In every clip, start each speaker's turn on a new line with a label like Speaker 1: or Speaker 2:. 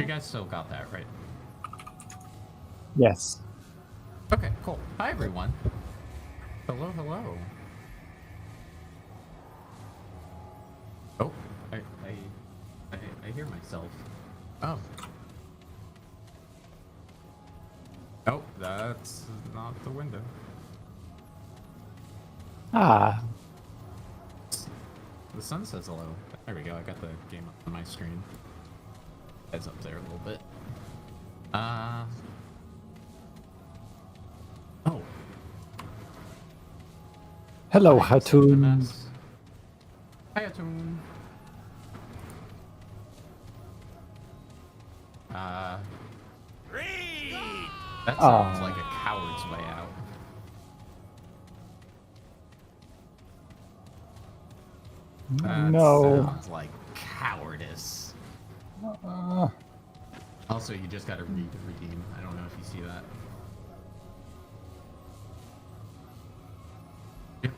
Speaker 1: You guys still got that, right?
Speaker 2: Yes.
Speaker 1: Okay, cool. Hi, everyone. Hello, hello. Oh, I hear myself. Oh. Oh, that's not the window.
Speaker 2: Ah.
Speaker 1: The sun says hello. There we go, I got the game up on my screen. It's up there a little bit. Oh.
Speaker 2: Hello,
Speaker 1: Hi, Carsen
Speaker 2: Hatun.
Speaker 1: Maths. Hi, Hatun. That sounds like a coward's way out. That sounds like cowardice. Also, you just gotta read to redeem. I don't know if you see that. Yep.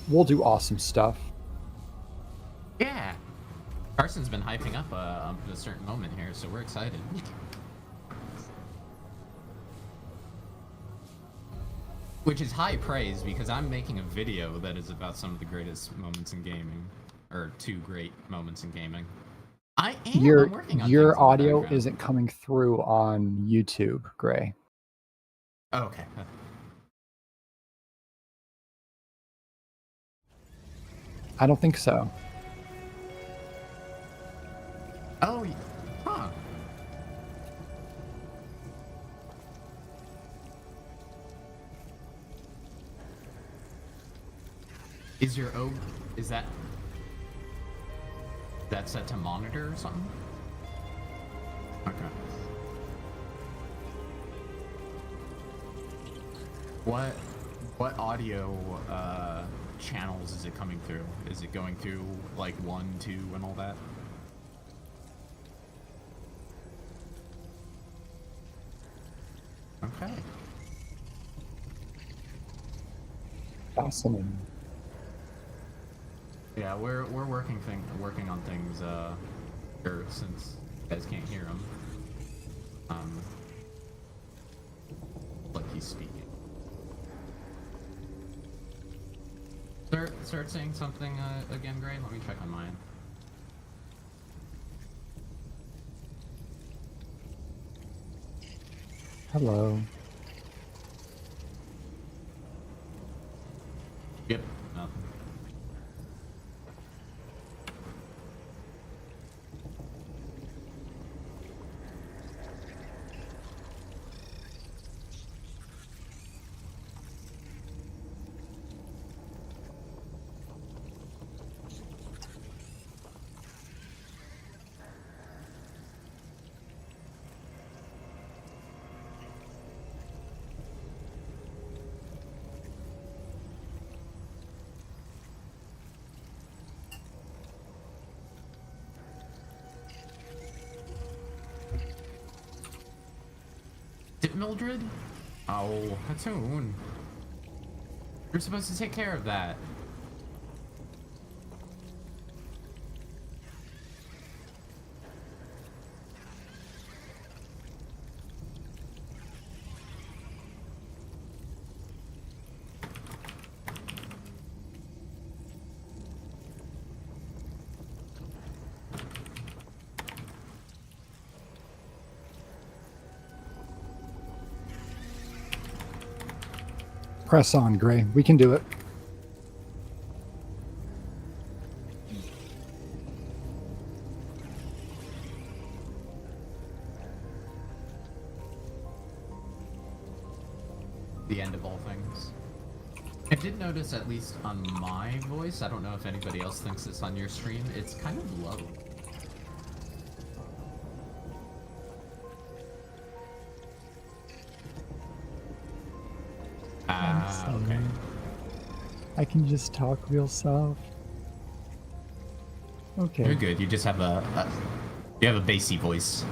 Speaker 2: We'll do awesome stuff.
Speaker 1: Yeah. Carsen's been hyping up a certain moment here, so we're excited. Which is high praise because I'm making a video that is about some of the greatest moments in gaming, or 2 great moments in gaming. I'm working on
Speaker 2: your audio isn't coming through on YouTube, Gray.
Speaker 1: Oh, okay.
Speaker 2: I don't think so.
Speaker 1: Oh, huh. Is your is that set to monitor or something? Okay. What audio channels is it coming through? Is it going through like 1, 2, and all that? Okay.
Speaker 2: Fascinating.
Speaker 1: Yeah, we're working on things. Or since you guys can't hear him, like he's speaking. Start saying something again, Gray. Let me check on mine.
Speaker 2: Hello.
Speaker 1: Yep. Nothing. Mildred? Oh, Hatun. You're supposed to take care of that.
Speaker 2: Press on, Gray. We can do it.
Speaker 1: The end of all things. I did notice, at least on my voice, I don't know if anybody else thinks this on your stream, it's kind of low. Okay.
Speaker 2: I can just talk real soft. Okay.
Speaker 1: You're good. You just have you have a bassy voice.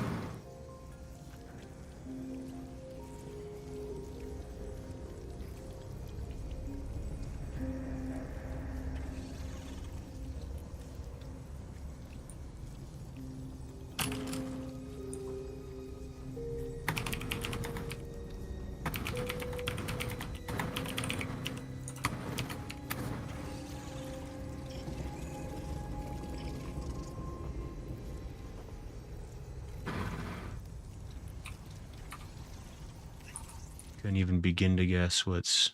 Speaker 3: Couldn't even begin to guess what's...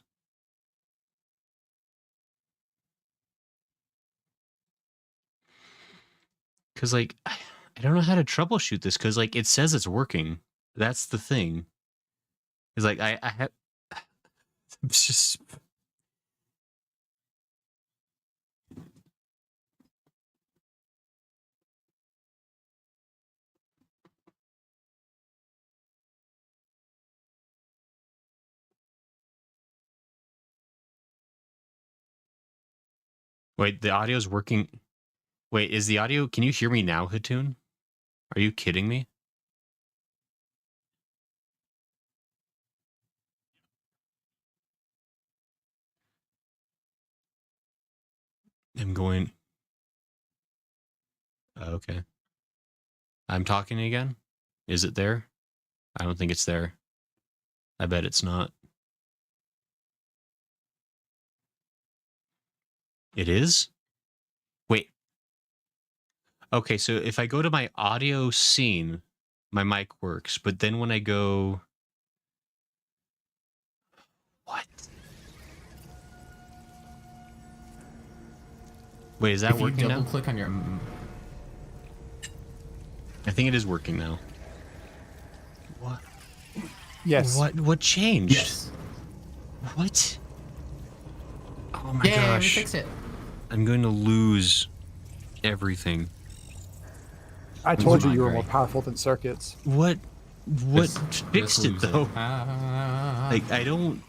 Speaker 3: Because, like, I don't know how to troubleshoot this, because, like, it says it's working. That's the thing. It's like, I have... It's just... Wait, the audio's working... Wait, is the audio... Can you hear me now, Hatoon? Are you kidding me? I'm going... Okay. I'm talking again? Is it there? I don't think it's there. I bet it's not. It is? Wait. Okay, so if I go to my audio scene, my mic works, but then when I go... What? Wait, is that working now?
Speaker 1: If you double click on your...
Speaker 3: I think it is working now. What?
Speaker 2: Yes.
Speaker 3: What changed?
Speaker 1: Yes.
Speaker 3: What? Oh my
Speaker 1: Yeah, we
Speaker 3: gosh.
Speaker 1: fixed it.
Speaker 3: I'm going to lose everything.
Speaker 2: I told you you were
Speaker 1: Gray.
Speaker 2: more powerful than circuits.
Speaker 3: What fixed it
Speaker 1: lose it.
Speaker 3: though? Like I don't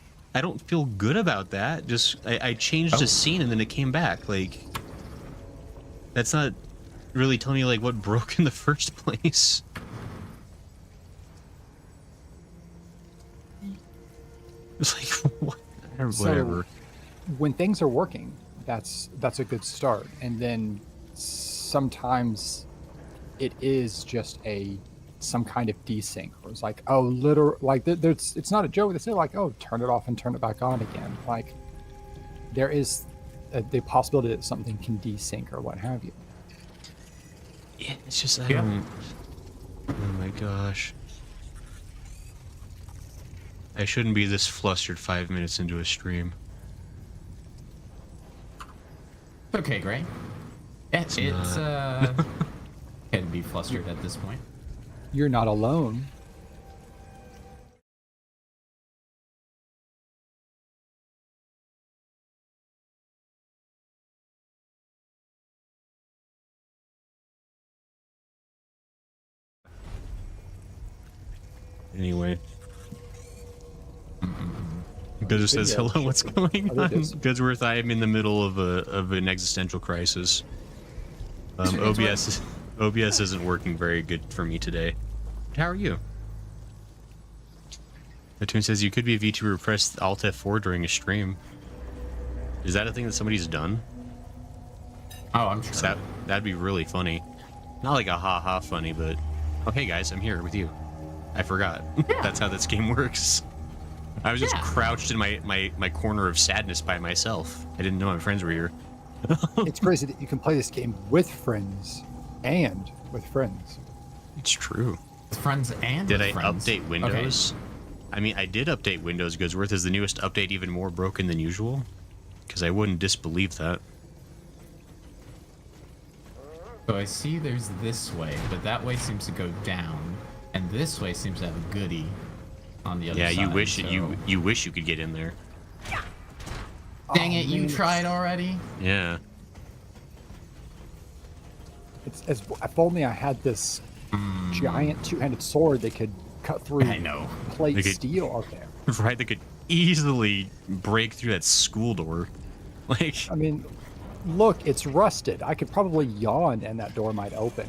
Speaker 3: feel good about that. Just I changed the scene and then it came back. Like that's not really telling me like what broke in the first place. It's like what? Whatever.
Speaker 2: So, when things are working, that's a good start. And then sometimes it is just some kind of desync, or it's like, oh, it's not a joke. It's like, oh, turn it off and turn it back on again. Like there is the possibility that something can desync or what have you.
Speaker 3: Yeah, it's just I don't. Oh my gosh. I shouldn't be this flustered 5 minutes into a stream.
Speaker 1: Okay, Gray. It's can be flustered at this point.
Speaker 2: You're not alone.
Speaker 3: Anyway. Goodsworth says, hello, what's going on? Goodsworth, I am in the middle of an existential crisis. OBS isn't working very good for me today. How are you? The tune says you could be a VTuber, press Alt F4 during a stream. Is that a thing that somebody's done?
Speaker 1: Oh, I'm sure.
Speaker 3: That'd be really funny. Not like a ha-ha funny, but... Oh, hey guys, I'm here with you. I forgot. Yeah. That's how this game works. I was just crouched in my corner of sadness by myself. I didn't know my friends were here.
Speaker 2: It's crazy that you can play this game with friends and with friends.
Speaker 3: It's true.
Speaker 1: With friends and
Speaker 3: Did
Speaker 1: with
Speaker 3: I
Speaker 1: friends.
Speaker 3: update Windows? Okay. I mean, I did update Windows. Goodsworth, is the newest update even more broken than usual? Because I wouldn't disbelieve that.
Speaker 1: So I see there's this way, but that way seems to go down, and this way seems to have a goodie on the other side.
Speaker 3: Yeah, you wish
Speaker 1: so...
Speaker 3: you wish you could get in there.
Speaker 1: Dang it! You tried already.
Speaker 3: Yeah.
Speaker 2: If only I had this giant two-handed sword that could cut through plate steel out there.
Speaker 3: Right, that could easily break through that school door. Like,
Speaker 2: I mean, look, it's rusted. I could probably yawn and that door might open.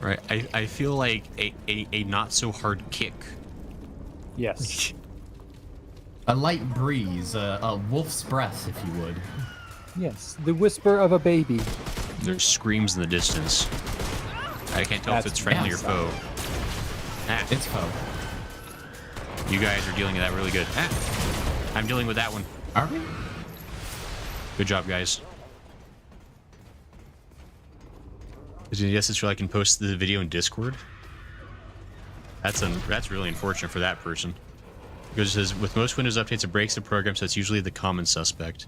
Speaker 3: right? I feel like a not so hard kick.
Speaker 2: Yes.
Speaker 1: A light breeze, a wolf's breath, if you would.
Speaker 2: Yes, the whisper of a baby.
Speaker 3: There's screams in the distance. I can't tell if it's friendly or foe. Ah,
Speaker 1: It's foe.
Speaker 3: you guys are dealing with that really good. Ah, I'm dealing with that one.
Speaker 1: Are we?
Speaker 3: Good job, guys. Yes, it's so I can post the video in Discord. That's really unfortunate for that person. Because it says, with most Windows updates, it breaks the program, so it's usually the common suspect.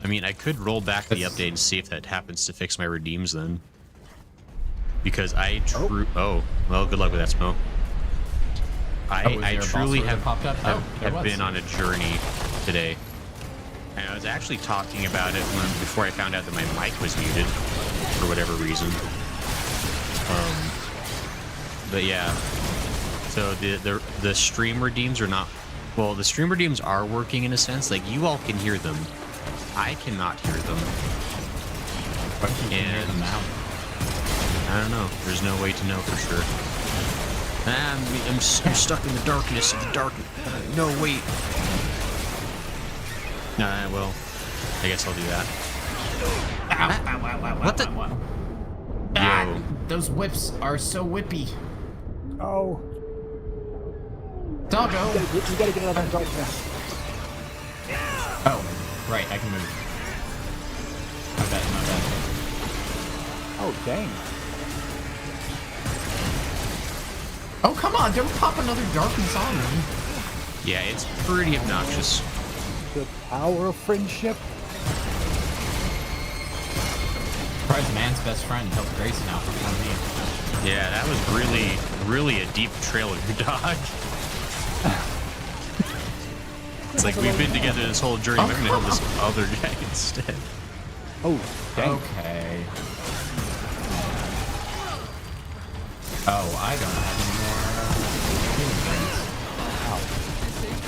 Speaker 3: I mean, I could roll back the update and see if that happens to fix my redeems then. Because oh, well, good luck with that, Smo. I truly have been on a journey today. And I was actually talking about it before I found out that my mic was muted for whatever reason. But yeah, so the stream redeems are not. Well, the stream redeems are working in a sense. Like, you all can hear them. I cannot hear them.
Speaker 1: But you can hear them now.
Speaker 3: I don't know. There's no way to know for sure. I'm stuck in the darkness of the dark. No, wait. Well, I guess I'll do that.
Speaker 1: Ow.
Speaker 3: What the?
Speaker 1: Ah, those whips are so whippy.
Speaker 2: Oh.
Speaker 1: Doggo!
Speaker 2: You gotta get out of that darkness.
Speaker 1: Oh, right, I can move. My bad.
Speaker 2: Oh, dang.
Speaker 1: Oh, come on, don't pop another darkness on me.
Speaker 3: Yeah, it's pretty obnoxious.
Speaker 2: The power of friendship.
Speaker 1: Surprised man's best friend helped Grayson out before me.
Speaker 3: Yeah, that was really a deep trail of your dog. It's like, we've been together this whole journey. I'm gonna help this other guy instead.
Speaker 2: Oh, dang.
Speaker 1: Okay. Oh, I don't have any more healing things.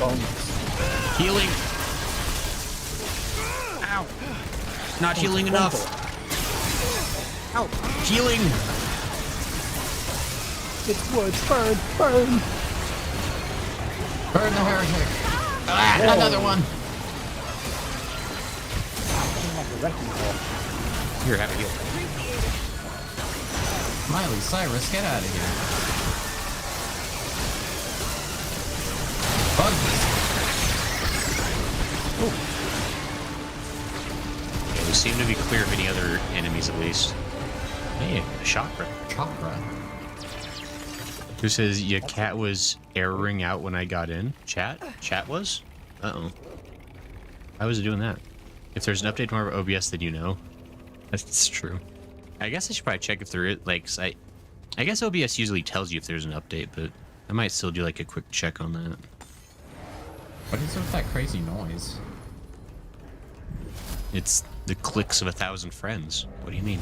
Speaker 2: Bones.
Speaker 3: Healing. Ow. Not healing enough. Ow. Healing.
Speaker 2: It's woods. Burn. Burn.
Speaker 1: Burn the heretic. Ah, another one.
Speaker 3: Here, have a heal.
Speaker 1: Miley Cyrus, get out of here.
Speaker 3: Yeah, we seem to be clear of any other enemies at least. Hey, a chakra.
Speaker 1: Chakra.
Speaker 3: Who says your cat was erroring out when I got in? Chat? Chat was? Uh-oh. How was it doing that? If there's an update tomorrow of OBS, then you know. That's true. I guess I should probably check if there is, like, I guess OBS usually tells you if there's an update, but I might still do, like, a quick check on that.
Speaker 1: What is with that crazy noise?
Speaker 3: It's the clicks of 1,000 friends. What do you mean?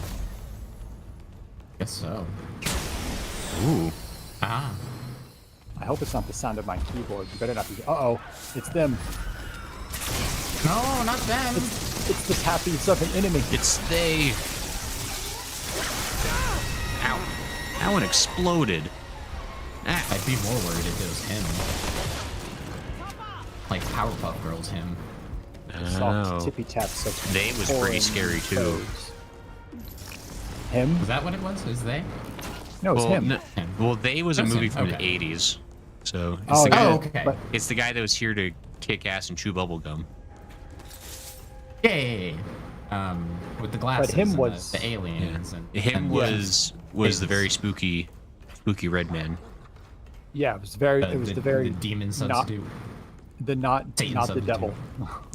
Speaker 1: Guess so.
Speaker 3: Ooh.
Speaker 1: Ah.
Speaker 2: I hope it's not the sound of my keyboard. You better not be. Uh-oh. It's them.
Speaker 1: No, not them.
Speaker 2: It's the tappies of an enemy.
Speaker 3: It's they. Ow. That one exploded. Ah.
Speaker 1: I'd be more worried if it was him. Like Powerpuff Girls him.
Speaker 2: Soft tippy taps of
Speaker 3: They was pretty scary too.
Speaker 2: toes. Him?
Speaker 1: Was that what it was? Is they?
Speaker 2: No, it's him.
Speaker 3: No, well, They was a
Speaker 1: That's
Speaker 3: movie
Speaker 1: him,
Speaker 3: from
Speaker 1: okay.
Speaker 3: the 80s. So it's,
Speaker 2: Oh,
Speaker 3: the guy
Speaker 2: yeah,
Speaker 1: okay.
Speaker 2: but-
Speaker 3: it's the guy that was here to kick ass and chew bubble gum.
Speaker 1: Yay! With the glasses.
Speaker 2: him
Speaker 1: and
Speaker 2: was-
Speaker 1: the aliens and
Speaker 3: Him
Speaker 1: and
Speaker 3: was the very spooky red man.
Speaker 2: Yeah, it was very. It was the very
Speaker 1: demon
Speaker 2: not
Speaker 1: substitute.
Speaker 2: not
Speaker 1: Satan
Speaker 2: not the
Speaker 1: substitute.
Speaker 2: devil.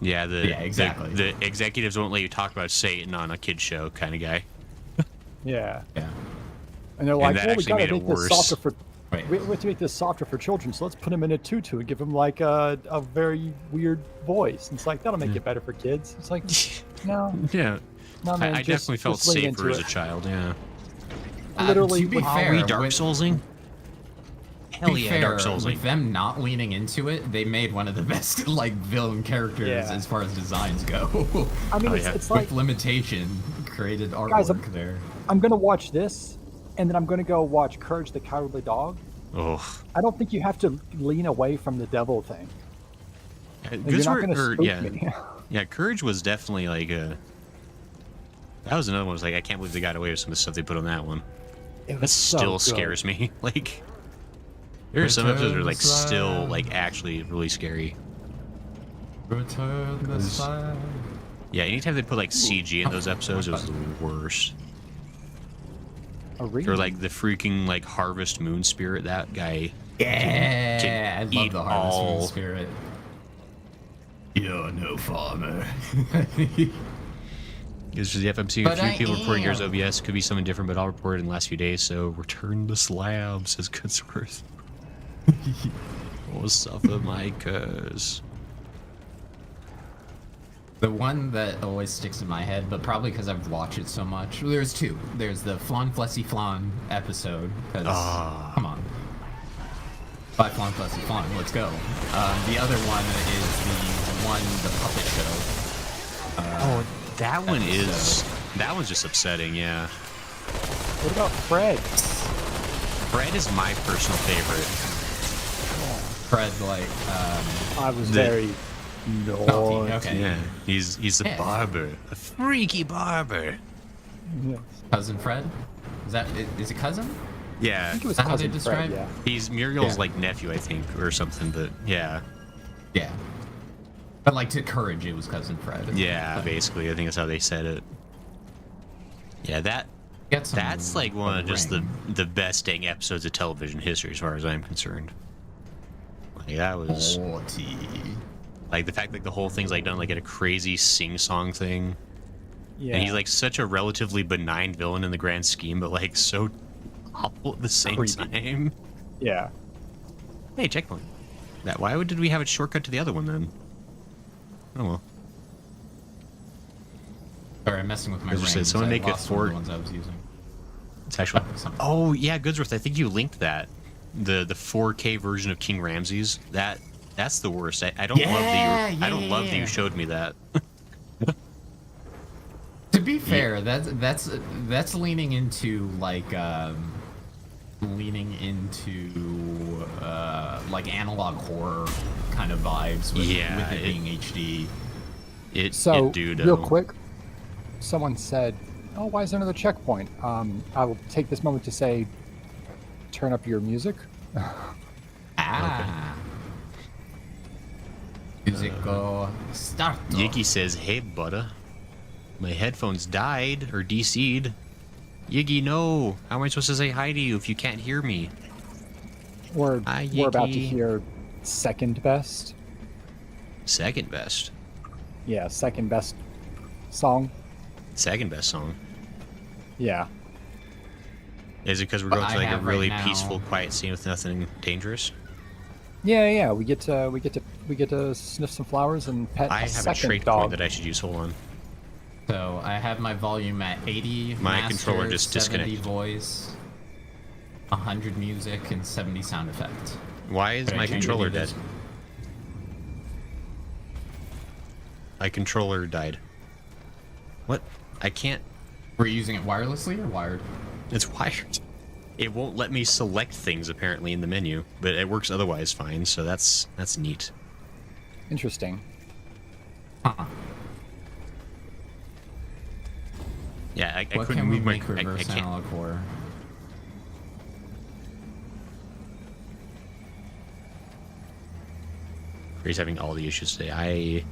Speaker 3: Yeah,
Speaker 1: exactly.
Speaker 3: The executives won't let you talk about Satan on a kid show kind of guy.
Speaker 2: Yeah,
Speaker 1: Yeah.
Speaker 2: and they're like,
Speaker 3: that
Speaker 2: well, we
Speaker 3: actually
Speaker 2: gotta
Speaker 3: made it
Speaker 2: make this
Speaker 3: worse.
Speaker 2: softer for.
Speaker 1: Wait.
Speaker 2: We have to make this softer for children, so let's put him in a tutu and give him like a very weird voice. And it's like that'll make it better for kids. It's like no,
Speaker 3: Yeah,
Speaker 2: no man.
Speaker 3: I definitely felt
Speaker 2: just lean
Speaker 3: safer
Speaker 2: into
Speaker 3: as a
Speaker 2: it.
Speaker 3: child. Yeah.
Speaker 2: Literally,
Speaker 1: to be
Speaker 2: with-
Speaker 1: fair,
Speaker 3: Are we Dark Soulsing? Hell yeah, Dark Souls.
Speaker 1: With them not leaning into it, they made one of the best like villain characters as far as designs go.
Speaker 2: I mean, it's like
Speaker 1: with limitation created artwork
Speaker 2: guys,
Speaker 1: there.
Speaker 2: I'm gonna watch this, and then I'm gonna go watch Courage the Cowardly Dog.
Speaker 3: Oh,
Speaker 2: I don't think you have to lean away from the devil thing.
Speaker 3: Yeah, Courage was definitely like a. That was another one. Was like I can't believe they got away with some of the stuff they put on that one. That still scares me. Like there are some episodes that are like still like actually really scary.
Speaker 1: Return the side.
Speaker 3: Yeah, anytime they put like CG in those episodes, it was the worst. Or like the freaking like Harvest Moon Spirit, that guy.
Speaker 1: Yeah, I love the Harvest Moon Spirit. You're no farmer.
Speaker 3: Because if I'm seeing a few people reporting yours OBS, could be something different, but I'll report it in the last few days. So return the slab, says Goodsworth. Oh, suffer my curse.
Speaker 1: The one that always sticks in my head, but probably because I've watched it so much. There's two. There's the Flan Flessy Flan episode. Come on. By Flan Flessy Flan, let's go. The other one is the puppet show.
Speaker 3: That one that one's just upsetting, yeah.
Speaker 2: What about Fred?
Speaker 3: Fred is my personal favorite.
Speaker 1: Fred, like,
Speaker 2: I was very naughty.
Speaker 1: Okay.
Speaker 3: Yeah, he's a barber, a freaky barber.
Speaker 2: Yes.
Speaker 1: Cousin Fred? Is it cousin?
Speaker 3: Yeah.
Speaker 2: I think it was
Speaker 1: Is that how they
Speaker 2: Cousin
Speaker 1: describe?
Speaker 2: Fred, yeah.
Speaker 3: He's Muriel's like nephew, I think, or something. But yeah.
Speaker 1: Yeah. But like to Courage, it was Cousin Fred.
Speaker 3: Yeah, basically, I think that's how they said it. Yeah, that's like one of just the best dang episodes of television history, as far as I'm concerned. Like that was like the fact that the whole thing's like done like at a crazy sing-song thing.
Speaker 2: Yeah.
Speaker 3: And he's like such a relatively benign villain in the grand scheme, but like so awful at the same time.
Speaker 2: Yeah.
Speaker 3: Hey, checkpoint. Did we have a shortcut to the other one then? Oh well.
Speaker 1: Sorry, I'm messing with my brain.
Speaker 3: Said, someone make it for
Speaker 1: the ones I was using.
Speaker 3: It's actually. Oh yeah, Goodsworth. I think you linked that. The 4K version of King Ramses. That's the worst. I don't love that you showed me that.
Speaker 1: To be fair, that's leaning into like like analog horror kind of vibes with it being HD.
Speaker 2: Real quick, someone said, "Oh, why is there another checkpoint?" I will take this moment to say, turn up your music.
Speaker 1: Musical start.
Speaker 3: Yiggy says, "Hey, budda, my headphones died or DC'd. Yiggy, no. How am I supposed to say hi to you if you can't hear me?"
Speaker 2: We're about to hear second best.
Speaker 3: Second best.
Speaker 2: Yeah, second best song.
Speaker 3: Second best song.
Speaker 2: Yeah.
Speaker 3: Is it because we're going to like a really peaceful, quiet scene with nothing dangerous?
Speaker 2: Yeah. We get to sniff some flowers and pet
Speaker 3: I
Speaker 2: a
Speaker 3: have a
Speaker 2: second
Speaker 3: trait
Speaker 2: dog.
Speaker 3: point that I should use. Hold on.
Speaker 1: So I have my volume at 80.
Speaker 3: My
Speaker 1: master,
Speaker 3: controller just
Speaker 1: 70
Speaker 3: disconnected.
Speaker 1: Voice, 100 music, and 70 sound effect.
Speaker 3: Why is my controller dead?
Speaker 1: This.
Speaker 3: My controller died. What? I can't.
Speaker 1: Were you using it wirelessly or wired?
Speaker 3: It's wired. It won't let me select things apparently in the menu, but it works otherwise fine. So that's neat.
Speaker 2: Interesting.
Speaker 1: Huh.
Speaker 3: Yeah, I
Speaker 1: What
Speaker 3: couldn't
Speaker 1: can we
Speaker 3: move my.
Speaker 1: make reverse
Speaker 3: I can't.
Speaker 1: analog horror?
Speaker 3: He's having all the issues today. I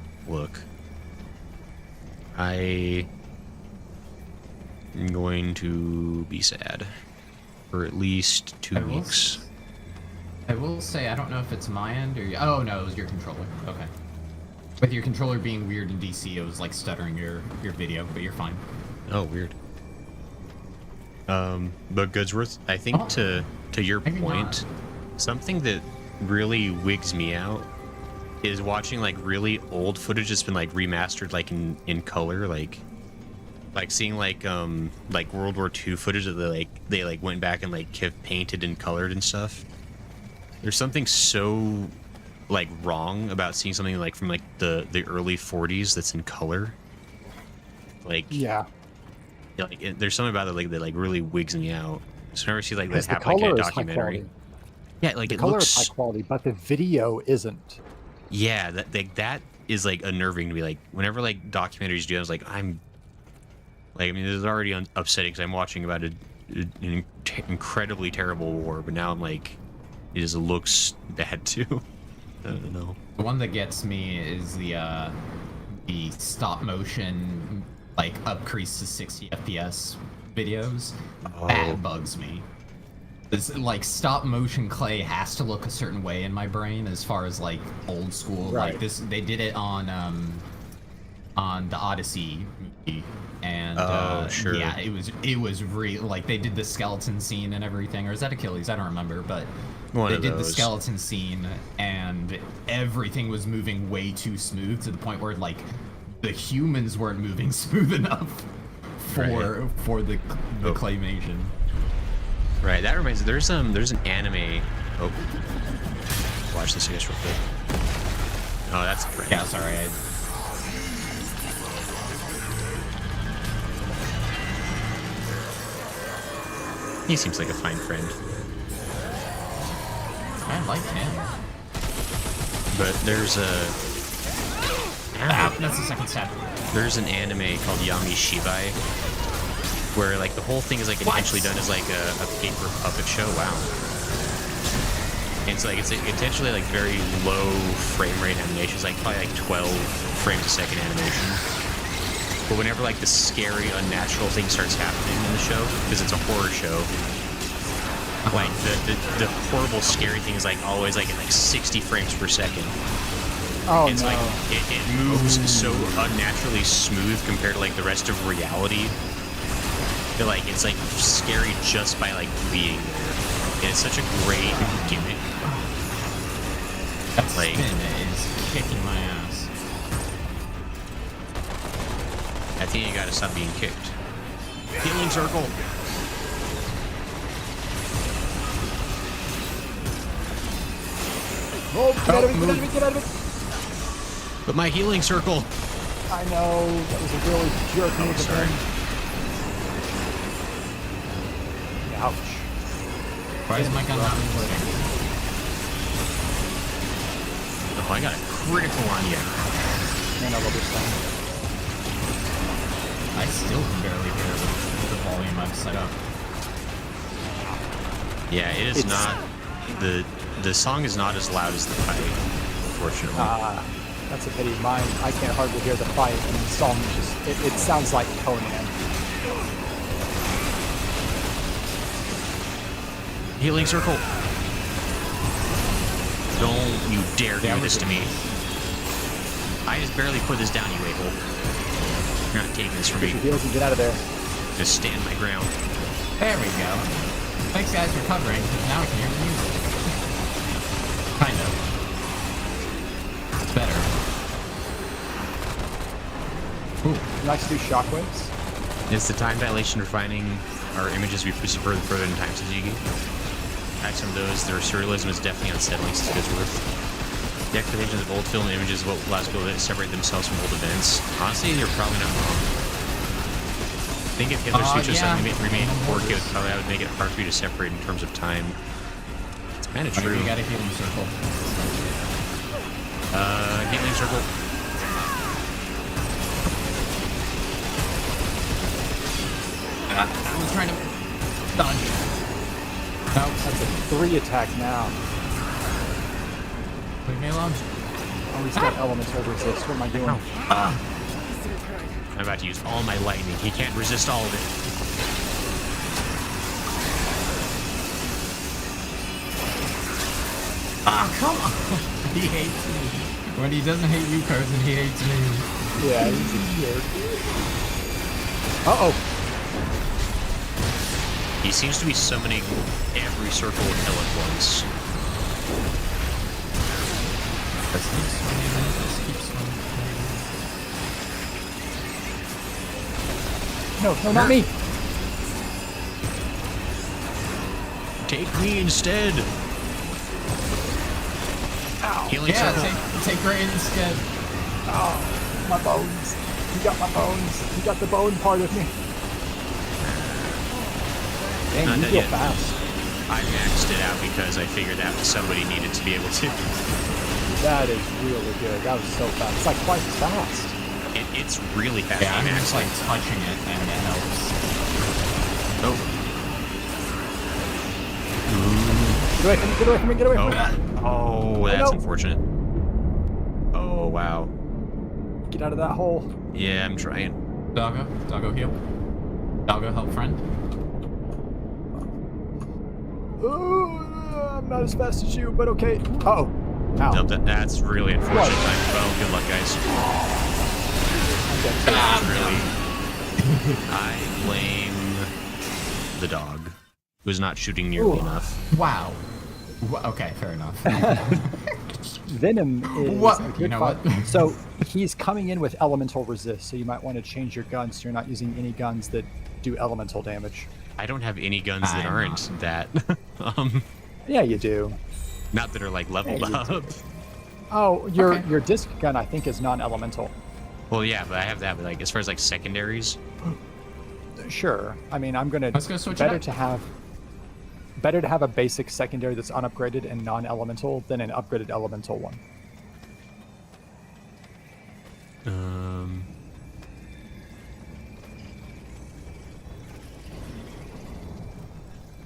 Speaker 3: am going to be sad for at least 2 weeks.
Speaker 1: I will say, I don't know if it's my end or... Oh, no, it was your controller. Okay. With your controller being weird in DC, it was like stuttering your video, but you're fine.
Speaker 3: Oh, weird. But Goodsworth, I think to your point, something that really wigs me out is watching like really old footage that's been like remastered like in color, like seeing like World War II footage that they went back and like have painted and colored and stuff. There's something so like wrong about seeing something like from like the early 40s that's in color. Like
Speaker 2: Yeah.
Speaker 3: There's something about it like that like really wigs me out. So whenever I see like that
Speaker 2: Because the
Speaker 3: happen like in
Speaker 2: color
Speaker 3: a
Speaker 2: is high
Speaker 3: documentary.
Speaker 2: quality.
Speaker 3: Yeah, like
Speaker 2: The
Speaker 3: it
Speaker 2: color
Speaker 3: looks.
Speaker 2: is high quality, but the video isn't.
Speaker 3: Yeah, that is like unnerving to me. Like whenever like documentaries do, I was like, I mean, this is already upsetting because I'm watching about an incredibly terrible war, but now I'm like, it just looks bad too. I don't know.
Speaker 1: The one that gets me is the stop motion, like upcrease to 60 FPS videos.
Speaker 3: Oh.
Speaker 1: That bugs me. It's like stop motion clay has to look a certain way in my brain as far as like old school.
Speaker 2: Right.
Speaker 1: Like this, they did it on the Odyssey movie, and
Speaker 3: sure.
Speaker 1: yeah, it was real. Like they did the skeleton scene and everything, or is that Achilles? I don't remember, but they did the skeleton scene, and everything was moving way too smooth to the point where like the humans weren't moving smooth enough for the claymation.
Speaker 3: Right, that reminds me. There's an anime. Oh, watch this, I guess, real quick. Oh, that's a friend.
Speaker 1: Yeah, sorry.
Speaker 3: He seems like a fine friend.
Speaker 1: I like him.
Speaker 3: But there's
Speaker 1: That's the second step.
Speaker 3: there's an anime called Yami Shibai, where like the whole thing is like intentionally done as like a paper puppet show. Wow. And it's like it's intentionally like very low frame rate animation. It's like probably like 12 frames a second animation. But whenever like the scary, unnatural thing starts happening in the show, because it's a horror show, like the horrible, scary thing is like always like at like 60 frames per second.
Speaker 2: Oh,
Speaker 3: It's
Speaker 2: no.
Speaker 3: like it moves so unnaturally smooth compared to like the rest of reality. That like it's like scary just by like being there. And it's such a great gimmick.
Speaker 1: That
Speaker 3: Like-
Speaker 1: spin is kicking my ass.
Speaker 3: I think you gotta stop being kicked. Healing circle.
Speaker 2: Oh, get out of it, get out of it, get out of it.
Speaker 3: But my healing circle.
Speaker 2: I know, that was a really jerk move.
Speaker 3: sorry.
Speaker 2: Ouch.
Speaker 1: Why is my gun not working?
Speaker 3: Oh, I got a critical on you.
Speaker 2: Man, I love this song.
Speaker 1: I still can barely hear the volume I've set up.
Speaker 3: Yeah, it is not. The song is not as loud as the fight, unfortunately.
Speaker 2: That's a pity. Mine, I can't hardly hear the fight, and the song is just, it sounds like Conan.
Speaker 3: Healing circle. Don't you dare do this to me. I just barely put this down, you a-hole. You're not taking this from me.
Speaker 2: Get your heels and get out of there.
Speaker 3: Just stand my ground.
Speaker 1: There we go. Thanks guys for covering. Now I can hear the music. Kind of. It's better. Ooh.
Speaker 2: Nice to do shockwaves.
Speaker 3: It's the time dilation refining our images we push further in time to Ziggy. Add some of those. Their surrealism is definitely unsettling since it's worth. The expectations of old film images is what allows people to separate themselves from old events. Honestly, you're probably not wrong. I think if Hitler's future suddenly remained 4K, that would make it hard for you to separate in terms of time. It's kind of true.
Speaker 1: You got a healing circle.
Speaker 3: Healing circle.
Speaker 1: I was trying to dodge.
Speaker 2: No, that's a 3 attack now.
Speaker 1: Leave me alone.
Speaker 2: Oh, he's got elemental resist. What am I doing?
Speaker 3: I'm about to use all my lightning. He can't resist all of it.
Speaker 1: Come on. He hates me. When he doesn't hate you, Carsen, he hates me.
Speaker 2: Yeah, he's a jerk. Uh-oh.
Speaker 3: He seems to be summoning every circle of hell at once.
Speaker 2: No, not me.
Speaker 3: Take me instead. Healing
Speaker 1: Yeah,
Speaker 3: circle.
Speaker 1: take Gray instead.
Speaker 2: Oh, my bones. He got my bones. He got the bone part of me. Dang,
Speaker 3: Not
Speaker 2: you
Speaker 3: dead
Speaker 2: feel
Speaker 3: yet.
Speaker 2: fast.
Speaker 3: I maxed it out because I figured that somebody needed to be able to.
Speaker 2: That is really good. That was so fast. It's like twice as fast.
Speaker 3: It's really fast.
Speaker 1: Yeah, I'm
Speaker 3: Max.
Speaker 1: just like touching it and it helps.
Speaker 3: Oh.
Speaker 2: Get away from me, get away from me, get away from me.
Speaker 3: Oh, that's
Speaker 2: no.
Speaker 3: unfortunate. Oh, wow.
Speaker 2: Get out of that hole.
Speaker 3: Yeah, I'm trying.
Speaker 1: Doggo heal. Doggo help friend.
Speaker 2: Ooh, I'm not as fast as you, but okay. Uh-oh. Ow.
Speaker 3: Nope, that's really unfortunate. Well, good luck, guys.
Speaker 2: I'm dead.
Speaker 3: That's really... I blame the dog, who's not shooting nearly enough.
Speaker 1: Wow. Okay, fair enough.
Speaker 2: Venom is
Speaker 1: What?
Speaker 2: a good
Speaker 1: You know
Speaker 2: fight.
Speaker 1: what?
Speaker 2: So he's coming in with elemental resist, so you might want to change your guns so you're not using any guns that do elemental damage.
Speaker 3: I don't have any guns that
Speaker 1: I'm
Speaker 3: aren't
Speaker 1: not.
Speaker 3: that.
Speaker 2: Yeah, you do.
Speaker 3: Not that are like leveled
Speaker 2: Yeah, you
Speaker 3: up.
Speaker 2: Oh, your
Speaker 1: Okay.
Speaker 2: your disc gun I think is non-elemental.
Speaker 3: Well, yeah, but I have that. But like, as far as like secondaries,
Speaker 2: Sure. I mean, I'm gonna
Speaker 1: Let's go switch it
Speaker 2: better
Speaker 1: up.
Speaker 2: to have a basic secondary that's unupgraded and non-elemental than an upgraded elemental one.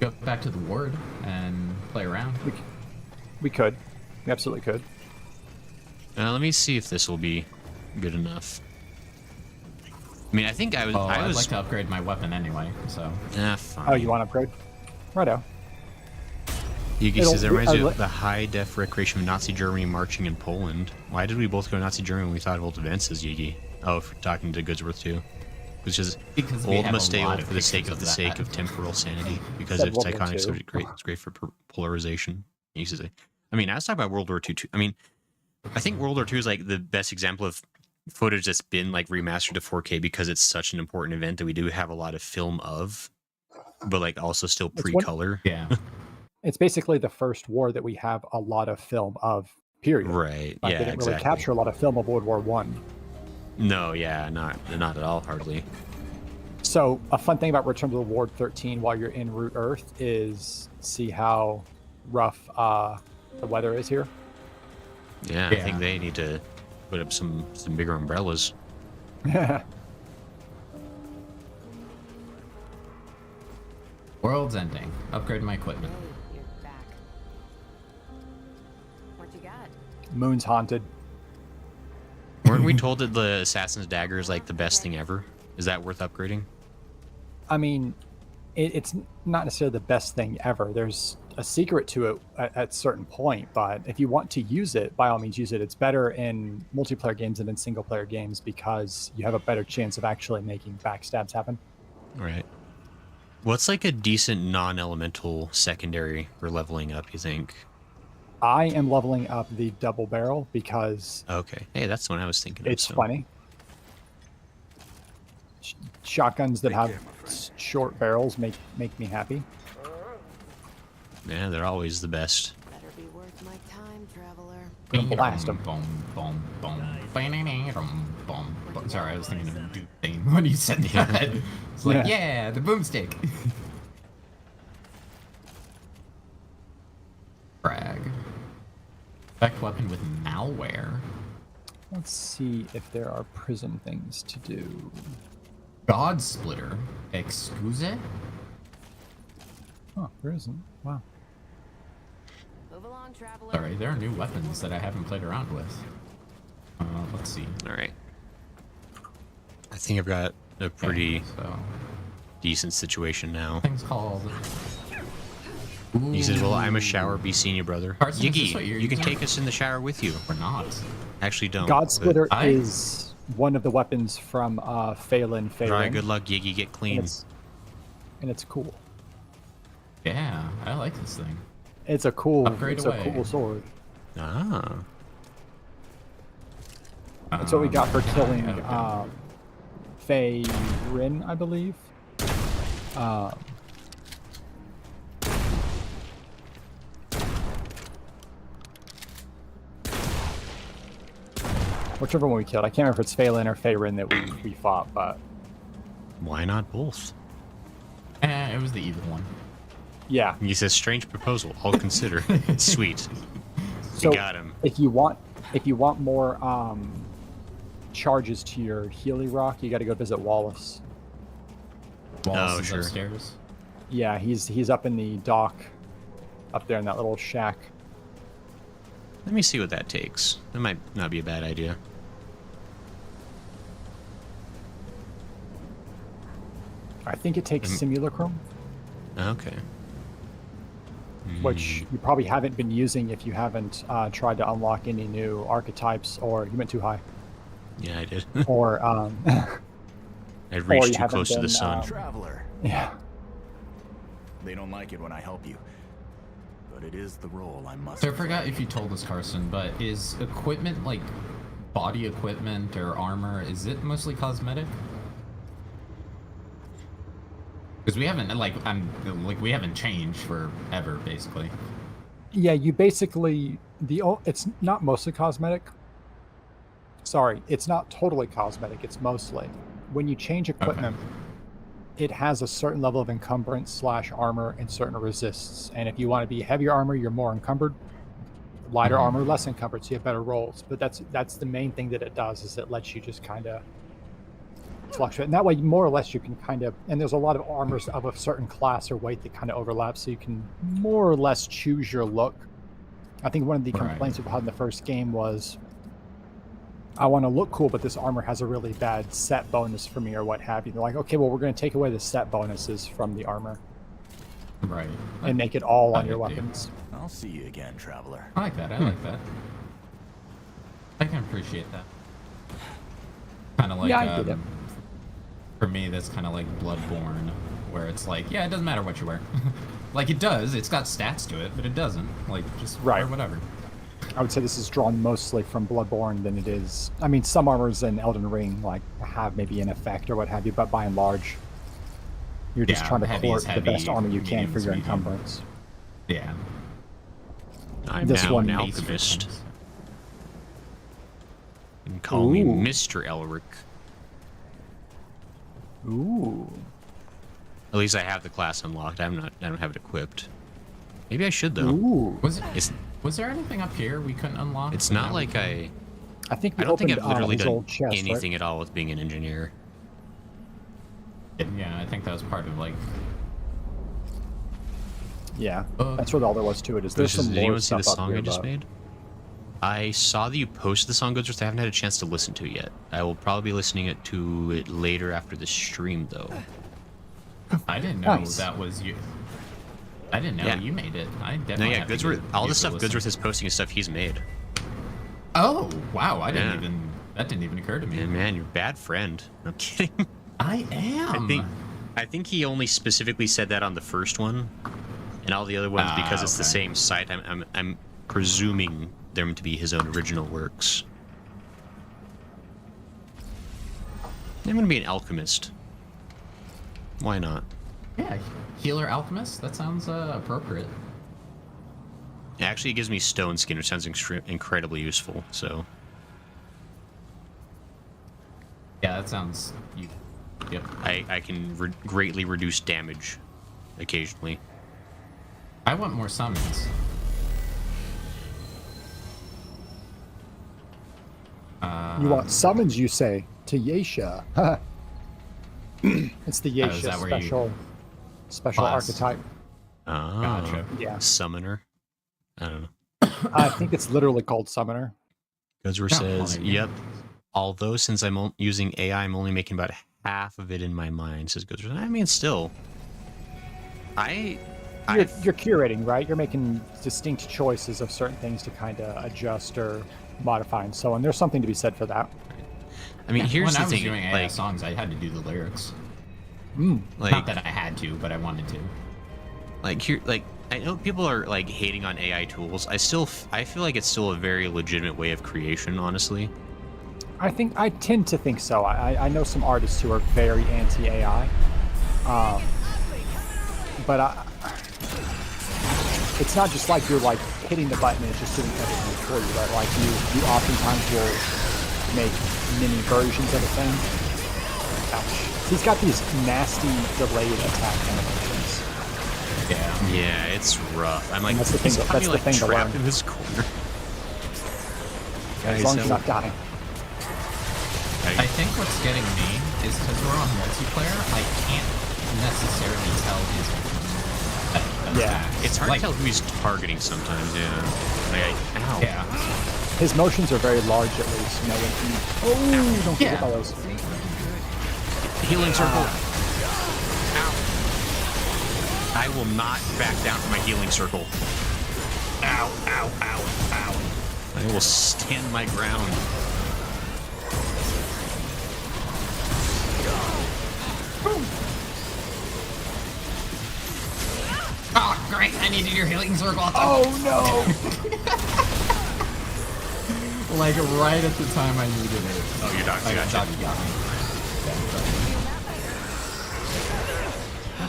Speaker 1: Go back to the ward and play around.
Speaker 2: We could. We absolutely could.
Speaker 3: let me see if this will be good enough. I mean, I think I was.
Speaker 1: Oh,
Speaker 3: I
Speaker 1: I'd
Speaker 3: was.
Speaker 1: like to upgrade my weapon anyway, so.
Speaker 3: Fine.
Speaker 2: Oh, you want to upgrade? Righto.
Speaker 3: Yugi
Speaker 2: It'll-
Speaker 3: says it reminds
Speaker 2: I
Speaker 3: me
Speaker 2: li-
Speaker 3: of the high-def recreation of Nazi Germany marching in Poland. Why did we both go Nazi Germany when we thought of old advances, Yugi? Oh, for talking to Goodsworth too. Which is
Speaker 1: Because we
Speaker 3: old
Speaker 1: have
Speaker 3: must
Speaker 1: a
Speaker 3: stay
Speaker 1: lot
Speaker 3: old
Speaker 1: of
Speaker 3: for the sake
Speaker 1: pictures
Speaker 3: of the
Speaker 1: of
Speaker 3: sake
Speaker 1: that.
Speaker 3: of temporal sanity. Because
Speaker 2: Said
Speaker 3: it's
Speaker 2: World War
Speaker 3: iconic, so
Speaker 2: II.
Speaker 3: it's great for polarization. He used to say. I mean, I was talking about World War II too. I mean, I think World War II is like the best example of footage that's been like remastered to 4K because it's such an important event that we do have a lot of film of, but like also still
Speaker 2: It's one-
Speaker 3: pre-color.
Speaker 1: Yeah.
Speaker 2: It's basically the first war that we have a lot of film of. Period.
Speaker 3: Right.
Speaker 2: Like,
Speaker 3: Yeah.
Speaker 2: they didn't really
Speaker 3: Exactly.
Speaker 2: capture a lot of film of World War One.
Speaker 3: No. Yeah. Not at all. Hardly.
Speaker 2: So a fun thing about Return to the Ward 13 while you're in Root Earth is see how rough the weather is here.
Speaker 3: Yeah. I
Speaker 1: Yeah.
Speaker 3: think they need to put up some bigger umbrellas.
Speaker 1: World's ending. Upgrade my equipment.
Speaker 4: You're back. What you got?
Speaker 2: Moon's haunted.
Speaker 3: Weren't we told that the Assassin's Dagger is like the best thing ever? Is that worth upgrading?
Speaker 2: I mean, it's not necessarily the best thing ever. There's a secret to it at a certain point, but if you want to use it, by all means use it. It's better in multiplayer games than in single player games because you have a better chance of actually making backstabs happen.
Speaker 3: Right. What's like a decent non-elemental secondary for leveling up, you think?
Speaker 2: I am leveling up the double barrel because
Speaker 3: Okay. Hey, that's the one I was thinking of.
Speaker 2: it's
Speaker 3: so-
Speaker 2: funny. Shotguns that have short barrels make me happy.
Speaker 3: Yeah, they're always the best.
Speaker 4: Better be worth my time, traveler.
Speaker 2: Blast 'em.
Speaker 1: Boom, boom, boom. Boom, boom, boom. Sorry, I was thinking of Duke thing when you said that. It's like, yeah, the boomstick. Frag. Effect weapon with malware.
Speaker 2: Let's see if there are prison things to do.
Speaker 1: God splitter. Excuse?
Speaker 2: Oh, there isn't. Wow.
Speaker 4: Move along, traveler.
Speaker 1: Sorry, there are new weapons that I haven't played around with. Let's see.
Speaker 3: All right. I think I've got a pretty
Speaker 1: So,
Speaker 3: decent situation now.
Speaker 1: thing's called.
Speaker 3: He says, "Well, I'm a shower. Be seeing you, brother.
Speaker 1: Carson, is this what
Speaker 3: Yiggy,
Speaker 1: you're
Speaker 3: you can
Speaker 1: using?
Speaker 3: take us in the shower with you.
Speaker 1: Or not.
Speaker 3: Actually, don't.
Speaker 2: God
Speaker 3: but-
Speaker 2: Splitter
Speaker 1: I-
Speaker 2: is one of the weapons from Phelan.
Speaker 3: All right. Good luck, Yiggy. Get
Speaker 2: And
Speaker 3: clean.
Speaker 2: it's cool.
Speaker 1: Yeah, I like this thing.
Speaker 2: It's a cool.
Speaker 1: Upgrade
Speaker 2: it's
Speaker 1: away.
Speaker 2: a cool sword.
Speaker 3: Ah.
Speaker 2: That's what we got for killing
Speaker 1: okay.
Speaker 2: Faye Rin, I believe. Whichever one we killed. I can't remember if it's Phelan or Faerun that we fought, but
Speaker 3: Why not both?
Speaker 1: It was the evil one.
Speaker 2: yeah.
Speaker 3: He says, strange proposal. I'll consider. Sweet.
Speaker 2: So
Speaker 3: You got him.
Speaker 2: if you want more charges to your Healy Rock, you got to go visit Wallace.
Speaker 1: Wallace is
Speaker 3: sure.
Speaker 1: upstairs.
Speaker 2: Yeah, he's up in the dock, up there in that little shack.
Speaker 3: Let me see what that takes. That might not be a bad idea.
Speaker 2: I think it takes Simulacrum,
Speaker 3: Okay.
Speaker 2: which you probably haven't been using if you haven't tried to unlock any new archetypes, or you went too high,
Speaker 3: Yeah, I did.
Speaker 2: or
Speaker 3: I
Speaker 2: or
Speaker 3: reached
Speaker 2: you
Speaker 3: too
Speaker 2: haven't
Speaker 3: close to the
Speaker 2: been,
Speaker 3: sun.
Speaker 5: Traveler.
Speaker 2: yeah.
Speaker 5: They don't like it when I help you. But it is the role I must
Speaker 1: So I forgot if you told us, Carson, but is equipment like body equipment or armor, is it mostly cosmetic? Because we haven't we haven't changed forever, basically.
Speaker 2: Yeah, you basically it's not mostly cosmetic. Sorry, it's not totally cosmetic. It's mostly when you change equipment, it has a certain level of encumbrance / armor and certain resists. And if you want to be heavier armor, you're more encumbered. Lighter armor, less encumbered, so you have better rolls. But that's the main thing that it does, is it lets you just kind of fluctuate. And that way, more or less, you can kind of, and there's a lot of armors of a certain class or weight that kind of overlap, so you can more or less choose your look. I think one of the complaints we had in the first game was, I want to look cool, but this armor has a really bad set bonus for me, or what have you. They're like, okay, well, we're going to take away the set bonuses from the armor
Speaker 1: Right.
Speaker 2: and make it all on your
Speaker 1: I do.
Speaker 2: weapons.
Speaker 5: I'll see you again, Traveler.
Speaker 1: I like that. I like that. I can appreciate that. Kind of like,
Speaker 2: Yeah, I get it.
Speaker 1: for me, that's kind of like Bloodborne, where it's like, yeah, it doesn't matter what you wear. Like, it does. It's got stats to it, but it doesn't. Like, just wear whatever.
Speaker 2: I would say this is drawn mostly from Bloodborne than it is. I mean, some armors in Elden Ring like have maybe an effect or what have you, but by and large, you're just trying to
Speaker 1: heavy is
Speaker 2: court the best
Speaker 1: heavy,
Speaker 2: armor you can
Speaker 1: medium
Speaker 2: for
Speaker 1: is
Speaker 2: your
Speaker 1: medium.
Speaker 2: encumbrance.
Speaker 1: Yeah.
Speaker 3: I'm
Speaker 2: This
Speaker 3: now
Speaker 2: one
Speaker 3: an
Speaker 2: makes
Speaker 3: alchemist.
Speaker 1: sense.
Speaker 3: You can call me
Speaker 2: Ooh.
Speaker 3: Mr. Elric.
Speaker 2: Ooh.
Speaker 3: At least I have the class unlocked. I don't have it equipped. Maybe I should though.
Speaker 2: Ooh.
Speaker 1: Was there anything up here we couldn't unlock?
Speaker 3: It's not like I
Speaker 2: I think we
Speaker 3: don't think
Speaker 2: opened
Speaker 3: I've literally
Speaker 2: his
Speaker 3: done
Speaker 2: old chest,
Speaker 3: anything at all with being an engineer.
Speaker 1: Yeah, I think that was part of like.
Speaker 2: Right? Yeah, that's what all there was to it. Is there's
Speaker 3: Did
Speaker 2: some
Speaker 3: anyone
Speaker 2: lore
Speaker 3: see
Speaker 2: stuff
Speaker 3: the
Speaker 2: up
Speaker 3: song
Speaker 2: here,
Speaker 3: I just
Speaker 2: but-
Speaker 3: made? I saw that you posted the song, Goodrich. I haven't had a chance to listen to it yet. I will probably be listening to it later after the stream, though.
Speaker 1: I didn't know
Speaker 2: Nice.
Speaker 1: that was you. I didn't know
Speaker 3: Yeah.
Speaker 1: you made it. I
Speaker 3: No,
Speaker 1: definitely.
Speaker 3: yeah,
Speaker 1: have to
Speaker 3: Goodsworth.
Speaker 1: give
Speaker 3: All
Speaker 1: you
Speaker 3: the
Speaker 1: a
Speaker 3: stuff
Speaker 1: listen.
Speaker 3: Goodsworth is posting is stuff he's made.
Speaker 1: Oh wow! I didn't
Speaker 3: Yeah.
Speaker 1: even. That didn't even occur to me.
Speaker 3: And man, you're a bad friend. I'm kidding.
Speaker 1: I am.
Speaker 3: I think he only specifically said that on the first one, and all the other ones because it's the
Speaker 1: okay.
Speaker 3: same site. I'm presuming them to be his own original works. I'm gonna be an alchemist. Why not?
Speaker 1: Yeah, healer alchemist. That sounds appropriate.
Speaker 3: Actually, it gives me stone skin, which sounds incredibly useful. So
Speaker 1: Yeah, that sounds. Yep.
Speaker 3: I can greatly reduce damage occasionally.
Speaker 1: I want more summons.
Speaker 2: You want summons, you say, to Yesha. It's the
Speaker 1: Oh, is that
Speaker 2: Yesha
Speaker 1: where you-
Speaker 2: special
Speaker 1: Class.
Speaker 2: archetype.
Speaker 3: Oh,
Speaker 1: Gotcha.
Speaker 2: Yeah.
Speaker 3: Summoner. I don't know.
Speaker 2: I think it's literally called Summoner.
Speaker 3: Godsworth
Speaker 1: Oh,
Speaker 3: says,
Speaker 1: yeah.
Speaker 3: "Yep. Although since I'm using AI, I'm only making about half of it in my mind." Says Godsworth. I mean, still,
Speaker 2: You're curating, right? You're making distinct choices of certain things to kind of adjust or modify and so on. There's something to be said for that.
Speaker 3: I mean, here's
Speaker 1: when
Speaker 3: the
Speaker 1: I was
Speaker 3: thing.
Speaker 1: doing AI
Speaker 3: Like,
Speaker 1: songs, I had to do the lyrics.
Speaker 3: like,
Speaker 1: Not that I had to, but I wanted to.
Speaker 3: I know people are like hating on AI tools. I feel like it's still a very legitimate way of creation, honestly.
Speaker 2: I tend to think so. I know some artists who are very anti-AI, but it's not just like you're like hitting the button and it's just doing everything for you, right? Like you oftentimes will make mini versions of a thing. Ouch. He's got these nasty delayed attack animations.
Speaker 1: Yeah.
Speaker 3: Yeah, it's rough. I'm like,
Speaker 2: And that's the thing.
Speaker 3: he's got
Speaker 2: That's
Speaker 3: me,
Speaker 2: the
Speaker 3: like,
Speaker 2: thing to
Speaker 3: trapped
Speaker 2: learn.
Speaker 3: in this corner.
Speaker 2: As long as you're not dying.
Speaker 1: I think what's getting me is because we're on multiplayer, I can't necessarily tell his
Speaker 2: Yeah.
Speaker 3: It's hard
Speaker 1: Like-
Speaker 3: to tell who he's targeting sometimes, yeah. Like, ow.
Speaker 1: Yeah.
Speaker 2: His motions are very large, at least. You know, when he... Oh, don't forget about those.
Speaker 3: Healing circle. Ow. I will not back down from my healing circle. Ow, ow, ow, ow. I will stand my ground.
Speaker 1: Oh, great! I needed your healing circle.
Speaker 2: Oh, no!
Speaker 1: Like right at the time I needed it.
Speaker 3: Oh, your dog
Speaker 1: I
Speaker 3: got
Speaker 1: got
Speaker 3: you.
Speaker 1: you. Got me.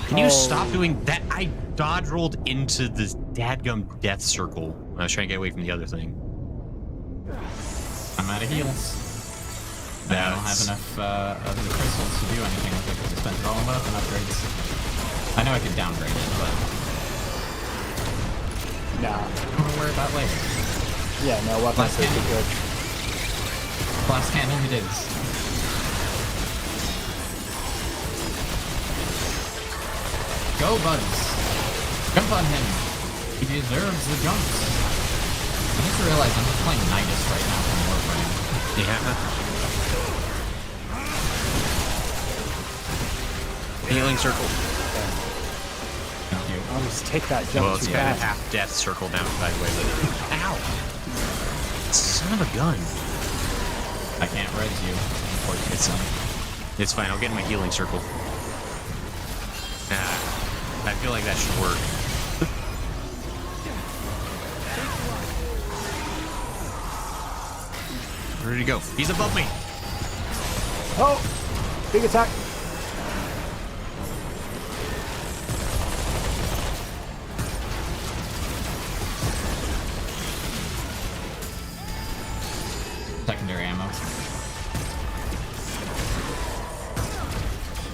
Speaker 3: Can you stop doing that? I dodge rolled into this dadgum death circle. I was trying to get away from the other thing.
Speaker 1: I'm out of heals. I don't have enough of the crystals to do anything with it because I spent it all on weapon upgrades. I know I could downgrade it, but
Speaker 2: Nah.
Speaker 1: I'm gonna worry about later.
Speaker 2: Yeah, no, weapons
Speaker 1: Last
Speaker 2: are
Speaker 1: cannon.
Speaker 2: good.
Speaker 1: Blast cannon it is. Go, Buds. Jump on him. He deserves the jumps. I just realized I'm just playing Nidus right now from Warframe.
Speaker 3: Yeah. Healing circle.
Speaker 1: Thank you.
Speaker 2: I'll just take that jump
Speaker 3: Well, it's
Speaker 2: too
Speaker 3: got a
Speaker 2: fast.
Speaker 3: half death circle down, by the way. But... Ow! Son of a gun.
Speaker 1: I can't res you, unfortunately.
Speaker 3: It's fine. I'll get in my healing circle. I feel like that should work. Where'd he go? He's above me.
Speaker 2: Oh! Big attack!
Speaker 1: Secondary ammo.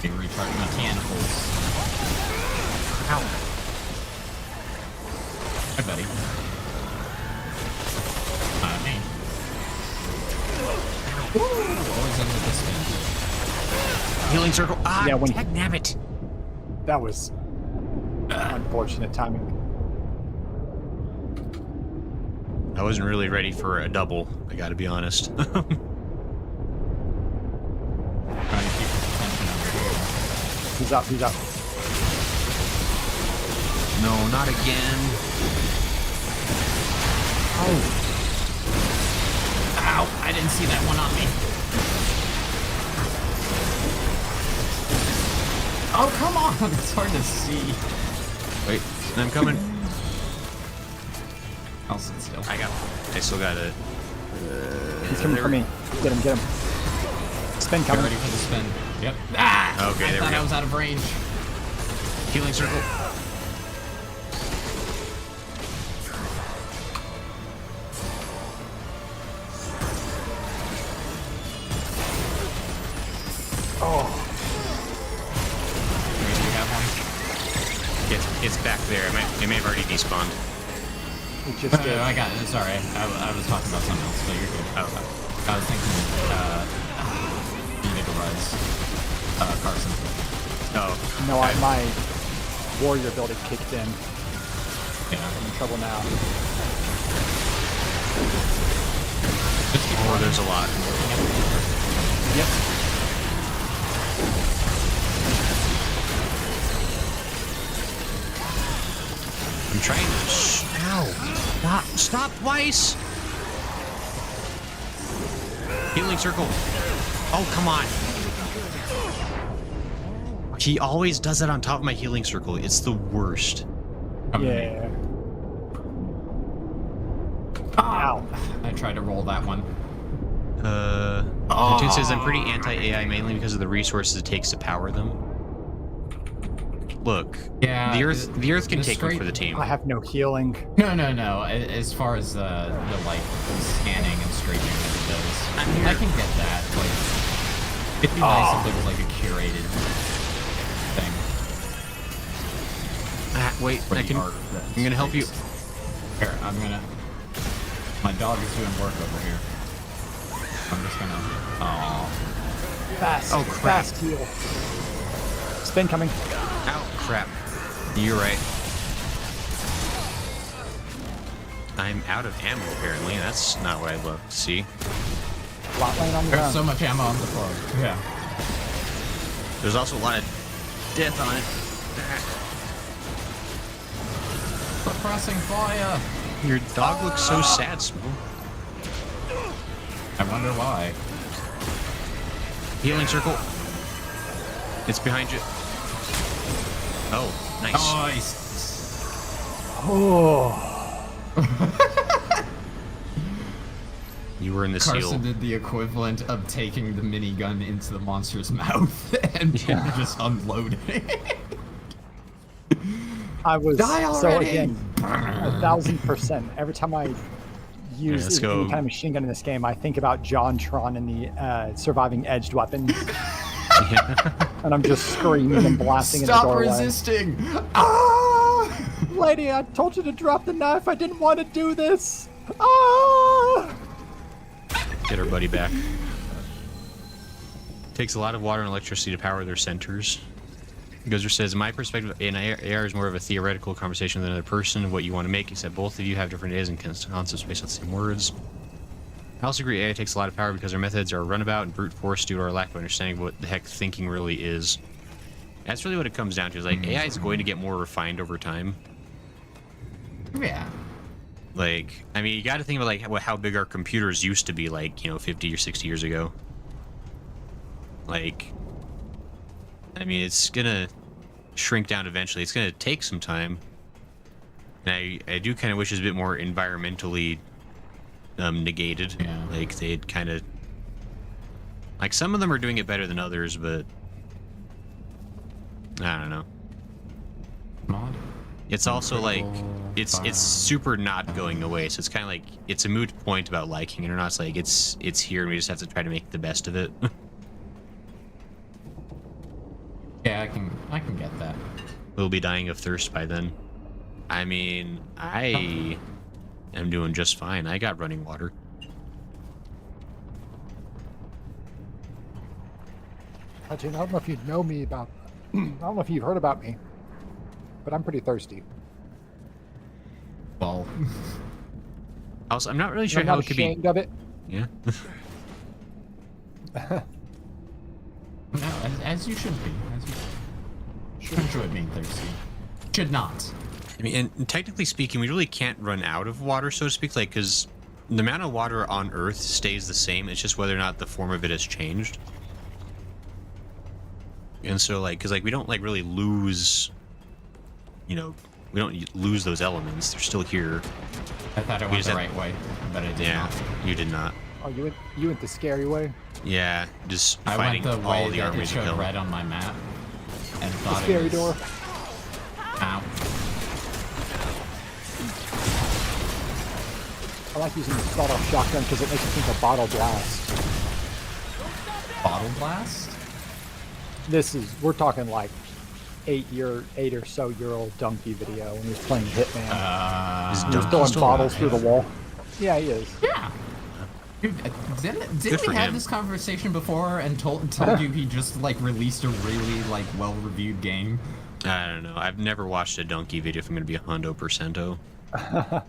Speaker 1: Big recharge mechanicals.
Speaker 3: Ow.
Speaker 1: Hi, buddy. Me. Always under the spin.
Speaker 3: Healing circle. Ah,
Speaker 2: Yeah, when-
Speaker 3: dagnabbit.
Speaker 2: That was unfortunate timing.
Speaker 3: I wasn't really ready for a double. I gotta be honest.
Speaker 1: Trying to keep his attention over here.
Speaker 2: He's up, he's up.
Speaker 3: No, not again.
Speaker 1: Oh. Ow! I didn't see that one on me. Oh, come on! It's hard to see.
Speaker 3: Wait, I'm coming.
Speaker 1: I'll sit still.
Speaker 3: I still got it.
Speaker 2: He's coming for me. Get him, get him. Spin
Speaker 1: Get
Speaker 2: coming.
Speaker 1: ready for the spin. Yep. Ah!
Speaker 3: Okay,
Speaker 1: I
Speaker 3: there we
Speaker 1: thought
Speaker 3: go.
Speaker 1: I was out of range.
Speaker 3: Healing circle.
Speaker 1: Maybe you have one.
Speaker 3: It's back there. It may have already despawned.
Speaker 2: It just did.
Speaker 1: I got it. Sorry. I was talking about something else, but you're good.
Speaker 3: Oh.
Speaker 1: I was thinking, you need to rise. Carson.
Speaker 3: Oh.
Speaker 2: No, my warrior building kicked in.
Speaker 1: Yeah.
Speaker 2: I'm in trouble now.
Speaker 1: Just keep
Speaker 3: Oh,
Speaker 1: running.
Speaker 3: there's a lot.
Speaker 1: Yep.
Speaker 3: I'm trying to. Ow! Stop twice! Healing circle. Oh, come on. He always does that on top of my healing circle. It's the worst.
Speaker 2: Yeah.
Speaker 1: Ow. I tried to roll that one.
Speaker 3: Cartoon says I'm pretty anti-AI mainly because of the resources it takes to power them. look.
Speaker 1: Yeah,
Speaker 3: The Earth can
Speaker 1: the
Speaker 3: take one
Speaker 1: straight-
Speaker 3: for the team.
Speaker 2: I have no healing.
Speaker 1: No. As far as the like scanning and straightening of it goes, I can get that. Like, it'd be nice if it was like a curated thing.
Speaker 3: Wait,
Speaker 1: for the art that
Speaker 3: I'm gonna help you.
Speaker 1: Here, my dog is doing work over here. I'm just gonna. Oh.
Speaker 2: Fast.
Speaker 3: Oh, crap.
Speaker 2: Fast heal. Spin coming.
Speaker 3: Ow, crap. You're right. I'm out of ammo, apparently. That's not what I'd love to see.
Speaker 2: Lot laying on the
Speaker 1: There's
Speaker 2: ground.
Speaker 1: so much ammo on the floor. Yeah.
Speaker 3: There's also a lot of death on it.
Speaker 1: Suppressing fire.
Speaker 3: Your dog looks so sad, Smo.
Speaker 1: I wonder why.
Speaker 3: Healing circle. It's behind you. Oh, nice.
Speaker 1: Nice.
Speaker 2: Oh.
Speaker 3: You were in the
Speaker 1: Carsen
Speaker 3: seal.
Speaker 1: did the equivalent of taking the minigun into the monster's mouth and just unloading it.
Speaker 2: I was
Speaker 1: Die
Speaker 2: so
Speaker 1: already!
Speaker 2: again 1,000%. Every time I use
Speaker 3: let's
Speaker 2: any
Speaker 3: go.
Speaker 2: kind of machine gun in this game, I think about JonTron and the surviving edged weapons, and I'm just screaming and blasting in the
Speaker 1: Stop
Speaker 2: doorway.
Speaker 1: resisting! Ah!
Speaker 2: Lady, I told you to drop the knife. I didn't want to do this. Ah!
Speaker 3: Get our buddy back. Takes a lot of water and electricity to power their centers. Gozer says, in my perspective, an AR is more of a theoretical conversation than another person. What you want to make, except both of you have different ideas and concepts based on the same words. I also agree AI takes a lot of power because our methods are runabout and brute force due to our lack of understanding of what the heck thinking really is. That's really what it comes down to. Is like AI is going to get more refined over time.
Speaker 1: Yeah.
Speaker 3: Like, I mean, you got to think about like how big our computers used to be, like 50 or 60 years ago. Like, I mean, it's gonna shrink down eventually. It's gonna take some time. And I do kind of wish it was a bit more environmentally negated.
Speaker 1: Yeah.
Speaker 3: Like they'd kind of like some of them are doing it better than others, but I don't know.
Speaker 1: Mod.
Speaker 3: It's also like it's
Speaker 1: Fire.
Speaker 3: super not going away. So it's kind of like it's a moot point about liking it or not. It's like it's here and we just have to try to make the best of it.
Speaker 1: Yeah, I can get that.
Speaker 3: We'll be dying of thirst by then. I mean, I am doing just fine. I got running water.
Speaker 2: Gene, I don't know if you know me about. I don't know if you've heard about me, but I'm pretty thirsty.
Speaker 1: Well,
Speaker 3: Also, I'm not really sure
Speaker 2: I'm
Speaker 3: how
Speaker 2: not
Speaker 3: it could be.
Speaker 2: ashamed of it.
Speaker 3: Yeah.
Speaker 1: no, as you should be. As you should enjoy being thirsty. Should not.
Speaker 3: I mean, and technically speaking, we really can't run out of water, so to speak, like, because the amount of water on Earth stays the same. It's just whether or not the form of it has changed. And so, like, because, like, we don't, like, really lose, we don't lose those elements. They're still here.
Speaker 1: I thought I
Speaker 3: We
Speaker 1: went
Speaker 3: just
Speaker 1: the
Speaker 3: had-
Speaker 1: right way, but I did
Speaker 3: Yeah,
Speaker 1: not.
Speaker 3: you did not.
Speaker 2: Oh, you went the scary way.
Speaker 3: Yeah, just
Speaker 1: I
Speaker 3: fighting
Speaker 1: went the
Speaker 3: all
Speaker 1: way
Speaker 3: the
Speaker 1: that it
Speaker 3: armies of
Speaker 1: showed
Speaker 3: hell.
Speaker 1: red on my map, and
Speaker 2: The
Speaker 1: thought
Speaker 2: scary
Speaker 1: it was...
Speaker 2: door.
Speaker 1: Ow.
Speaker 2: I like using the sawed-off shotgun because it makes me think of bottle blast.
Speaker 1: Bottle blast?
Speaker 2: We're talking like 8 or so year old Donkey video when he was playing Hitman.
Speaker 3: Is
Speaker 2: He was
Speaker 3: Donkey
Speaker 2: throwing
Speaker 3: still
Speaker 2: bottles
Speaker 3: alive?
Speaker 2: through the wall. Yeah, he is.
Speaker 1: Yeah. Dude, didn't
Speaker 3: for
Speaker 1: we have
Speaker 3: him.
Speaker 1: this conversation before and told you he just like released a really like well-reviewed game?
Speaker 3: I don't know. I've never watched a Donkey video if I'm going to be 100%.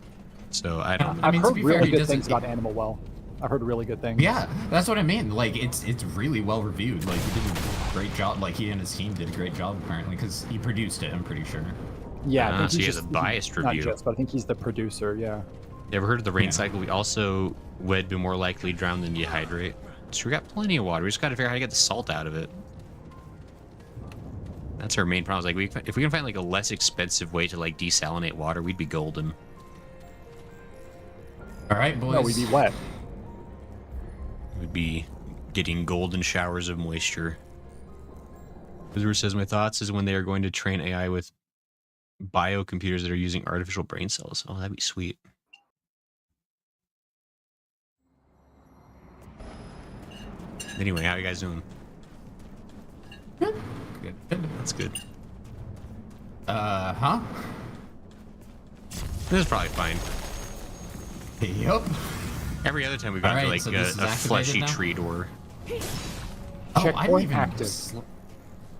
Speaker 3: So I don't know.
Speaker 1: I mean, to
Speaker 2: I've heard
Speaker 1: be fair,
Speaker 2: really
Speaker 1: he
Speaker 2: good
Speaker 1: doesn't-
Speaker 2: things about Animal Well. I've heard really good things.
Speaker 1: Yeah, that's what I mean. Like, it's really well reviewed. Like, he did a great job. Like, he and his team did a great job apparently because he produced it. I'm pretty sure.
Speaker 2: Yeah, I
Speaker 3: Ah,
Speaker 2: think
Speaker 3: so
Speaker 2: he's
Speaker 3: he has a biased
Speaker 2: not
Speaker 3: review.
Speaker 2: just, but I think he's the producer. Yeah.
Speaker 3: You ever heard of the rain
Speaker 1: Yeah.
Speaker 3: cycle? We also would be more likely drown than dehydrate. So we got plenty of water. We just got to figure out how to get the salt out of it. That's our main problem. Is like, if we can find like a less expensive way to like desalinate water, we'd be golden.
Speaker 1: All right, boys.
Speaker 2: No, we'd be wet.
Speaker 3: We'd be getting golden showers of moisture. Wizard says, my thoughts is when they are going to train AI with biocomputers that are using artificial brain cells. Oh, that'd be sweet. Anyway, how you guys doing?
Speaker 1: Good.
Speaker 3: That's good.
Speaker 1: Huh?
Speaker 3: This is probably fine.
Speaker 1: Yep.
Speaker 3: Every other time we've gone to
Speaker 1: Alright,
Speaker 3: like
Speaker 1: so this is
Speaker 3: a fleshy
Speaker 1: activated now?
Speaker 3: tree door.
Speaker 1: Oh,
Speaker 2: Checkpoint active.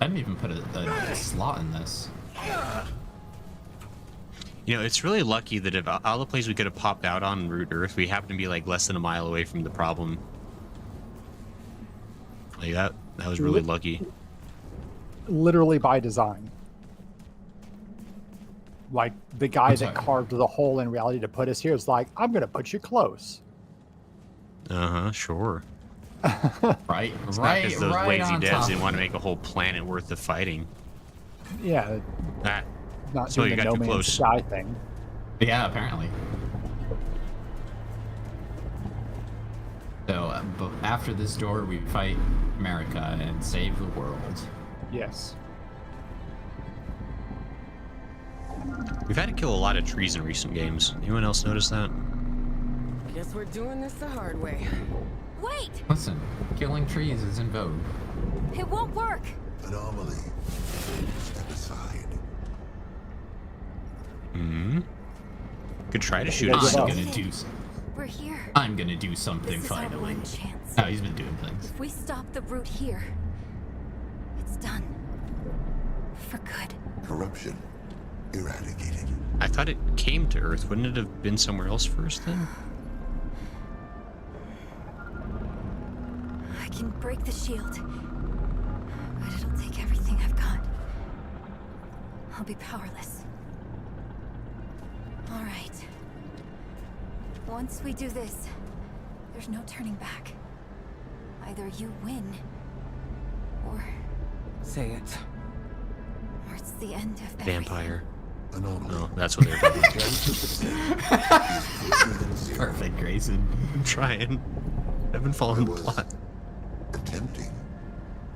Speaker 1: I didn't even put a slot in this.
Speaker 3: You know, it's really lucky that if all the places we could have popped out on root Earth, we happen to be like less than a mile away from the problem. Like that was really lucky.
Speaker 2: Literally by design. Like the guy that carved the hole in reality to put us here is like, I'm gonna put you close.
Speaker 3: Uh-huh, sure.
Speaker 1: Right,
Speaker 3: It's
Speaker 1: right,
Speaker 3: not because those
Speaker 1: right
Speaker 3: lazy
Speaker 1: on
Speaker 3: devs
Speaker 1: top
Speaker 3: didn't
Speaker 1: of
Speaker 3: want to
Speaker 1: it.
Speaker 3: make a whole planet worth of fighting.
Speaker 2: Yeah,
Speaker 3: Ah,
Speaker 2: not
Speaker 3: So
Speaker 2: doing
Speaker 3: you
Speaker 2: the
Speaker 3: got
Speaker 2: No
Speaker 3: too
Speaker 2: Man's
Speaker 3: close.
Speaker 2: Sky thing.
Speaker 1: Yeah, apparently. So, after this door, we fight America and save the world.
Speaker 2: Yes.
Speaker 3: we've had to kill a lot of trees in recent games. Anyone else notice that?
Speaker 4: Guess we're doing this the hard way.
Speaker 6: Wait!
Speaker 1: Listen, killing trees is in vogue.
Speaker 6: It won't work!
Speaker 7: Anomaly. Step aside.
Speaker 3: Hmm. Could try to shoot
Speaker 2: Yeah,
Speaker 3: us.
Speaker 2: give
Speaker 1: I'm
Speaker 2: up.
Speaker 1: gonna do.
Speaker 6: We're here.
Speaker 1: I'm gonna do something
Speaker 6: This is our
Speaker 1: finally.
Speaker 6: one chance.
Speaker 1: Oh, he's been doing things.
Speaker 6: If we stop the root here, it's done. For good.
Speaker 7: Corruption. Eradicated.
Speaker 3: I thought it came to Earth. Wouldn't it have been somewhere else first then?
Speaker 6: I can break the shield, but it'll take everything I've got. I'll be powerless. All right. Once we do this, there's no turning back. Either you win, or
Speaker 8: Say it.
Speaker 6: it's the end of everything.
Speaker 3: Vampire.
Speaker 7: Anomaly.
Speaker 3: No, that's what they're talking about.
Speaker 7: 100%.
Speaker 1: Perfect, Grayson.
Speaker 3: I'm trying. I've been following the plot.
Speaker 7: Attempting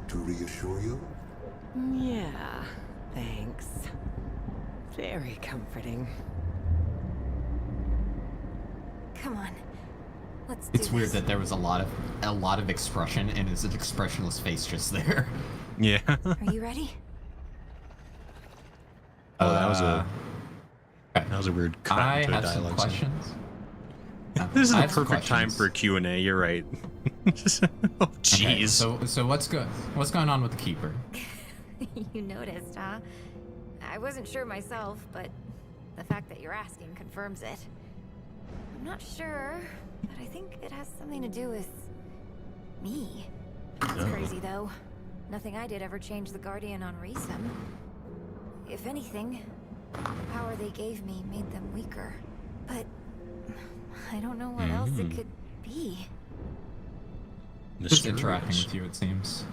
Speaker 7: to reassure you.
Speaker 8: Yeah, thanks. Very comforting.
Speaker 6: Come on. Let's do
Speaker 1: It's weird
Speaker 6: this.
Speaker 1: that there was a lot of expression and it's an expressionless face just there.
Speaker 3: Yeah.
Speaker 6: Are you ready?
Speaker 3: Oh, that was a weird cut
Speaker 1: I
Speaker 3: into a
Speaker 1: have some
Speaker 3: dialogue.
Speaker 1: questions.
Speaker 3: This is
Speaker 1: I
Speaker 3: the
Speaker 1: have some
Speaker 3: perfect time
Speaker 1: questions.
Speaker 3: for a Q&A. You're right. Oh,
Speaker 1: Okay,
Speaker 3: jeez.
Speaker 1: so what's going on with the keeper?
Speaker 6: You noticed, huh? I wasn't sure myself, but the fact that you're asking confirms it. I'm not sure, but I think it has something to do with me. It's
Speaker 3: Oh.
Speaker 6: crazy though. Nothing I did ever changed the Guardian on Reesum. If anything, the power they gave me made them weaker. But I don't know what else it could be.
Speaker 1: Just interacting with you, it seems.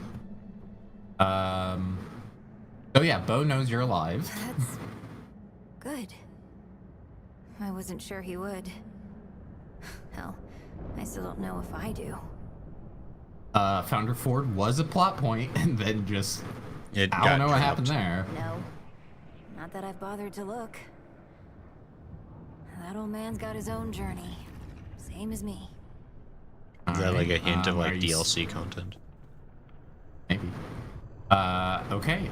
Speaker 1: Oh yeah, Bo knows you're alive.
Speaker 6: That's good. I wasn't sure he would. Hell, I still don't know if I do.
Speaker 1: Founder Ford was a plot point, and then just
Speaker 3: It
Speaker 1: I
Speaker 3: got
Speaker 1: don't know what
Speaker 3: dropped.
Speaker 1: happened there.
Speaker 6: No. Not that I've bothered to look. That old man's got his own journey. Same as me.
Speaker 3: Is that like a hint of
Speaker 1: Are
Speaker 3: like
Speaker 1: you
Speaker 3: DLC content?
Speaker 1: Maybe. Okay.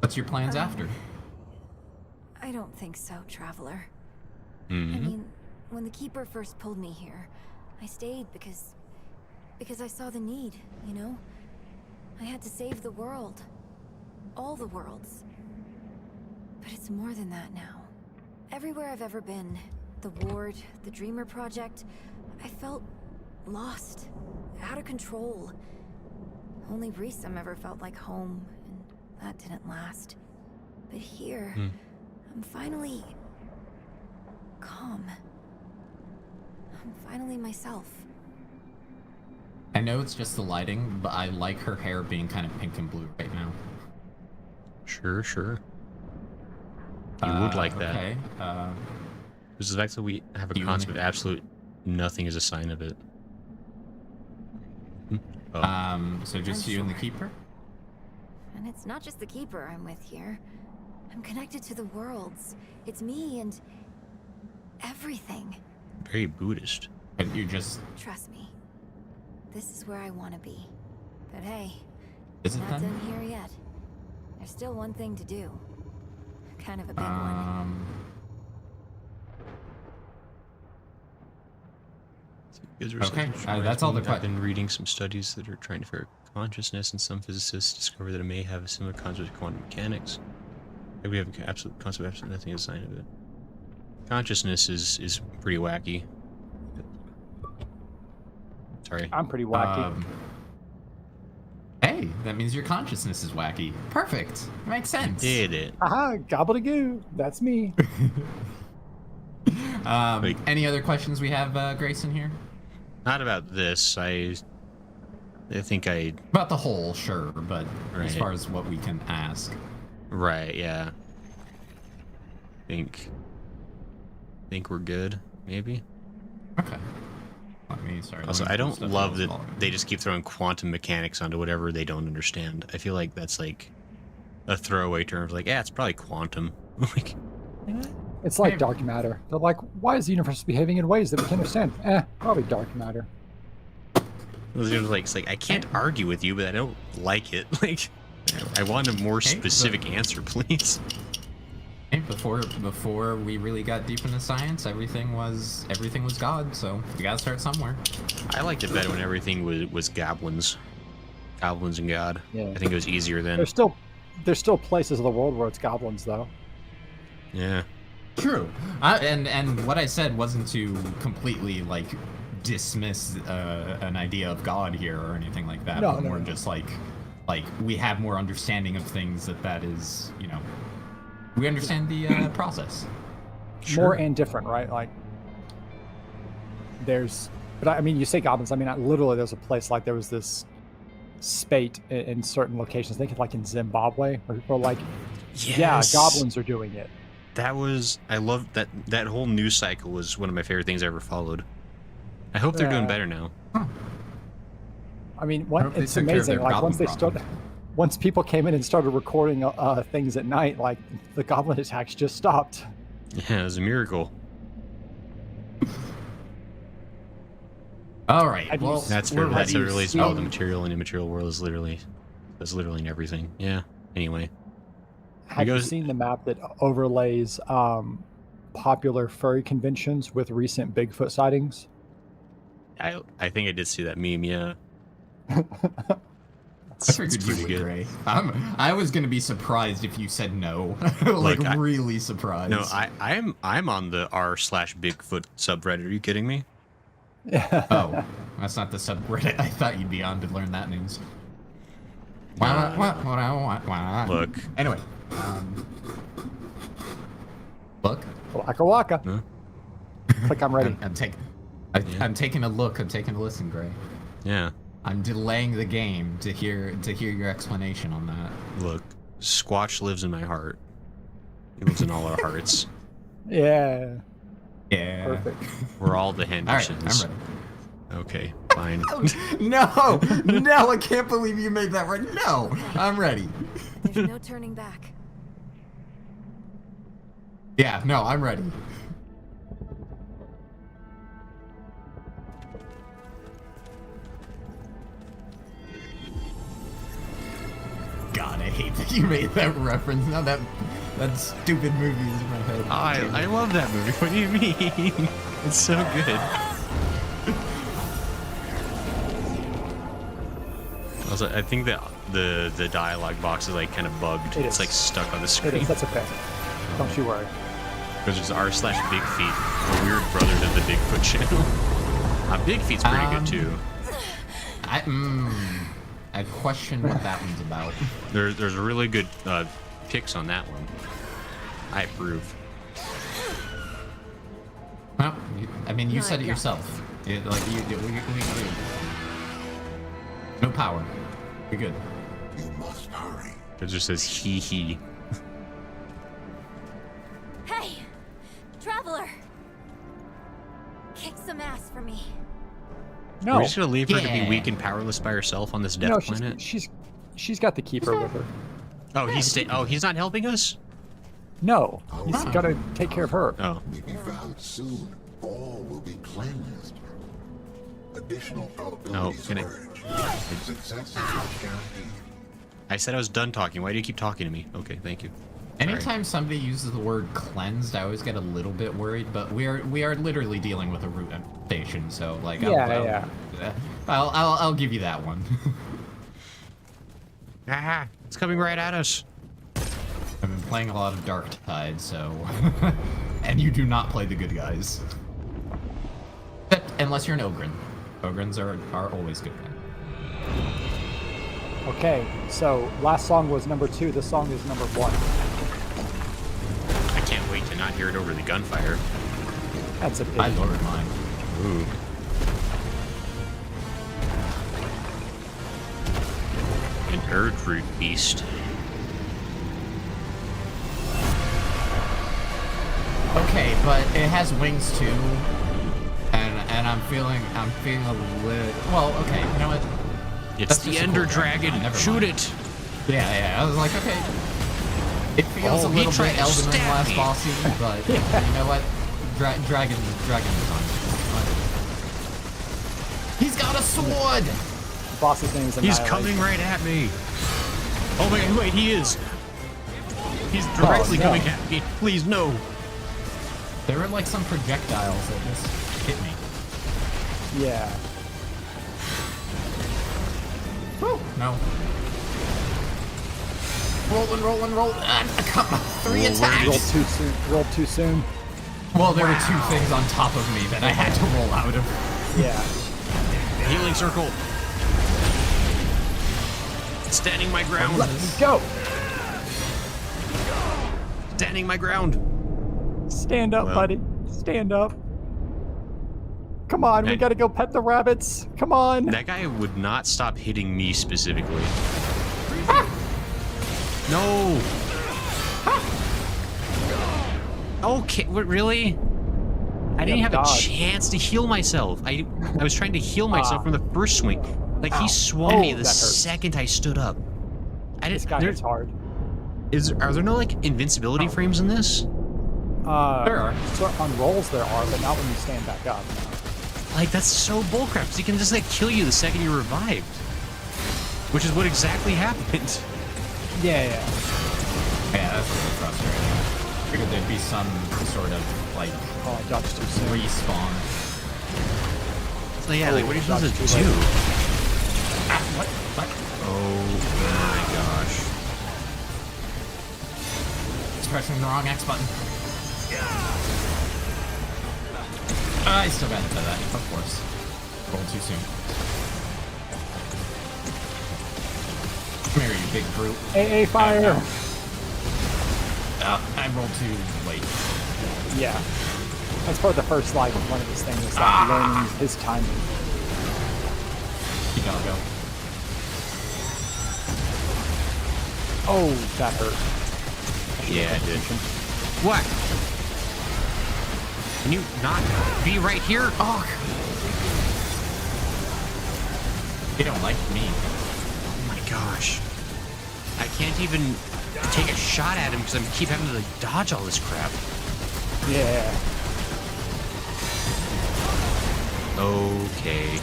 Speaker 1: What's your plans after?
Speaker 6: I don't think so, Traveler. I
Speaker 3: Mm-hmm.
Speaker 6: mean, when the Keeper first pulled me here, I stayed because I saw the need, you know? I had to save the world. All the worlds. But it's more than that now. Everywhere I've ever been, the Ward, the Dreamer Project, I felt lost, out of control. Only Reesum ever felt like home, and that didn't last. But here, I'm finally calm. I'm finally myself.
Speaker 1: I know it's just the lighting, but I like her hair being kind of pink and blue right now.
Speaker 3: Sure, sure. You would like that.
Speaker 1: Okay.
Speaker 3: This is the fact that we have a
Speaker 1: You
Speaker 3: concept
Speaker 1: and
Speaker 3: of absolute nothing is a sign of it. Oh,
Speaker 1: So just
Speaker 6: I'm
Speaker 1: you and the
Speaker 6: sure.
Speaker 1: keeper?
Speaker 6: And it's not just the Keeper I'm with here. I'm connected to the worlds. It's me and everything.
Speaker 3: Very Buddhist.
Speaker 1: But you just...
Speaker 6: Trust me. This is where I want to be. But hey,
Speaker 1: Is it
Speaker 6: not
Speaker 1: then?
Speaker 6: done here yet. There's still one thing to do. Kind of a big one.
Speaker 1: Okay, that's all the
Speaker 3: I've been reading some studies that are trying to figure out consciousness, and some physicists discover that it may have a similar concept to quantum mechanics. Like we have an absolute concept of absolutely nothing as a sign of it. Consciousness is pretty wacky. Sorry.
Speaker 2: I'm pretty wacky.
Speaker 1: Hey, that means your consciousness is wacky. Perfect. Makes sense.
Speaker 3: Did it?
Speaker 2: Aha, gobbledygoo. That's me.
Speaker 1: Any other questions we have, Grayson, here?
Speaker 3: Not about this. I think I...
Speaker 1: About the whole, sure, but as
Speaker 3: Right.
Speaker 1: far as what we can ask.
Speaker 3: Right, yeah. Think we're good, maybe?
Speaker 1: Okay. Sorry.
Speaker 3: Also,
Speaker 1: let me
Speaker 3: I
Speaker 1: pull
Speaker 3: don't
Speaker 1: stuff
Speaker 3: love
Speaker 1: out
Speaker 3: that
Speaker 1: as well.
Speaker 3: they just keep throwing quantum mechanics onto whatever they don't understand. I feel like that's like a throwaway term. Like, yeah, it's probably quantum. Like,
Speaker 2: It's like dark matter. They're like, why is the universe behaving in ways that we can understand? Probably dark matter.
Speaker 3: it's like I can't argue with you, but I don't like it. Like, I want a more specific answer, please.
Speaker 1: Hey, before we really got deep into science, everything was God. So we gotta start somewhere.
Speaker 3: I liked it better when everything was goblins and God.
Speaker 2: Yeah.
Speaker 3: I think it was easier then.
Speaker 2: There's still places of the world where it's goblins, though.
Speaker 3: Yeah.
Speaker 1: True. And what I said wasn't to completely like dismiss an idea of God here or anything like that.
Speaker 2: No,
Speaker 1: but
Speaker 2: no,
Speaker 1: more
Speaker 2: no.
Speaker 1: just like we have more understanding of things that is, you know, we understand the process.
Speaker 2: More and different, right? Like, but I mean, you say goblins. I mean, literally, there's a place like there was this spate in certain locations. I think it's like in Zimbabwe, where people are like, yeah,
Speaker 3: Yes.
Speaker 2: goblins are doing it.
Speaker 3: I love that whole news cycle was one of my favorite things I ever followed. I hope they're doing
Speaker 2: Yeah.
Speaker 3: better now.
Speaker 2: I mean,
Speaker 1: hope they
Speaker 2: it's
Speaker 1: took care of
Speaker 2: amazing.
Speaker 1: their
Speaker 2: Like
Speaker 1: goblin
Speaker 2: once people came in and started recording things at night, like the goblin attacks just stopped.
Speaker 3: Yeah, it was a miracle.
Speaker 1: All right.
Speaker 2: Have you
Speaker 1: Well,
Speaker 2: s-
Speaker 3: That's
Speaker 1: we're
Speaker 3: fair. That's
Speaker 1: ready.
Speaker 3: what really
Speaker 2: seen-
Speaker 3: about the material and immaterial world is literally in everything. Yeah. Anyway.
Speaker 2: Have you
Speaker 3: goes-
Speaker 2: seen the map that overlays popular furry conventions with recent Bigfoot sightings?
Speaker 3: I think I did see that meme, yeah.
Speaker 1: I figured
Speaker 3: It's
Speaker 1: you
Speaker 3: pretty
Speaker 1: would,
Speaker 3: good.
Speaker 1: Gray. I was gonna be surprised if you said no. Like
Speaker 3: Look,
Speaker 1: really surprised.
Speaker 3: No, I'm on the r/Bigfoot subreddit. Are you kidding me?
Speaker 1: Oh, that's not the subreddit I thought you'd be on to learn that news.
Speaker 3: Look.
Speaker 1: Anyway, look.
Speaker 2: Waka waka.
Speaker 3: Huh?
Speaker 2: Click, I'm ready.
Speaker 1: I'm taking a look. I'm taking a listen, Gray.
Speaker 3: Yeah.
Speaker 1: I'm delaying the game to hear your explanation on that.
Speaker 3: Look, Squatch lives in my heart. He lives in all our hearts.
Speaker 2: Yeah.
Speaker 1: Yeah.
Speaker 2: Perfect.
Speaker 3: We're all the
Speaker 1: All right, I'm
Speaker 3: Hendersons.
Speaker 1: ready.
Speaker 3: Okay, fine.
Speaker 1: No, no, I can't believe you made that right. No, I'm ready.
Speaker 6: There's no turning back.
Speaker 1: Yeah, no, I'm ready. God, I hate that you made that reference. Now that stupid movie is in my head.
Speaker 3: I love that movie. What do you mean? It's so good. Also, I think that the dialogue box is like kind of bugged.
Speaker 2: It
Speaker 3: It's
Speaker 2: is.
Speaker 3: like stuck on the
Speaker 2: It
Speaker 3: screen.
Speaker 2: is. That's okay. Don't you worry.
Speaker 3: Because there's r/Bigfeet, a weird brother to the Bigfoot channel. Bigfeet's pretty good too.
Speaker 1: I question what that one's about.
Speaker 3: There's really good pics on that one. I approve.
Speaker 1: Well, I mean, you
Speaker 6: No,
Speaker 1: said
Speaker 6: I
Speaker 1: it
Speaker 6: got
Speaker 1: yourself. No power. You're good.
Speaker 7: You must hurry.
Speaker 3: It just says he.
Speaker 6: Hey, traveler! Kick some ass for me.
Speaker 2: No.
Speaker 3: We're just gonna leave her to
Speaker 1: Yeah.
Speaker 3: be weak and powerless by herself on this death
Speaker 2: No,
Speaker 3: planet.
Speaker 2: she's She's got the keeper with her.
Speaker 3: Oh, he's not helping us?
Speaker 2: No, he's got to take care of her.
Speaker 3: Oh.
Speaker 7: May be found soon. All will be cleansed. Additional probabilities
Speaker 3: can I-
Speaker 7: emerge. Success is not guaranteed.
Speaker 3: I said I was done talking. Why do you keep talking to me? Okay, thank you.
Speaker 1: Anytime somebody uses the word cleansed, I always get a little bit worried, but we are literally dealing with a root infestation, so like I'll give you that one.
Speaker 3: Ah, it's coming right at us.
Speaker 1: I've been playing a lot of Dark Tide, so and you do not play the good guys. But unless you're an Ogren. Ogrens are always good.
Speaker 2: Okay, so last song was number 2. This song is number 1.
Speaker 3: I can't wait to not hear it over the gunfire.
Speaker 2: That's a
Speaker 1: I
Speaker 2: pity.
Speaker 1: lowered mine.
Speaker 3: Ooh. An Erdroot beast.
Speaker 1: Okay, but it has wings too, and I'm feeling a little. Well, okay, you know what?
Speaker 3: It's
Speaker 1: That's
Speaker 3: the
Speaker 1: just a
Speaker 3: Ender
Speaker 1: cool
Speaker 3: Dragon.
Speaker 1: dragon. Never
Speaker 3: Shoot
Speaker 1: mind.
Speaker 3: it.
Speaker 1: Yeah. I was like, okay. It feels
Speaker 3: Oh,
Speaker 1: a
Speaker 3: he
Speaker 1: little
Speaker 3: tried
Speaker 1: bit
Speaker 3: to
Speaker 1: Elden Ring
Speaker 3: stab
Speaker 1: last
Speaker 3: me.
Speaker 1: bossy, but you know what? Dragon design. He's got a sword.
Speaker 2: The boss's name is
Speaker 3: He's
Speaker 2: Annihilation.
Speaker 3: coming right at me. Oh my god, wait, he is. He's directly
Speaker 2: no.
Speaker 3: coming at me. Please, no.
Speaker 1: There were like some projectiles that just hit me.
Speaker 2: Yeah.
Speaker 1: Woo! No. Rolling. Come on. 3 attacks.
Speaker 2: Rolled too soon.
Speaker 1: Well, there were 2 things on top of me that I had to roll out of.
Speaker 2: Yeah.
Speaker 3: Healing circle. Standing my ground.
Speaker 2: Let's go.
Speaker 3: Standing my ground.
Speaker 2: Stand up,
Speaker 3: Well.
Speaker 2: buddy. Stand up. Come on, we
Speaker 3: Hey.
Speaker 2: gotta go pet the rabbits. Come on.
Speaker 3: That guy would not stop hitting me specifically. No. Okay, what, really? I didn't have a
Speaker 2: dodge.
Speaker 3: chance to heal myself. I was trying to heal myself from the first swing. Like he swung me
Speaker 2: Oh,
Speaker 3: the
Speaker 2: that hurts.
Speaker 3: second I stood up. I
Speaker 2: This
Speaker 3: didn't.
Speaker 2: guy
Speaker 3: There,
Speaker 2: hits hard.
Speaker 3: are there no like invincibility frames in this?
Speaker 1: There are.
Speaker 2: So on rolls there are, but not when you stand back up. No.
Speaker 3: Like that's so bullcrap. 'Cause he can just like kill you the second you're revived, which is what exactly happened.
Speaker 2: Yeah.
Speaker 1: Yeah, that's a little frustrating. I figured there'd be some sort of like
Speaker 2: Oh, I dodged too soon.
Speaker 1: respawn.
Speaker 3: So yeah, like what are you supposed to
Speaker 2: dodged too
Speaker 3: do?
Speaker 2: late.
Speaker 1: What?
Speaker 3: Oh my gosh.
Speaker 1: It's pressing the wrong X button. I still got into that, of course. Rolled too soon. Come here, you big brute.
Speaker 2: AA fire.
Speaker 1: I rolled too late.
Speaker 2: Yeah. That's part of the first like one of his things is like learning his timing.
Speaker 1: You gotta go.
Speaker 2: Oh, that hurt.
Speaker 3: Yeah, it did. What? Can you not be right here?
Speaker 1: Oh, they don't like me.
Speaker 3: Oh my gosh. I can't even take a shot at him because I keep having to like, dodge all this crap.
Speaker 2: Yeah.
Speaker 3: Okay.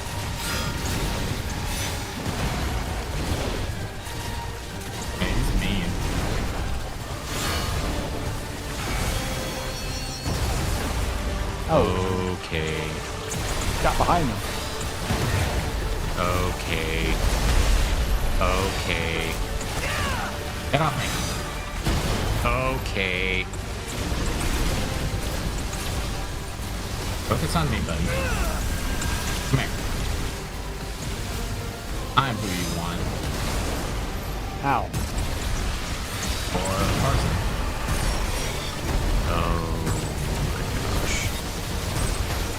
Speaker 1: Hey, he's mean.
Speaker 3: Okay.
Speaker 2: Got behind me.
Speaker 3: Okay. Okay.
Speaker 1: Get off me.
Speaker 3: Okay.
Speaker 1: Focus on me, buddy. Come here. I'm who you want.
Speaker 2: Ow.
Speaker 1: For Carsen.
Speaker 3: Oh my gosh.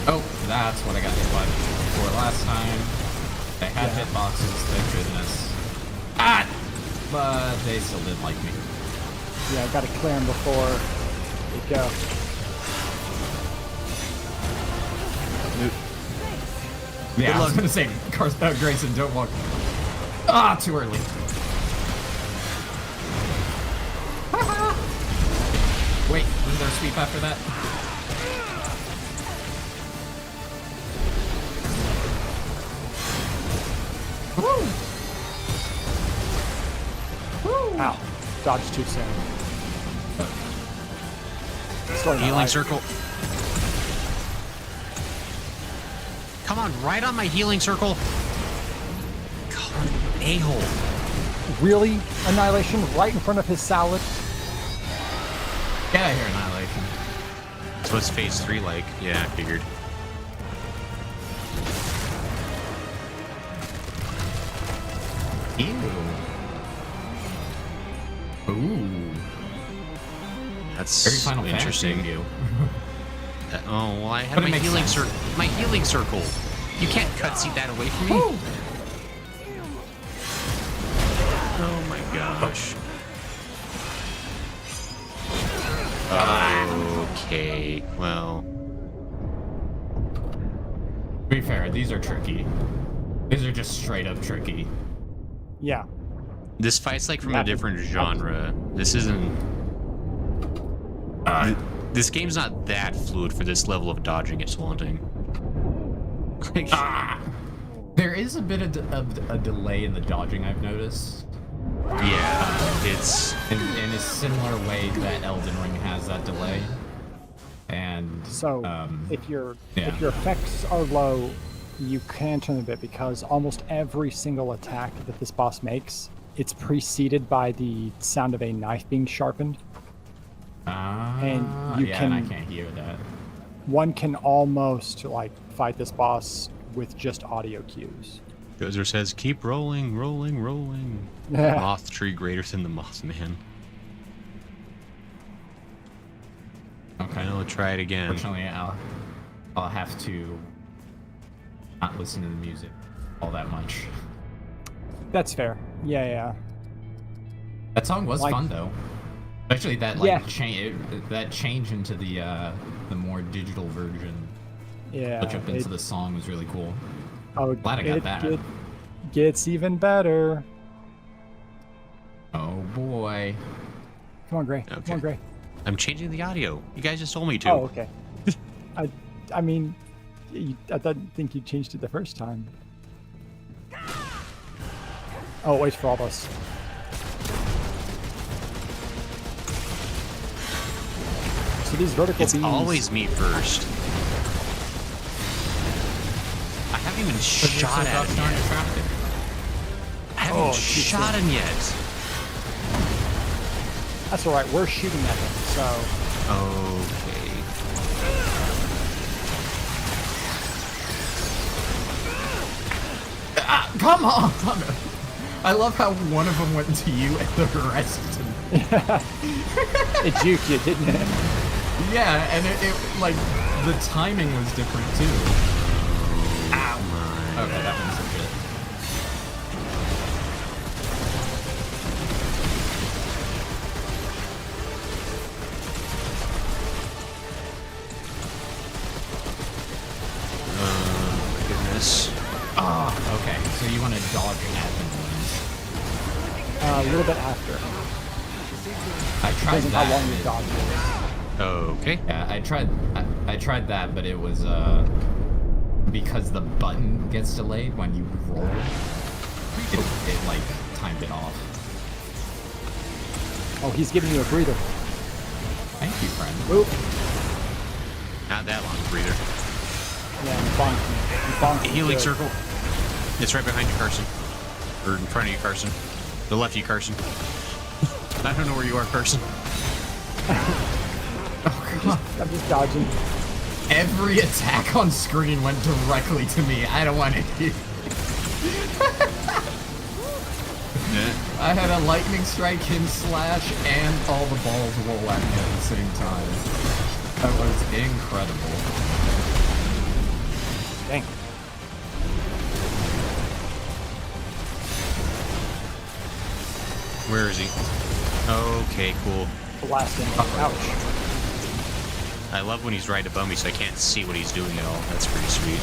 Speaker 1: Oh, that's what I got hit by before last time. They had
Speaker 2: Yeah.
Speaker 1: hitboxes, thank goodness. Ah! But they still didn't like me.
Speaker 2: Yeah, I gotta clear him before we go.
Speaker 1: Yeah, I was
Speaker 3: luck.
Speaker 1: gonna say, Grayson, don't walk. Ah, too early. sweep after that? Woo! Woo!
Speaker 2: Ow. Dodge too soon.
Speaker 3: Healing circle. Come on, right on my healing circle. God, a-hole.
Speaker 2: Really? Annihilation right in front of his salad?
Speaker 1: Get out of here, Annihilation.
Speaker 3: So what's phase 3 like? Yeah, I figured.
Speaker 1: Ew. Ooh.
Speaker 3: That's
Speaker 1: Very Final
Speaker 3: interesting.
Speaker 1: Fantasy of you.
Speaker 3: Oh, well, I had
Speaker 1: But it
Speaker 3: my
Speaker 1: makes
Speaker 3: healing
Speaker 1: sense.
Speaker 3: circle. My healing circle. You can't cutscene that away from me. Oh my gosh. Okay, well.
Speaker 1: To be fair, these are tricky. These are just straight up tricky.
Speaker 2: Yeah.
Speaker 3: This fight's like from
Speaker 2: Yeah.
Speaker 3: a different genre. This isn't. This game's not that fluid for this level of dodging it's wanting. Like,
Speaker 1: There is a bit of a delay in the dodging, I've noticed.
Speaker 3: yeah, it's.
Speaker 1: In a similar way that Elden Ring has that delay. And
Speaker 2: So if your effects are low, you can turn a bit because almost every single attack that this boss makes, it's preceded by the sound of a knife being sharpened. And you
Speaker 1: and I can't hear that.
Speaker 2: One can almost like fight this boss with just audio cues.
Speaker 3: Gozer says, keep rolling, rolling, rolling.
Speaker 2: Yeah.
Speaker 3: Moth tree greater than the Mothman.
Speaker 1: Okay.
Speaker 3: I'll try it again.
Speaker 1: Fortunately, I'll have to not listen to the music all that much.
Speaker 2: That's fair. Yeah.
Speaker 1: That song was
Speaker 2: Like-
Speaker 1: fun though. Especially that
Speaker 2: Yeah.
Speaker 1: that change into the more digital version.
Speaker 2: Yeah.
Speaker 1: Switch up into the song was really cool.
Speaker 2: Oh,
Speaker 1: Glad I got that.
Speaker 2: It gets even better.
Speaker 1: Oh boy.
Speaker 2: Come on, Gray.
Speaker 3: Okay.
Speaker 2: Come on, Gray.
Speaker 3: I'm changing the audio. You guys just told me to.
Speaker 2: Oh, okay. I mean, I didn't think you changed it the first time. Oh, wait for all this. So these vertical
Speaker 3: It's
Speaker 2: beams.
Speaker 3: always me first. I haven't even shot at him yet. I haven't even shot him yet.
Speaker 2: That's all right. We're shooting at him, so.
Speaker 3: Okay.
Speaker 1: Come on! I love how one of them went to you and the rest to me.
Speaker 2: It juked you, didn't it?
Speaker 1: Yeah, and it like the timing was different too. Ow! Okay, that one's a bit.
Speaker 3: Goodness.
Speaker 1: Ah, okay. So you want to dodge at them
Speaker 2: A little bit after.
Speaker 1: I tried
Speaker 2: Depends on how long
Speaker 1: that.
Speaker 2: you dodge it.
Speaker 3: Okay.
Speaker 1: Yeah, I tried that, but it was because the button gets delayed when you roll. It like timed it off.
Speaker 2: Oh, he's giving you a breather.
Speaker 1: Thank you, friend.
Speaker 2: Oop.
Speaker 3: Not that long, breather.
Speaker 2: Yeah, you bonked me. You bonked me
Speaker 3: Healing
Speaker 2: good.
Speaker 3: circle. It's right behind you, Carson. Or in front of you, Carson. The left of you, Carson. I don't know where you are, Carson.
Speaker 2: I'm just dodging.
Speaker 1: Every attack on screen went directly to me. I don't want to hear. I had a lightning strike, him slash, and all the balls roll at me at the same time. That was incredible.
Speaker 2: Dang.
Speaker 3: Where is he? Okay, cool.
Speaker 2: Blasting. Ouch.
Speaker 3: I love when he's right above me so I can't see what he's doing at all. That's pretty sweet.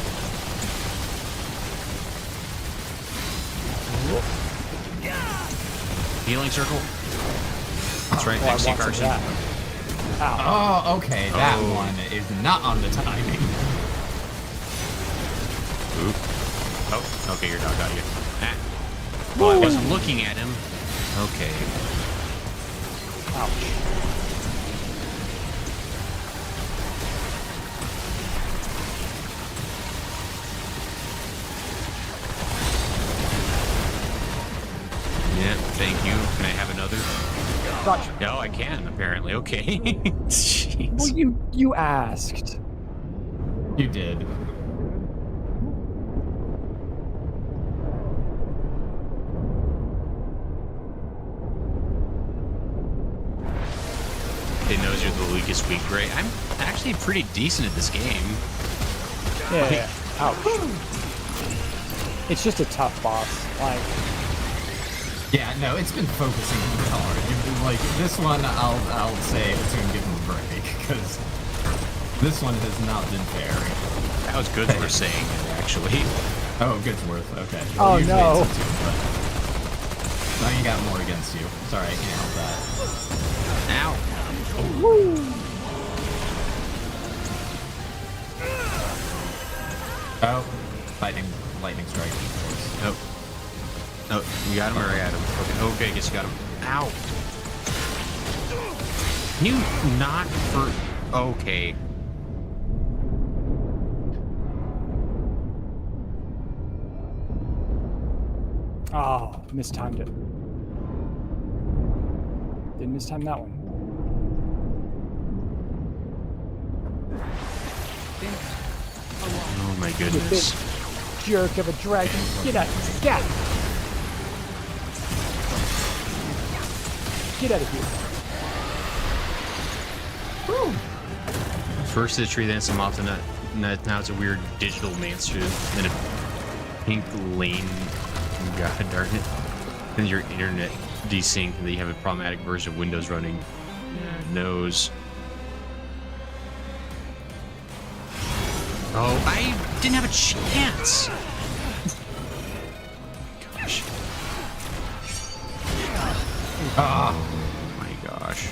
Speaker 3: Healing circle. It's right
Speaker 2: Oh, I
Speaker 3: next to you,
Speaker 2: want some of
Speaker 3: Carson.
Speaker 2: that.
Speaker 1: Oh, okay. That one is not on the timing.
Speaker 3: Oop. Oh, okay, your dog got you. Ah. Well, I wasn't looking at him. Okay.
Speaker 2: Ouch.
Speaker 3: Yeah, thank you. Can I have another?
Speaker 2: Gotcha.
Speaker 3: No, I can, apparently. Okay. Jeez.
Speaker 2: Well, you asked.
Speaker 1: You did.
Speaker 3: It knows you're the weakest weak, right? I'm actually pretty decent at this game.
Speaker 2: Yeah. Ouch. It's just a tough boss. Like,
Speaker 1: Yeah, no, it's been focusing hard. Like this one, I'll say it's gonna give him a break because this one has not been fair.
Speaker 3: That was good for saying it, actually.
Speaker 1: Oh, Goodsworth. Okay.
Speaker 2: Oh,
Speaker 1: usually
Speaker 2: no.
Speaker 1: it's a two, but now you got more against you. Sorry, I can't help that.
Speaker 3: Ow.
Speaker 1: Oh, lightning strike.
Speaker 3: Oh. Oh, you got him or I got him? Okay, I guess you got him. Ow. Can you not for... Okay.
Speaker 2: oh, mistimed it. Didn't mistime that one.
Speaker 3: Oh my
Speaker 2: You
Speaker 3: goodness.
Speaker 2: big jerk of a dragon. Get out. Get out. Get out of here. Woo.
Speaker 3: First the tree, then some off the nut. Now it's a weird digital monster, then a pink lane. God darn it. Then your internet desync, and then you have a problematic version of Windows running. Yeah, knows. Oh, I didn't have a chance. Gosh. Oh my gosh.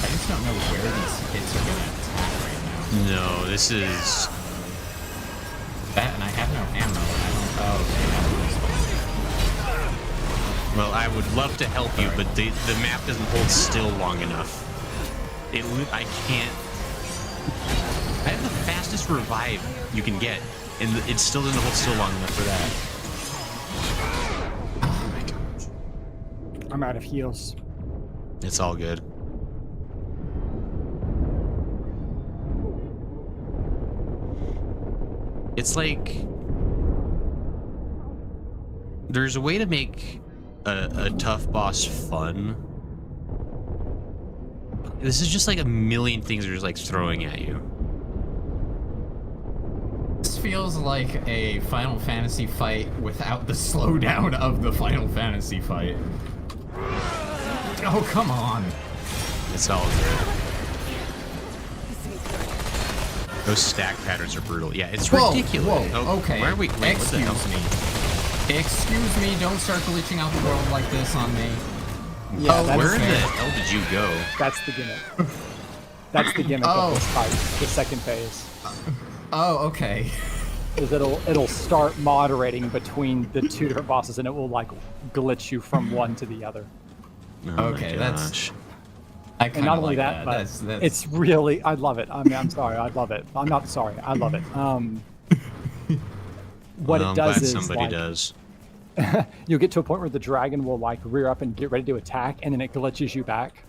Speaker 1: I just don't know where these hits are gonna attack right now.
Speaker 3: No, this is...
Speaker 1: That and I have no ammo.
Speaker 3: Well, I would love to help you, but the map doesn't hold still long enough. I can't... I have the fastest revive you can get, and it still doesn't hold still long enough for that. Oh my gosh.
Speaker 2: I'm out of heals.
Speaker 3: It's all good. It's like... There's a way to make a tough boss fun. This is just like a million things that are just like throwing at you.
Speaker 1: This feels like a Final Fantasy fight without the slowdown of the Final Fantasy fight. Oh, come on.
Speaker 3: It's all good. Those stack patterns are brutal. Yeah, it's ridiculous.
Speaker 1: Whoa, okay.
Speaker 3: Why are we... Wait, what the hell?
Speaker 1: Excuse me, don't start glitching out the world like this on me.
Speaker 2: Yeah,
Speaker 1: Oh,
Speaker 2: that's
Speaker 3: Where the
Speaker 1: fair.
Speaker 3: hell did you go?
Speaker 2: That's the gimmick. That's the gimmick
Speaker 1: Oh.
Speaker 2: of this fight. The second phase
Speaker 1: Oh, okay.
Speaker 2: is it'll start moderating between the two different bosses, and it will like glitch you from one to the other.
Speaker 3: Oh
Speaker 1: Okay,
Speaker 3: my
Speaker 1: that's-
Speaker 3: gosh.
Speaker 1: I
Speaker 2: And
Speaker 1: kind
Speaker 2: not
Speaker 1: of
Speaker 2: only
Speaker 1: like
Speaker 2: that, but
Speaker 1: That's
Speaker 2: it's really I love it. I mean, I'm sorry, I love it. I'm not sorry, I love it. What
Speaker 3: Well,
Speaker 2: it does
Speaker 3: I'm glad
Speaker 2: is
Speaker 3: somebody
Speaker 2: like,
Speaker 3: does.
Speaker 2: you'll get to a point where the dragon will like rear up and get ready to attack, and then it glitches you back.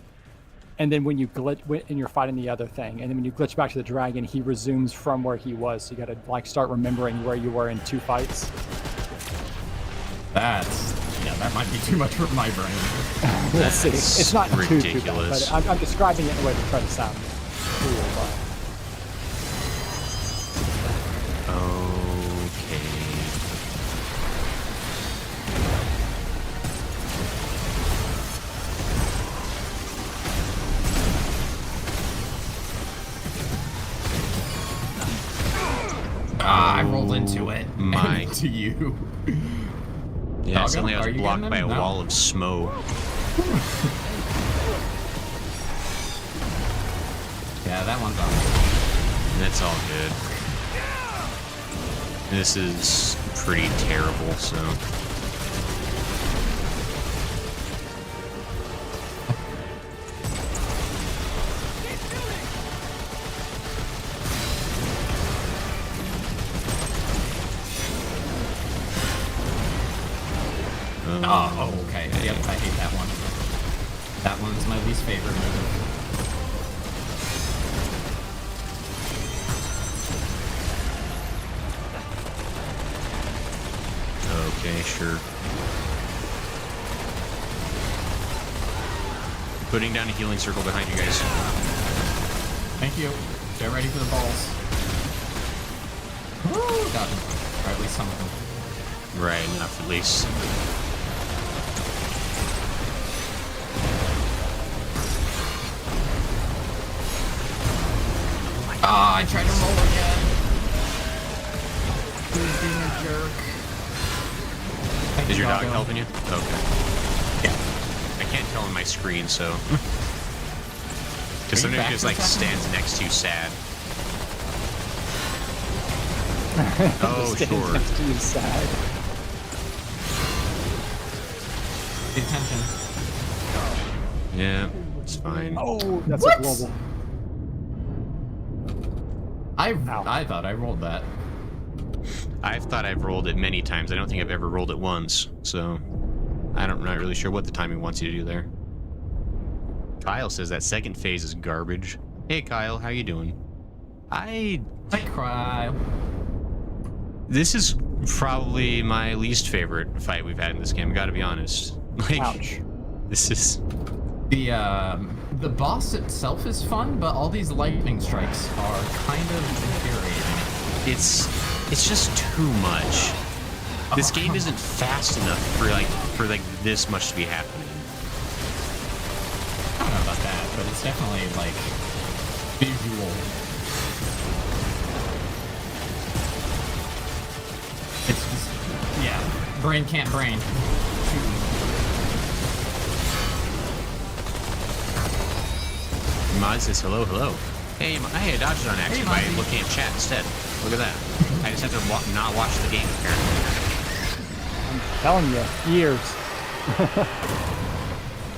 Speaker 2: And then when you glitch and you're fighting the other thing, and then when you glitch back to the dragon, he resumes from where he was. So you got to like start remembering where you were in two fights.
Speaker 1: yeah, that might be too much for my brain.
Speaker 2: We'll see.
Speaker 3: That's
Speaker 2: It's not too bad,
Speaker 3: ridiculous.
Speaker 2: but I'm describing it in a way to try to sound cool. But
Speaker 3: Okay.
Speaker 1: I rolled into it.
Speaker 3: My-
Speaker 1: To you.
Speaker 3: Yeah,
Speaker 1: Doggo,
Speaker 3: suddenly I
Speaker 1: are
Speaker 3: was
Speaker 1: you
Speaker 3: blocked
Speaker 1: getting
Speaker 3: by a
Speaker 1: him? No.
Speaker 3: wall of smoke.
Speaker 1: Yeah, that one's on.
Speaker 3: That's all good. This is pretty terrible, so...
Speaker 1: Oh, okay. Yep, I hate that one. That one's my least favorite move.
Speaker 3: Okay, sure. Putting down a healing circle behind you guys.
Speaker 1: Thank you. Get ready for the balls. Woo! Got them. Or at least some of them.
Speaker 3: Right, enough at least.
Speaker 1: Ah, I tried to roll again. Who's being a jerk? Thank
Speaker 3: Is
Speaker 1: you,
Speaker 3: your dog
Speaker 1: Doggo.
Speaker 3: helping you? Okay.
Speaker 1: Yeah.
Speaker 3: I can't tell on my screen, so...
Speaker 1: Are
Speaker 3: Because
Speaker 1: you
Speaker 3: sometimes
Speaker 1: back
Speaker 3: he just
Speaker 1: for a
Speaker 3: like
Speaker 1: second?
Speaker 3: stands next to you sad. Oh,
Speaker 2: Stands
Speaker 3: sure.
Speaker 2: next to you sad.
Speaker 1: Pay attention.
Speaker 3: Yeah, it's fine.
Speaker 2: Oh, that's
Speaker 1: What?
Speaker 2: a global.
Speaker 1: I thought I rolled that.
Speaker 3: I've thought I've rolled it many times. I don't think I've ever rolled it once, so I'm not really sure what the timing wants you to do there. Kyle says that second phase is garbage. Hey Kyle, how you doing?
Speaker 1: I cry.
Speaker 3: This is probably my least favorite fight we've had in this game. I gotta be honest. Like,
Speaker 2: Ouch.
Speaker 3: this is...
Speaker 1: The boss itself is fun, but all these lightning strikes are kind of infuriating.
Speaker 3: It's just too much. This game isn't fast enough for this much to be happening.
Speaker 1: I don't know about that, but it's definitely like visual. It's just, yeah, brain can't brain.
Speaker 3: Mod says hello, hello. Hey, I dodged it on accident by
Speaker 1: Mozzie.
Speaker 3: looking at chat instead. Look at that. I just have to not watch the game, apparently.
Speaker 2: I'm telling you, years.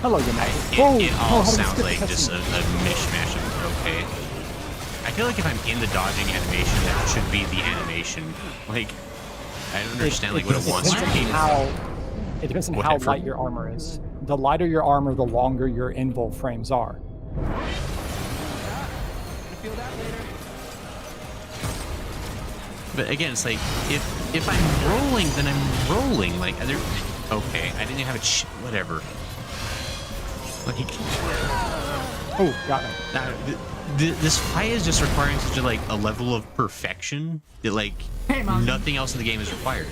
Speaker 2: Hello, good night.
Speaker 3: It all sounds like just a mishmash of okay. I feel like if I'm in the dodging animation, that should be the animation. Like, I don't understand like what it wants to be.
Speaker 2: It depends on how
Speaker 3: Whatever.
Speaker 2: light your armor is. The lighter your armor, the longer your invul frames are.
Speaker 3: But again, it's like if I'm rolling, then I'm rolling. Like, okay, I didn't have whatever. Like,
Speaker 2: Oh, got me.
Speaker 3: this fight is just requiring such a level of perfection that
Speaker 1: Hey, Mom.
Speaker 3: nothing else in the game is required.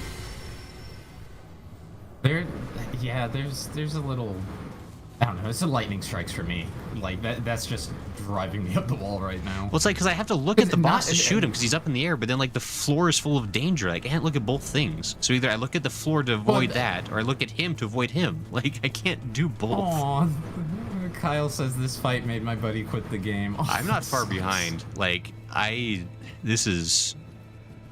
Speaker 1: There's a little, I don't know, it's the lightning strikes for me. Like that's just driving me up the wall right now.
Speaker 3: Well, it's like because I have to look at the
Speaker 1: It's
Speaker 3: boss
Speaker 1: not-
Speaker 3: to shoot him because he's up in the air, but then the floor is full of danger. I can't look at both things. So either I look at the floor to avoid that, or I look at him to avoid him. Like I can't do both.
Speaker 1: Aw, Kyle says this fight made my buddy quit the game. Oh,
Speaker 3: I'm not
Speaker 1: that
Speaker 3: far
Speaker 1: sucks.
Speaker 3: behind. This is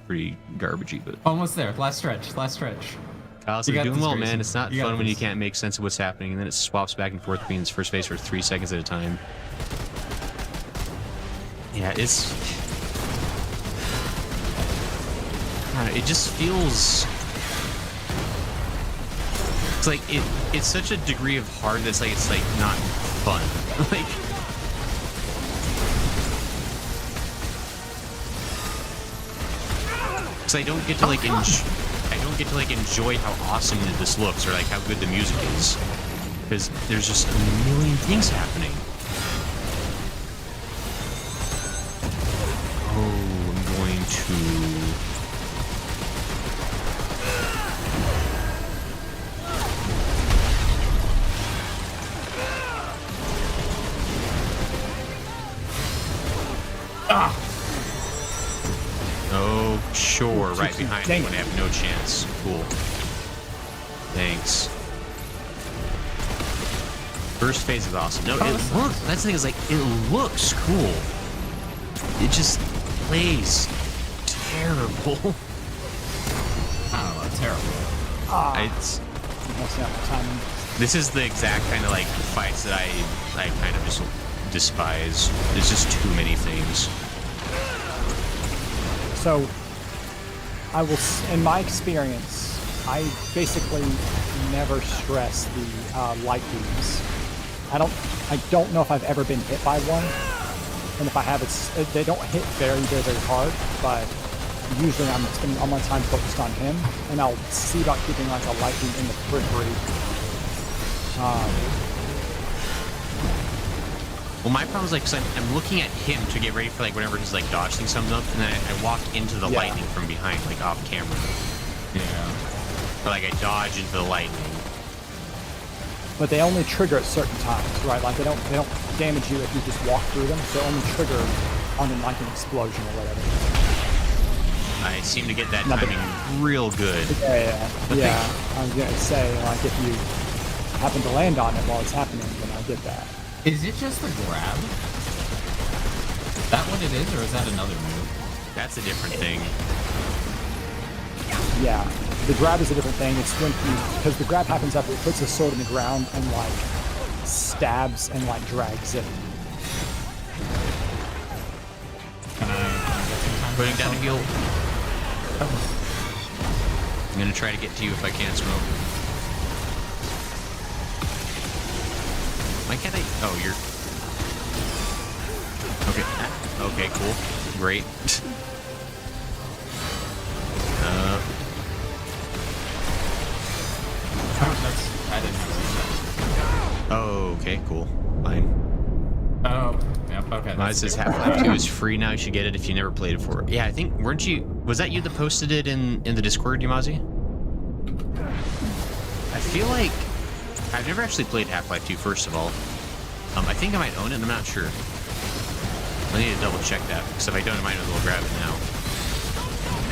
Speaker 3: pretty garbagey, but
Speaker 1: Almost there. Last stretch.
Speaker 3: Kyle,
Speaker 1: You
Speaker 3: you're
Speaker 1: got
Speaker 3: doing
Speaker 1: this,
Speaker 3: well,
Speaker 1: Grayson.
Speaker 3: man. It's not
Speaker 1: You got
Speaker 3: fun when you
Speaker 1: this.
Speaker 3: can't make sense of what's happening, and then it swaps back and forth between its first phase for 3 seconds at a time. Yeah, it's... I don't know, it just feels... It's like, it's such a degree of hard that's it's not fun. Like... Because I don't get to enjoy how awesome this looks or how good the music is, because there's just a million things happening. Oh, I'm going to. Oh, sure, right behind me
Speaker 2: Dang
Speaker 3: when
Speaker 2: it.
Speaker 3: I have no chance. Cool. Thanks. First phase is awesome. No,
Speaker 1: that's
Speaker 3: that's the thing is like it looks cool. It just plays terrible.
Speaker 1: I don't know, terrible.
Speaker 3: It's
Speaker 2: Messing up my timing.
Speaker 3: this is the exact kind of like fights that I kind of just despise. There's just too many things.
Speaker 2: So, in my experience, I basically never stress the light beams. I don't know if I've ever been hit by one, and if I have, they don't hit very, very, very hard. But usually, I'm spending all my time focused on him, and I'll see about keeping like a light beam in the periphery.
Speaker 3: Well, my problem is like, 'cause I'm looking at him to get ready for like whenever he's like dodging something up, and then I walk into the lightning from behind, like off camera.
Speaker 1: Yeah.
Speaker 3: Or like I dodge into the lightning.
Speaker 2: But they only trigger at certain times, right? Like they don't damage you if you just walk through them. They only trigger on like an explosion or whatever.
Speaker 3: I seem to get that
Speaker 2: Nothing.
Speaker 3: timing real good.
Speaker 2: Yeah. I was gonna say, like, if you happen to land on it while it's happening, then I get that.
Speaker 1: Is it just the grab? That what it is, or is that another move?
Speaker 3: That's a different thing.
Speaker 2: Yeah, the grab is a different thing. It's when because the grab happens after it puts a sword in the ground and like stabs and like drags it.
Speaker 1: Can I get some time?
Speaker 3: Putting down a heal. I'm gonna try to get to you if I can, Smoke. Why can't I? Oh, you're. Okay. Okay, cool. Great.
Speaker 1: I didn't know.
Speaker 3: Oh, okay, cool. Fine.
Speaker 1: Oh, yep, okay.
Speaker 3: It says Half-Life 2 is free now. You should get it if you never played it before. Yeah, I think, weren't you, was that you that posted it in the Discord, Yamazi? I feel like, I've never actually played Half-Life 2, first of all. I think I might own it, and I'm not sure. I need to double check that, because if I don't, I might as well grab it now.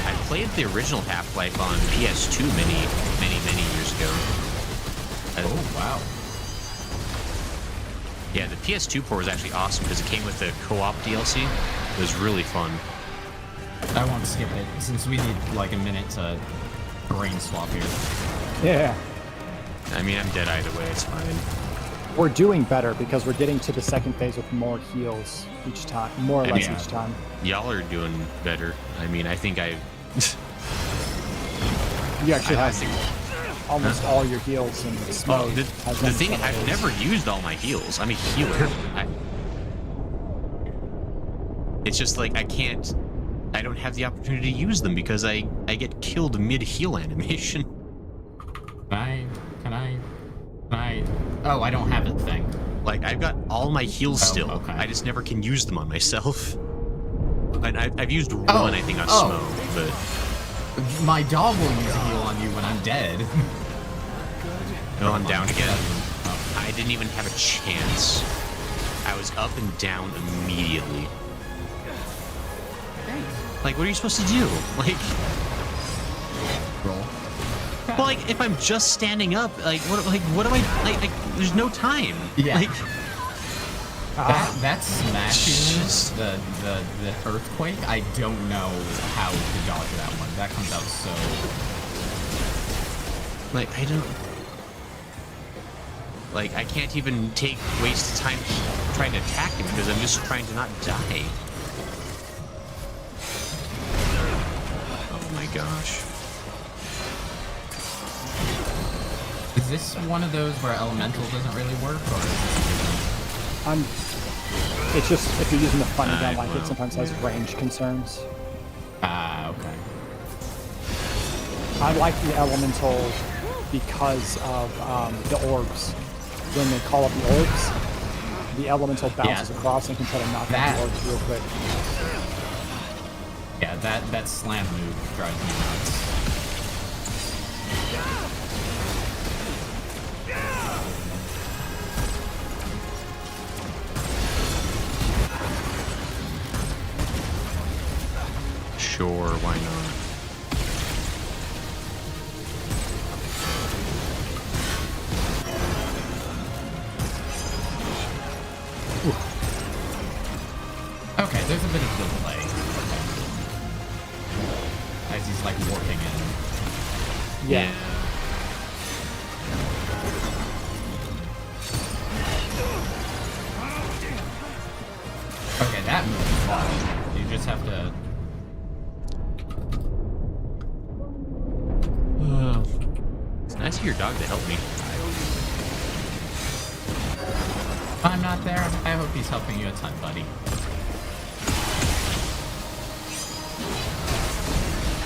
Speaker 3: I played the original Half-Life on PS2 many years ago.
Speaker 1: Oh, wow.
Speaker 3: Yeah, the PS2 port was actually awesome because it came with the co-op DLC. It was really fun.
Speaker 1: I won't skip it, since we need like a minute to brain swap here.
Speaker 2: Yeah,
Speaker 3: I mean, I'm dead either way, it's fine.
Speaker 2: we're doing better because we're getting to the second phase with more heals each time, more or less
Speaker 3: Yeah.
Speaker 2: each time.
Speaker 3: Y'all are doing better. I mean, I think I...
Speaker 2: You actually
Speaker 3: I
Speaker 2: have
Speaker 3: think...
Speaker 2: almost all your heals in this
Speaker 3: Well,
Speaker 2: mode.
Speaker 3: the
Speaker 2: has been
Speaker 3: thing,
Speaker 2: one of
Speaker 3: I've
Speaker 2: those.
Speaker 3: never used all my heals. I'm a healer. It's just like, I don't have the opportunity to use them because I get killed mid-heal animation.
Speaker 1: Can I? Oh, I don't have a thing.
Speaker 3: Like, I've got all my heals still.
Speaker 1: Okay.
Speaker 3: I just never can use them on myself. And I've used one, I think, on
Speaker 1: Oh.
Speaker 3: Smoke, but...
Speaker 1: My dog will use a heal on you when I'm dead.
Speaker 3: No, I'm down again. I didn't even have a chance. I was up and down immediately. Like, what are you supposed to do? Like...
Speaker 1: Roll.
Speaker 3: Well, like, if I'm just standing up, like, what do I... Like, there's no time.
Speaker 1: Yeah.
Speaker 3: Like...
Speaker 1: That smashing the earthquake, I don't know how to dodge that one. That comes out so...
Speaker 3: Like, I don't... Like, I can't even waste time trying to attack him because I'm just trying to not die. Oh my gosh.
Speaker 1: Is this one of those where elemental doesn't really work, or is this
Speaker 2: It's just if you're using the funny gun like
Speaker 3: well,
Speaker 2: it, sometimes has range concerns.
Speaker 1: okay.
Speaker 2: I like the elemental because of the orbs. When they call up the orbs, the elemental bounces across and can try to knock out the orbs real quick.
Speaker 1: Yeah, that slam move drives me nuts.
Speaker 3: Sure, why not?
Speaker 2: Yeah.
Speaker 1: Okay, that move is fun. You just have to.
Speaker 3: It's nice of your dog to help me.
Speaker 1: If I'm not there, I hope he's helping you a ton, buddy.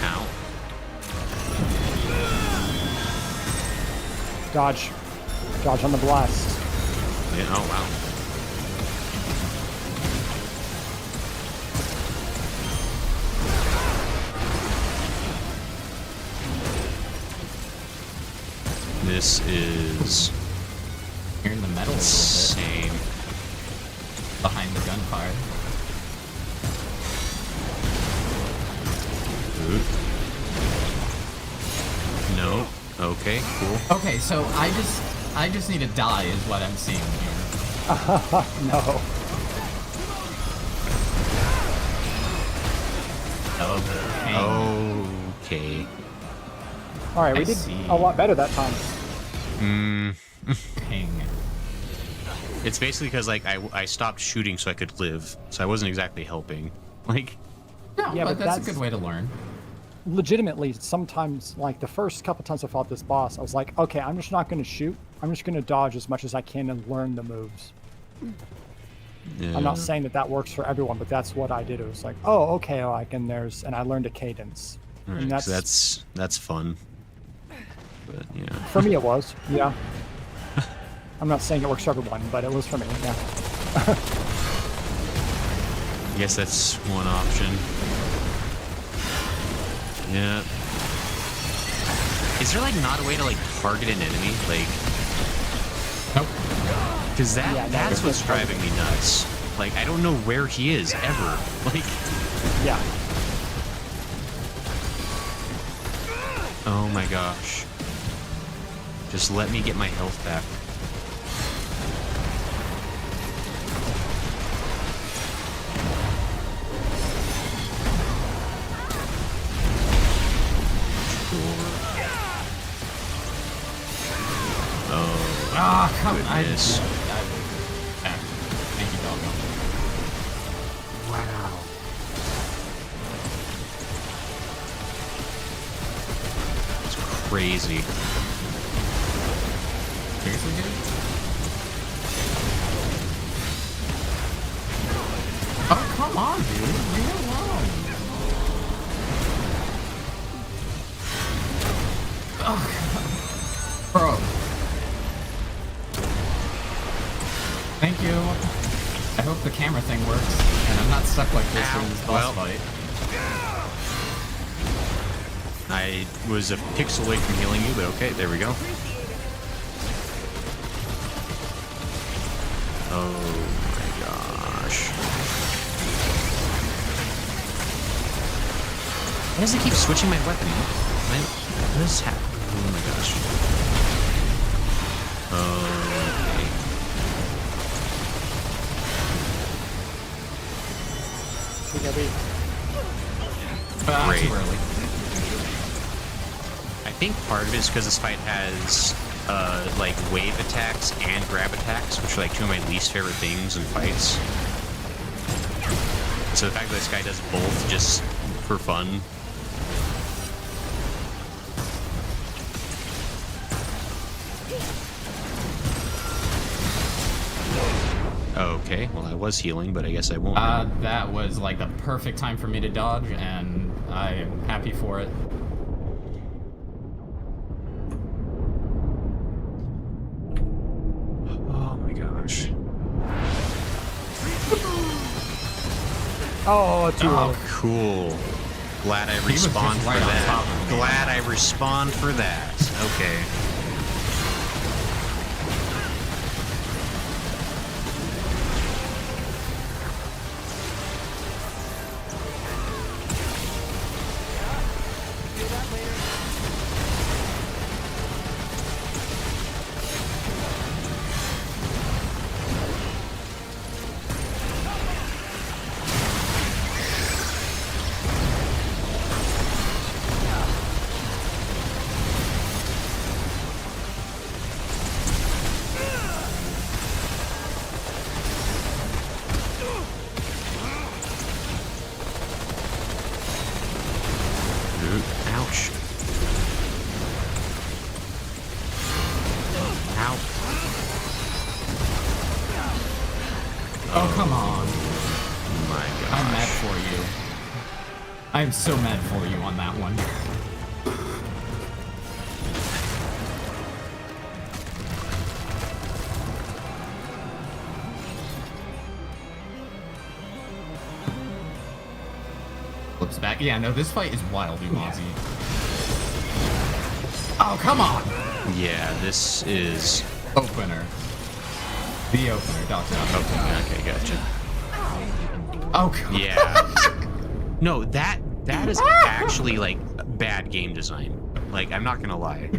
Speaker 3: Ow.
Speaker 2: Dodge. Dodge on the blast.
Speaker 3: Yeah, oh, wow. This is
Speaker 1: You're in the metal a little bit.
Speaker 3: insane.
Speaker 1: Behind the gunfire.
Speaker 3: Food. No. Okay, cool.
Speaker 1: Okay, so I just need to die is what I'm seeing here.
Speaker 2: No.
Speaker 3: Okay.
Speaker 2: All right, we
Speaker 1: I
Speaker 2: did
Speaker 1: see.
Speaker 2: a lot better that time.
Speaker 1: Ping.
Speaker 3: It's basically because like I stopped shooting so I could live, so I wasn't exactly helping. Like,
Speaker 1: No,
Speaker 2: Yeah,
Speaker 1: but
Speaker 2: but
Speaker 1: that's a
Speaker 2: that's-
Speaker 1: good way to learn.
Speaker 2: Legitimately, sometimes, like the first couple times I fought this boss, I was like, okay, I'm just not going to shoot. I'm just going to dodge as much as I can and learn the moves. I'm not saying that works for everyone, but that's what I did. It was like, oh, okay, like, and I learned a cadence.
Speaker 3: Alright,
Speaker 2: And
Speaker 3: so that's fun. But yeah.
Speaker 2: For me, it was, yeah. I'm not saying it works for everyone, but it was for me, yeah.
Speaker 3: I guess that's one option. Yeah. Is there like not a way to like target an enemy? Like,
Speaker 1: Nope.
Speaker 3: because
Speaker 2: Yeah, no,
Speaker 3: that's
Speaker 2: there's
Speaker 3: what's
Speaker 2: no
Speaker 3: driving me nuts. Like, I don't know where he is ever. Like,
Speaker 2: Yeah.
Speaker 3: oh my gosh. Just let me get my health back. Oh,
Speaker 1: Ah, come on.
Speaker 3: goodness.
Speaker 1: Thank you, doggo.
Speaker 2: Wow.
Speaker 3: It's crazy.
Speaker 1: Seriously, dude? Oh, come on, dude. Leave me alone. Oh, bro. Thank you. I hope the camera thing works, and I'm not stuck like this in this boss fight.
Speaker 3: I was a pixel away from healing you, but okay, there we go. Oh my gosh. Why does it keep switching my weapon? What is happening? Oh my gosh. Okay. Great.
Speaker 1: Too early.
Speaker 3: I think part of it is because this fight has like wave attacks and grab attacks, which are like two of my least favorite things in fights. So the fact that this guy does both just for fun. Okay, well I was healing, but I guess I won't.
Speaker 1: That was like the perfect time for me to dodge, and I am happy for it.
Speaker 3: Oh my gosh.
Speaker 2: Oh, too early.
Speaker 3: Cool. Glad I
Speaker 1: was just
Speaker 3: respawned for
Speaker 1: right on
Speaker 3: that.
Speaker 1: top of me.
Speaker 3: Glad I respawned for that. Okay.
Speaker 1: Oh, come on.
Speaker 3: My God.
Speaker 1: I'm mad for you. I am so mad for you on that one. Flips back. Yeah, no, this fight is wildly Mozzie. Oh, come on!
Speaker 3: Yeah, this is...
Speaker 1: Opener. The opener, Dr.
Speaker 3: Okay, gotcha.
Speaker 1: Oh, God.
Speaker 3: Yeah. No, that is actually, like, bad game design. Like, I'm not gonna lie.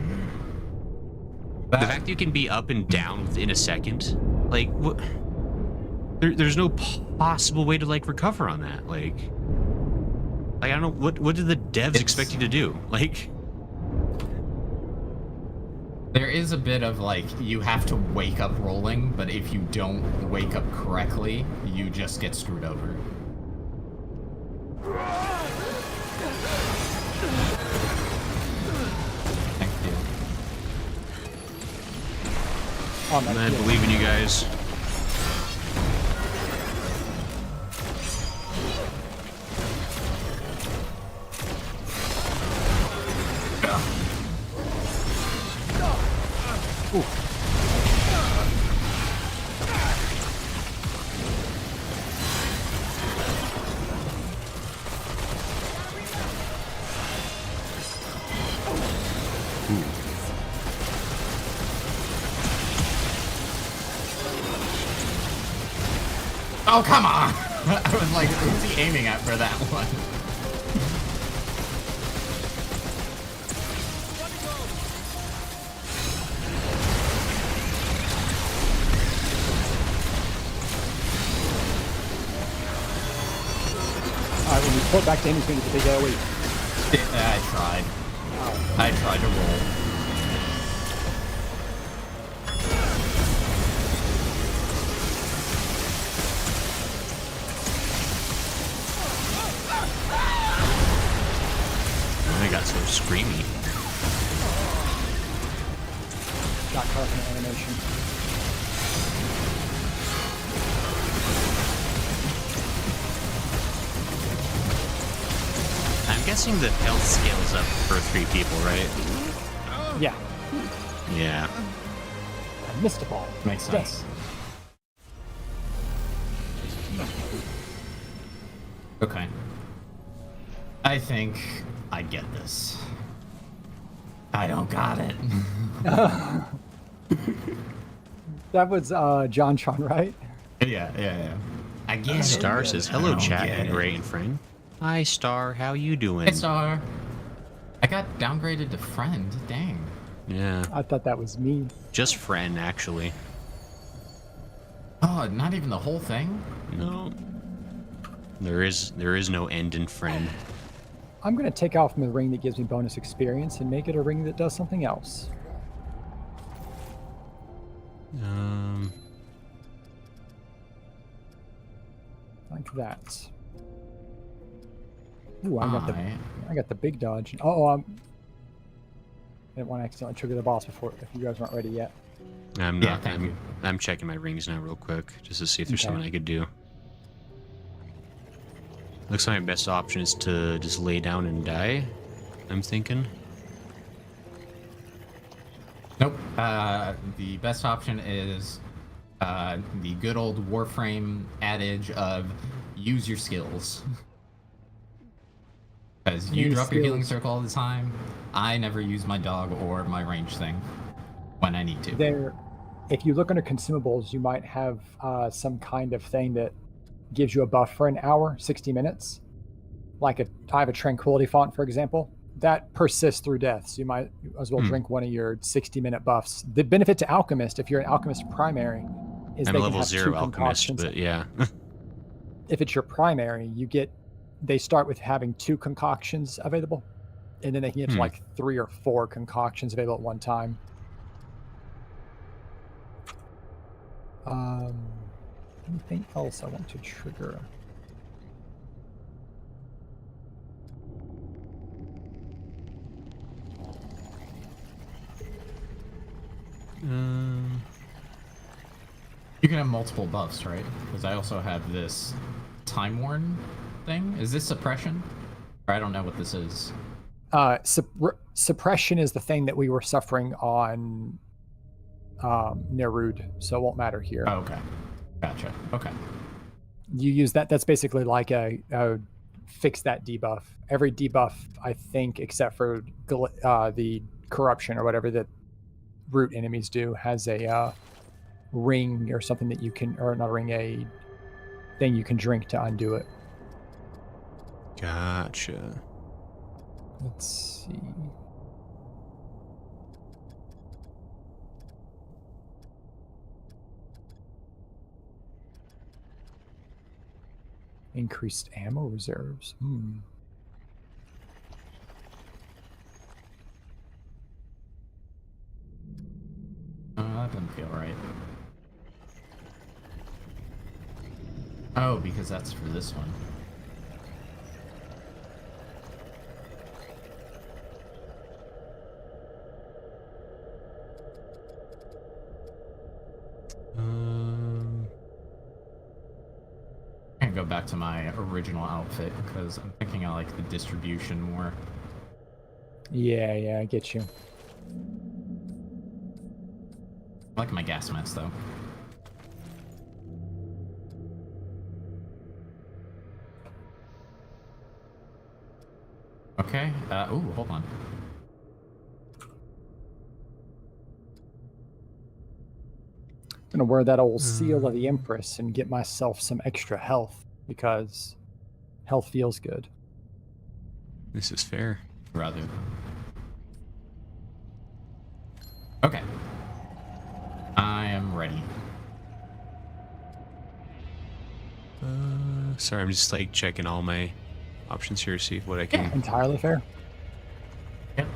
Speaker 3: The fact that you can be up and down within a second, like, what? There's no possible way to, like, recover on that. Like I don't know, what did the devs expect you to do? Like...
Speaker 1: There is a bit of, like, you have to wake up rolling, but if you don't wake up correctly, you just get screwed over. Thank you.
Speaker 3: I believe in you guys.
Speaker 1: Oh, come on! I was like, who's he aiming at for that one?
Speaker 2: Alright, when you pull it back to him, he's going to get the big AoE.
Speaker 1: Yeah, I tried. I tried to roll.
Speaker 3: I got so screamy.
Speaker 2: Got Carsen animation.
Speaker 3: I'm guessing the health scales up for 3 people, right?
Speaker 2: Yeah,
Speaker 3: Yeah.
Speaker 2: I missed a ball.
Speaker 1: Makes sense. Okay. I think I get this. I don't got it.
Speaker 2: That was JonTron, right?
Speaker 1: Yeah. I get it.
Speaker 3: Star says,
Speaker 1: I
Speaker 3: hello,
Speaker 1: don't
Speaker 3: chat
Speaker 1: get
Speaker 3: and
Speaker 1: it.
Speaker 3: Ray and friend. Hi, Star. How you doing?
Speaker 1: Hey, Star. I got downgraded to friend. Dang.
Speaker 3: Yeah.
Speaker 2: I thought that was me.
Speaker 3: Just friend, actually.
Speaker 1: Oh, not even the whole thing?
Speaker 3: No. There is no end in friend.
Speaker 2: I'm going to take out from the ring that gives me bonus experience and make it a ring that does something else. Like that. Ooh, I got the big dodge. I didn't want to accidentally trigger the boss before if you guys weren't ready yet.
Speaker 3: I'm
Speaker 1: Yeah,
Speaker 3: not.
Speaker 1: thank you.
Speaker 3: I'm checking my rings now real quick just to see if there's
Speaker 2: Okay.
Speaker 3: something I could do. Looks like my best option is to just lay down and die. I'm thinking.
Speaker 1: Nope. The best option is the good old Warframe adage of use your skills. Because you
Speaker 2: Use
Speaker 1: drop your healing
Speaker 2: skills.
Speaker 1: circle all the time. I never use my dog or my range thing when I need to.
Speaker 2: There, if you look under consumables, you might have some kind of thing that gives you a buff for an hour, 60 minutes. Like I have a tranquility font, for example. That persists through death, so you might as well drink one of your 60-minute buffs. The benefit to Alchemist, if you're an Alchemist primary, is
Speaker 3: I'm
Speaker 2: they
Speaker 3: a
Speaker 2: can
Speaker 3: level
Speaker 2: have
Speaker 3: 0
Speaker 2: two
Speaker 3: alchemist,
Speaker 2: concoctions.
Speaker 3: but yeah.
Speaker 2: If it's your primary, they start with having 2 concoctions available, and then they can get to like 3 or 4 concoctions available at one time. Anything else I want to trigger?
Speaker 1: You can have multiple buffs, right? Because I also have this Time Worn thing. Is this suppression? Or I don't know what this is.
Speaker 2: Suppression is the thing that we were suffering on Nerud, so it won't matter here.
Speaker 1: Oh, okay. Gotcha. Okay.
Speaker 2: You use that. That's basically like a fix that debuff. Every debuff, I think, except for the corruption or whatever that root enemies do, has a ring or something that you can, or not a ring, a thing you can drink to undo it.
Speaker 3: Gotcha.
Speaker 2: Let's see. Increased ammo reserves.
Speaker 1: That doesn't feel right. Oh, because that's for this one. I can go back to my original outfit because I'm thinking I like the distribution more.
Speaker 2: Yeah, I get you.
Speaker 1: I like my gas mask though. Okay. Ooh, hold on.
Speaker 2: I'm gonna wear that old seal of the Empress and get myself some extra health because health feels good.
Speaker 3: This is fair.
Speaker 1: Rather. Okay. I am ready.
Speaker 3: Sorry, I'm just like checking all my options here to see what I can.
Speaker 2: Yeah, entirely fair.
Speaker 1: Yep.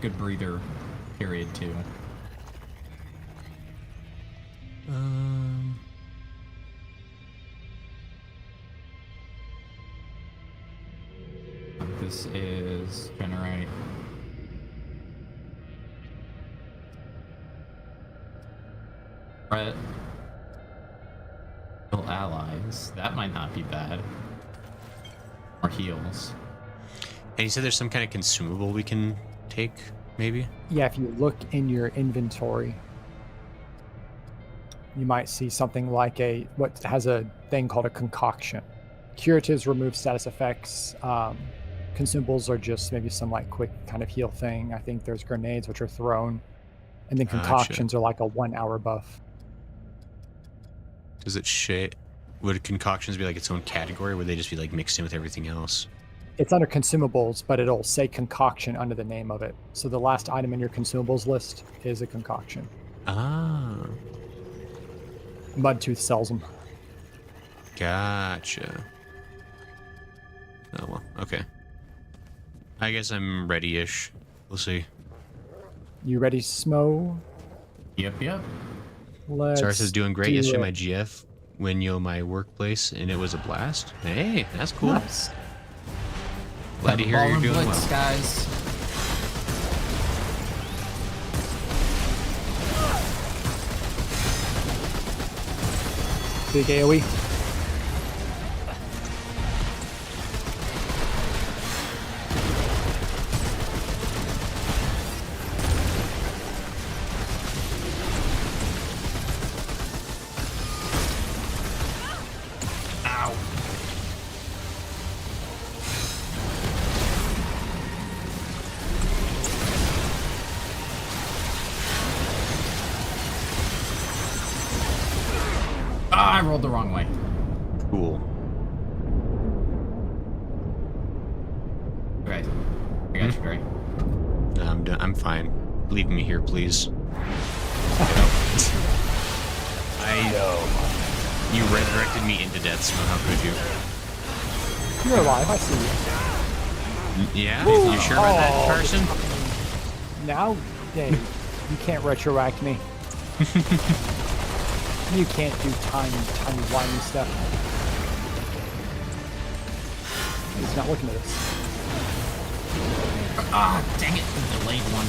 Speaker 1: Good breather period too. This is generate. Right. Kill allies. That might not be bad. Or heals.
Speaker 3: And you said there's some kind of consumable we can take, maybe?
Speaker 2: Yeah, if you look in your inventory, you might see something like what has a thing called a concoction. Curatives remove status effects. Consumables are just maybe some like quick kind of heal thing. I think there's grenades which are thrown, and then concoctions are like a 1 hour buff.
Speaker 3: Does it shit? Would concoctions be like its own category? Would they just be like mixed in with everything else?
Speaker 2: It's under consumables, but it'll say concoction under the name of it. So the last item in your consumables list is a concoction.
Speaker 3: Ah.
Speaker 2: Mudtooth sells them.
Speaker 3: Gotcha. Oh well, okay. I guess I'm ready-ish. We'll see.
Speaker 2: You ready, Smo?
Speaker 1: Yep.
Speaker 3: Sars is doing great yesterday. My GF went my workplace, and it was a blast. Hey, that's cool.
Speaker 2: Nice.
Speaker 3: Glad to hear you're doing well.
Speaker 1: Guys.
Speaker 2: Big AoE.
Speaker 1: I rolled the wrong way.
Speaker 3: Cool.
Speaker 1: Okay. I got you, Gray.
Speaker 3: No, I'm done. I'm fine. Leave me here, please. I know. You resurrected me into death, so how could you?
Speaker 2: You're alive. I see you.
Speaker 3: Yeah? You sure about that, Carsen?
Speaker 2: Now, Dave, you can't retroact me. You can't do tiny whiny stuff. He's not looking at us.
Speaker 1: Ah, dang it, the delayed one.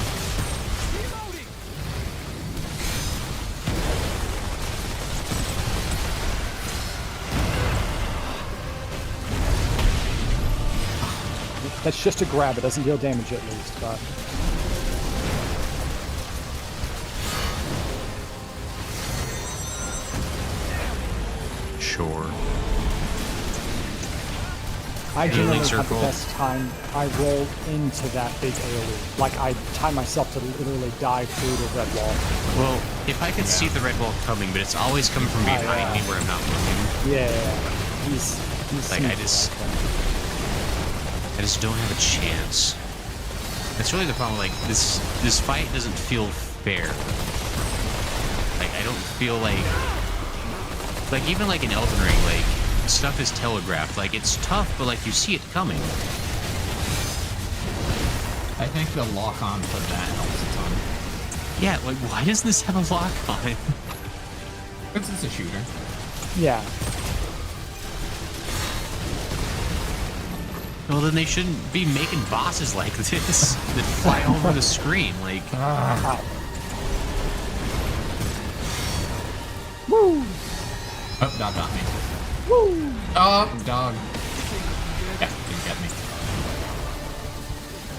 Speaker 2: That's just a grab. It doesn't deal damage at least, but...
Speaker 3: Sure.
Speaker 2: I generally have the
Speaker 3: circle.
Speaker 2: best time. I roll into that big AoE. Like, I time myself to literally dive through the red wall.
Speaker 3: Well, if I could see the red wall coming, but it's always coming from behind me where I'm not looking.
Speaker 2: Yeah, he's
Speaker 3: Like, I just don't have a chance. That's really the problem. Like, this fight doesn't feel fair. Like, I don't feel like even like in Elden Ring, like, stuff is telegraphed. Like, it's tough, but like you see it coming.
Speaker 1: I think the lock-on for that helps a ton.
Speaker 3: Yeah, like, why doesn't this have a lock-on?
Speaker 1: Because it's a shooter.
Speaker 2: Yeah.
Speaker 3: Well, then they shouldn't be making bosses like this that fly over the screen. Like,
Speaker 2: Woo!
Speaker 1: Oh, dog got me. Woo! Oh, dog. Yeah, didn't get me.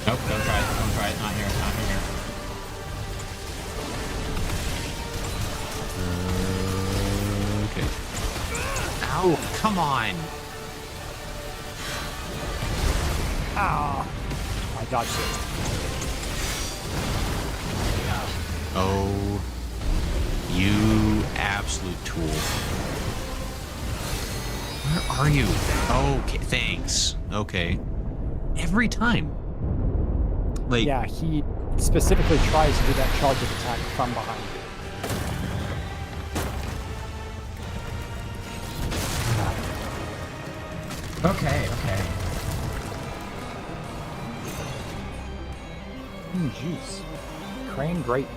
Speaker 1: Nope, don't try it. Don't try it. Not here. Not here.
Speaker 3: okay. Ow, come on.
Speaker 2: Ah! I dodged it.
Speaker 3: Oh, you absolute tool. Where are you? Okay, thanks. Okay. Every time. Like,
Speaker 2: Yeah, he specifically tries to do that charge of attack from behind.
Speaker 1: Okay, okay.
Speaker 2: Jeez. Crane, great.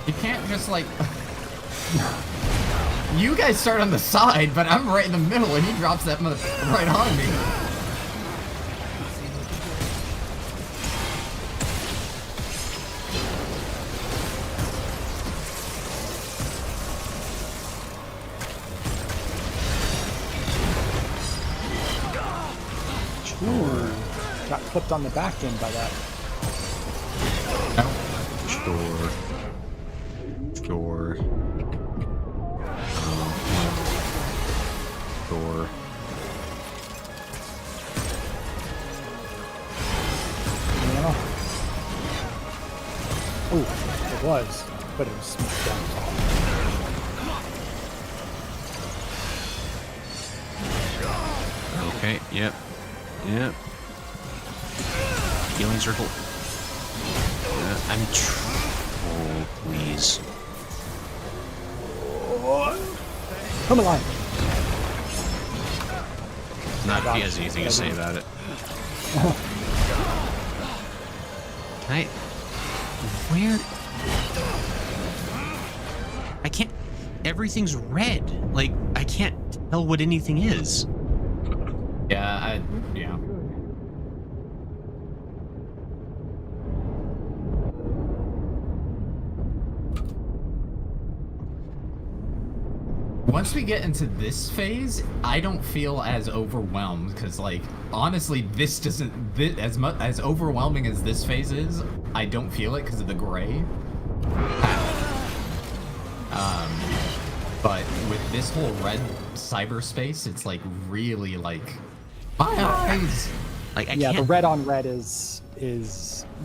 Speaker 1: You can't just like... You guys start on the side, but I'm right in the middle and he drops that mother right on me.
Speaker 2: Got clipped on the back end by that.
Speaker 3: sure. Sure. Sure.
Speaker 2: Yeah. Oh, it was, but it was smashed down.
Speaker 3: Okay, yep. Yep. Healing circle. Oh, please.
Speaker 2: Come alive.
Speaker 3: Not if he has anything to say about it. Can I... Where... I can't... Everything's red. Like, I can't tell what anything is.
Speaker 1: Yeah, yeah. Once we get into this phase, I don't feel as overwhelmed because, like, honestly, this doesn't as much as overwhelming as this phase is. I don't feel it because of the gray. But with this whole red cyberspace, it's like really like my eyes.
Speaker 3: Like, I
Speaker 2: Yeah,
Speaker 3: can't...
Speaker 2: the red on red is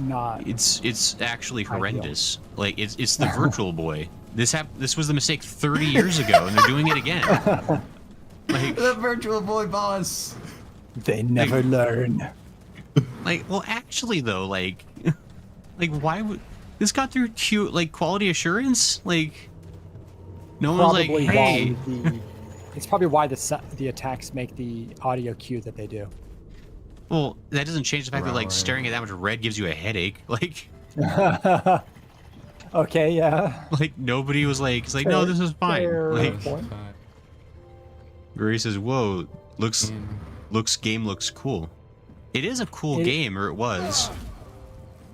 Speaker 2: not.
Speaker 3: It's actually horrendous. Like, it's the Virtual Boy. This was the mistake 30 years ago, and they're doing it again. Like,
Speaker 1: The Virtual Boy boss.
Speaker 2: They never learn.
Speaker 3: like, well, actually though, like why would this got through quality assurance? Like, no one's like,
Speaker 2: Probably
Speaker 3: hey,
Speaker 2: why it's probably why the attacks make the audio cue that they do.
Speaker 3: well, that doesn't change the fact that like staring at that much red gives you a headache. Like,
Speaker 2: Okay, yeah.
Speaker 3: like nobody was like, it's like, no, this is fine.
Speaker 2: Fair
Speaker 3: Like,
Speaker 2: point.
Speaker 3: Gray says, whoa, game looks cool. It is a cool game, or it was.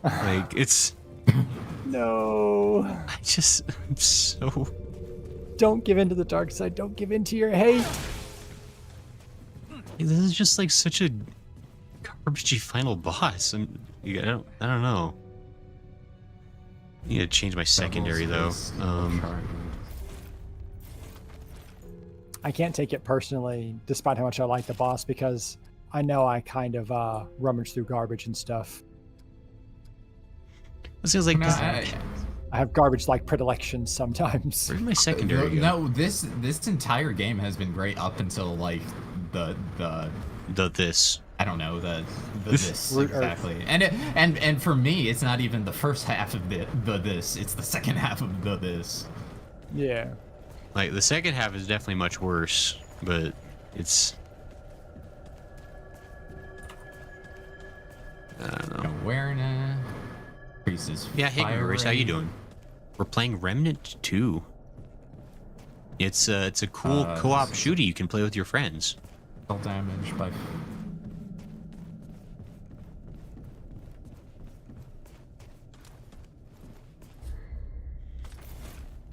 Speaker 3: Like, it's...
Speaker 2: No.
Speaker 3: I'm so...
Speaker 2: Don't give in to the dark side. Don't give in to your hate.
Speaker 3: This is just like such a garbagey final boss. I don't know. I need to change my secondary though.
Speaker 2: I can't take it personally, despite how much I like the boss, because I know I kind of rummage through garbage and stuff.
Speaker 3: It feels like
Speaker 2: I have garbage-like predilections sometimes.
Speaker 3: where's my secondary? Go?
Speaker 1: No, this entire game has been great up until like the
Speaker 3: this.
Speaker 1: I don't know the this exactly. And for me, it's not even the first half of the this. It's the second half of the this.
Speaker 2: Yeah.
Speaker 3: Like the second half is definitely much worse, but it's. I don't know.
Speaker 1: Awareness. Increases.
Speaker 3: Yeah, hey Maurice, how you
Speaker 1: rate.
Speaker 3: doing? We're playing Remnant 2. It's a cool co-op shooty you can play with your friends.
Speaker 1: Damage by.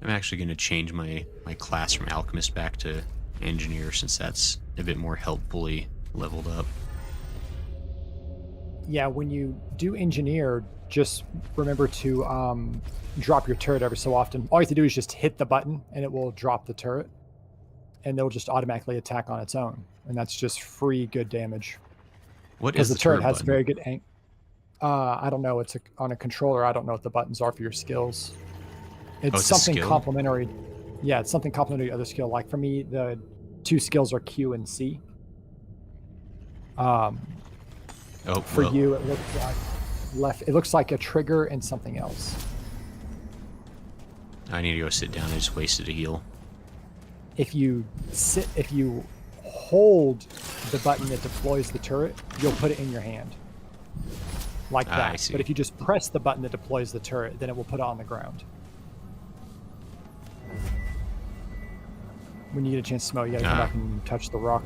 Speaker 3: I'm actually going to change my class from Alchemist back to Engineer since that's a bit more helpfully leveled up.
Speaker 2: Yeah, when you do Engineer, just remember to drop your turret every so often. All you have to do is just hit the button, and it will drop the turret. And it'll just automatically attack on its own. And that's just free good damage.
Speaker 3: What is
Speaker 2: the turret has
Speaker 3: button?
Speaker 2: very good aim. I don't know. It's on a controller. I don't know what the buttons are for your skills. It's something complementary. Yeah, it's something complementary to other skill. Like for me, the two skills are Q and C. For you, it looks like it looks like a trigger and something else.
Speaker 3: I need to go sit down. I just wasted a heal.
Speaker 2: If you hold the button that deploys the turret, you'll put it in your hand. Like that.
Speaker 3: I see.
Speaker 2: But if you just press the button that deploys the turret, then it will put it on the ground. When you get a chance to smell, you gotta come back and touch the rock.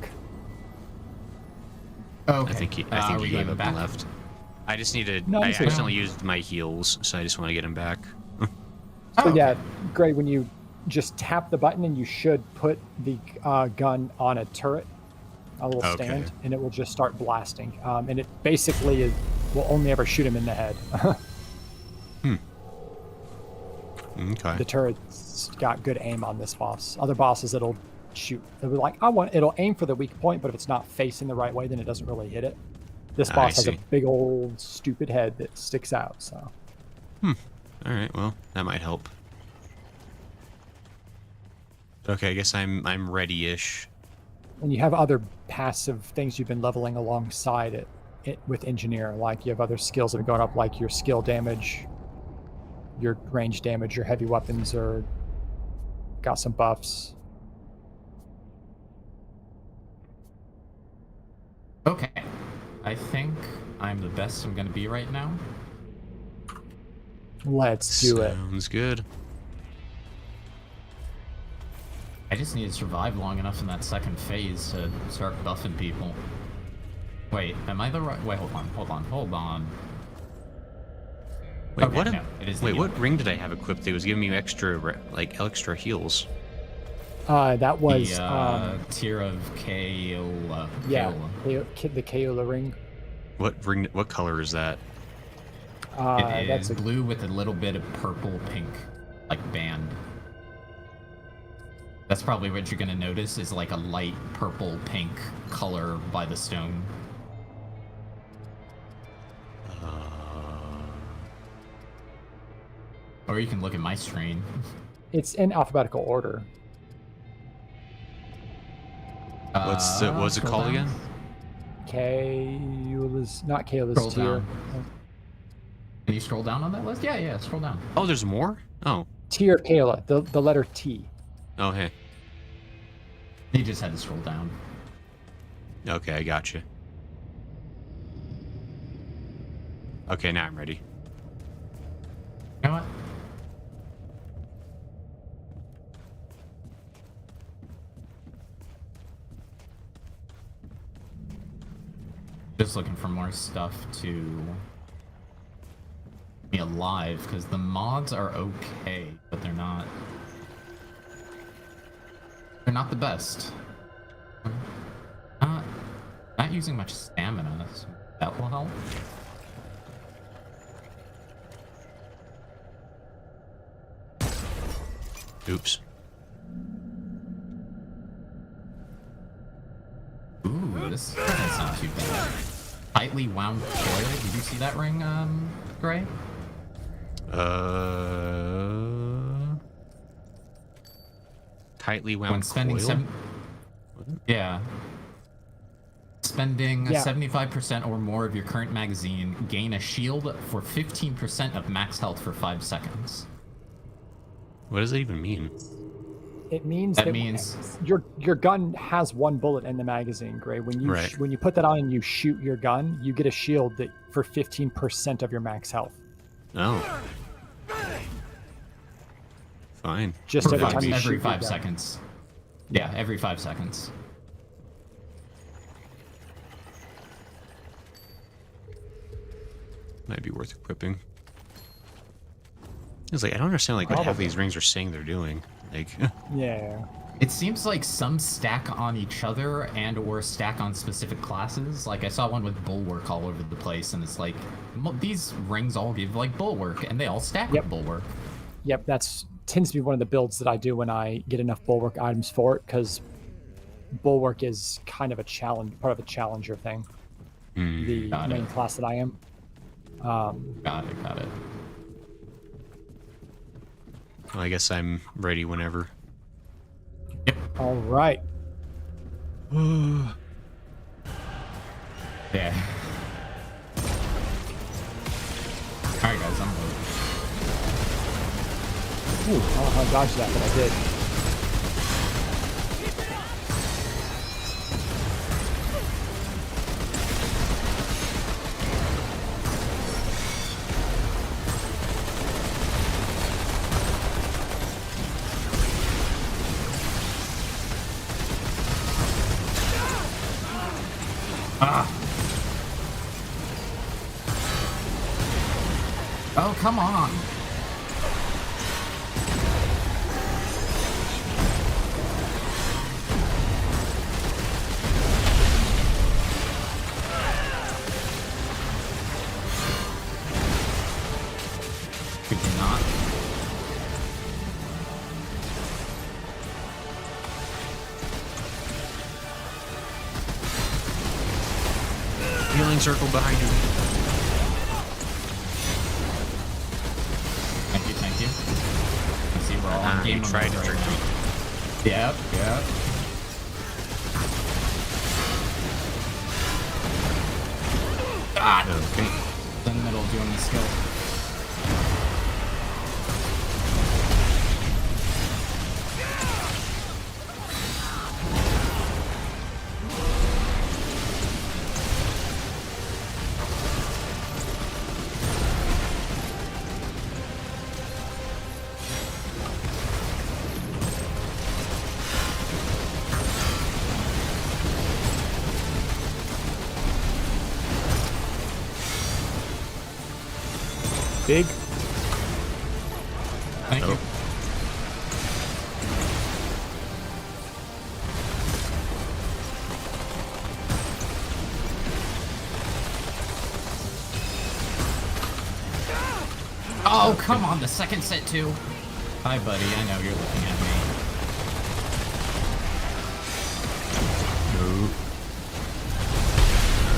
Speaker 1: Okay.
Speaker 3: I think he gave up and left. I just needed.
Speaker 2: No,
Speaker 3: I
Speaker 2: he's here.
Speaker 3: accidentally used my heals, so I just want to get him back.
Speaker 2: So yeah, great. When you just tap the button, and you should put the gun on a turret, a little stand, and it will just start blasting. And it basically will only ever shoot him in the head.
Speaker 3: Okay.
Speaker 2: The turret's got good aim on this boss. Other bosses, it'll shoot. It'll be like, it'll aim for the weak point, but if it's not facing the right way, then it doesn't really hit it. This boss has a big old stupid head that sticks out. So.
Speaker 3: All right. Well, that might help. Okay, I guess I'm ready-ish.
Speaker 2: And you have other passive things you've been leveling alongside it with Engineer. Like you have other skills that have gone up, like your skill damage, your range damage, your heavy weapons are got some buffs.
Speaker 1: Okay. I think I'm the best I'm gonna be right now.
Speaker 2: Let's do it.
Speaker 3: Sounds good.
Speaker 1: I just need to survive long enough in that second phase to start buffing people. Wait, am I the right? Wait, hold on.
Speaker 3: Wait,
Speaker 1: Okay,
Speaker 3: what?
Speaker 1: no, it is the
Speaker 3: Wait,
Speaker 1: heal.
Speaker 3: what ring did I have equipped that was giving me extra heals?
Speaker 2: That was
Speaker 1: the tier of Kaola.
Speaker 2: yeah,
Speaker 1: Kaola.
Speaker 2: the Kaola ring.
Speaker 3: What ring? What color is that?
Speaker 1: It
Speaker 2: That's
Speaker 1: is blue with a little bit of purple pink, like band. That's probably what you're gonna notice is like a light purple pink color by the stone. Or you can look at my screen.
Speaker 2: It's in alphabetical order.
Speaker 3: What's it called again?
Speaker 2: Kaola's, not Kaola's
Speaker 1: Scroll
Speaker 2: tier.
Speaker 1: down. Can you scroll down on that list? Yeah, scroll down.
Speaker 3: Oh, there's more? Oh.
Speaker 2: Tier of Kaola, the letter T.
Speaker 3: Oh, hey.
Speaker 1: You just had to scroll down.
Speaker 3: Okay, I got you. Okay, now I'm ready.
Speaker 1: You know what? Just looking for more stuff to be alive, because the mods are okay, but they're not They're not the best. Not using much stamina, so that will help.
Speaker 3: Oops.
Speaker 1: Ooh, this ring's not too bad. Tightly wound coil. Did you see that ring, Gray?
Speaker 3: Tightly wound
Speaker 1: When spending
Speaker 3: coil?
Speaker 1: Yeah. Spending
Speaker 2: Yeah.
Speaker 1: 75% or more of your current magazine, gain a shield for 15% of max health for 5 seconds.
Speaker 3: What does that even mean?
Speaker 2: It means
Speaker 1: That
Speaker 2: that
Speaker 1: means-
Speaker 2: your gun has one bullet in the magazine, Gray. When you
Speaker 3: Right.
Speaker 2: when you put that on and you shoot your gun, you get a shield that for 15% of your max health.
Speaker 3: Oh. Fine.
Speaker 2: Just
Speaker 1: For
Speaker 2: every
Speaker 1: five-
Speaker 2: time you
Speaker 1: every
Speaker 2: shoot your
Speaker 1: 5
Speaker 2: gun.
Speaker 1: seconds. Yeah, every 5 seconds.
Speaker 3: Might be worth equipping. It's like I don't understand like what half of
Speaker 2: Probably.
Speaker 3: these rings are saying they're doing. Like
Speaker 2: Yeah.
Speaker 1: It seems like some stack on each other and or stack on specific classes. Like I saw one with bulwark all over the place, and it's like these rings all give like bulwark, and they all stack
Speaker 2: Yep.
Speaker 1: with bulwark.
Speaker 2: Yep, that's tends to be one of the builds that I do when I get enough bulwark items for it, because bulwark is kind of a challenge, part of the challenger thing. The
Speaker 1: Got
Speaker 2: main
Speaker 1: it.
Speaker 2: class that I am.
Speaker 1: Got it. Got it.
Speaker 3: well, I guess I'm ready whenever.
Speaker 2: All right.
Speaker 1: Yeah. Alright guys, I'm loaded.
Speaker 2: Ooh, I don't know how to dodge that, but I did.
Speaker 1: Oh, come on. Could you not?
Speaker 3: Healing circle behind you.
Speaker 1: Thank you, thank you. I see we're all on
Speaker 3: You
Speaker 1: game
Speaker 3: tried
Speaker 1: mode
Speaker 3: to
Speaker 1: right
Speaker 3: trick
Speaker 1: now.
Speaker 3: me.
Speaker 1: Yep, yep. Ah!
Speaker 3: Okay.
Speaker 1: In the middle of doing the skill.
Speaker 2: Big.
Speaker 1: Thank you. Oh, come on, the second set too. Hi, buddy. I know you're looking at me.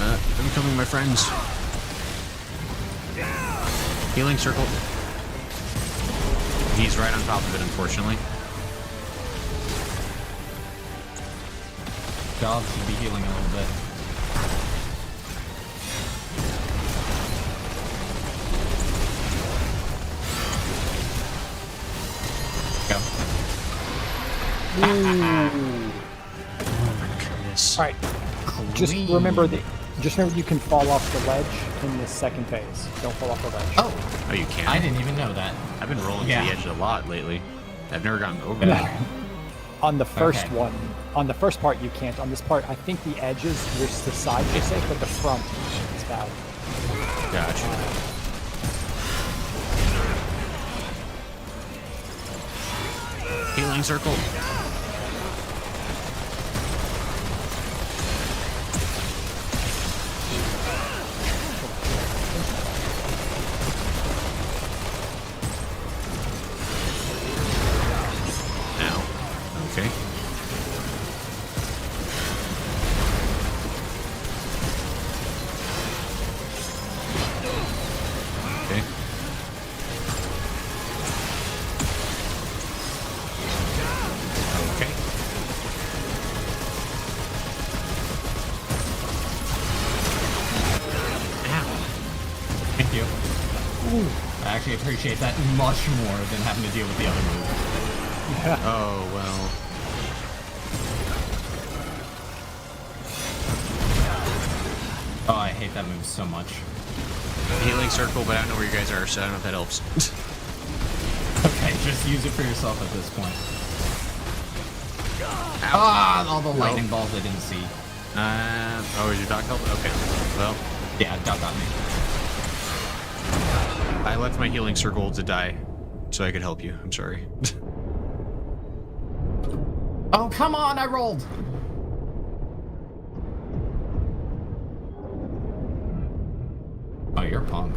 Speaker 3: I'm coming, my friends. Healing circle. He's right on top of it, unfortunately.
Speaker 1: Dogs should be healing a little bit. Go.
Speaker 3: Yes.
Speaker 2: All right. Just remember that. Just remember you can fall off the ledge in the second phase. Don't fall off the ledge.
Speaker 1: Oh,
Speaker 3: Oh, you can?
Speaker 1: I didn't even know that.
Speaker 3: I've been rolling
Speaker 1: Yeah.
Speaker 3: to the edge a lot lately. I've never gotten over that.
Speaker 2: On the first
Speaker 1: Okay.
Speaker 2: one, on the first part you can't. On this part, I think the edges, the sides are safe, but the front is bad.
Speaker 3: Gotcha. Healing circle.
Speaker 1: Thank you. Ooh. I actually appreciate that much more than having to deal with the other move.
Speaker 2: Yeah.
Speaker 3: Oh, well.
Speaker 1: Oh, I hate that move so much.
Speaker 3: Healing circle, but I don't know where you guys are, so I don't know if that helps.
Speaker 1: Okay, just use it for yourself at this point. Ah, all the lightning balls I didn't see.
Speaker 3: Oh, is your dog helping? Okay. Well,
Speaker 1: Yeah, dog got me.
Speaker 3: I left my healing circle to die so I could help you. I'm sorry.
Speaker 1: Oh, come on, I rolled. Oh, you're a punk.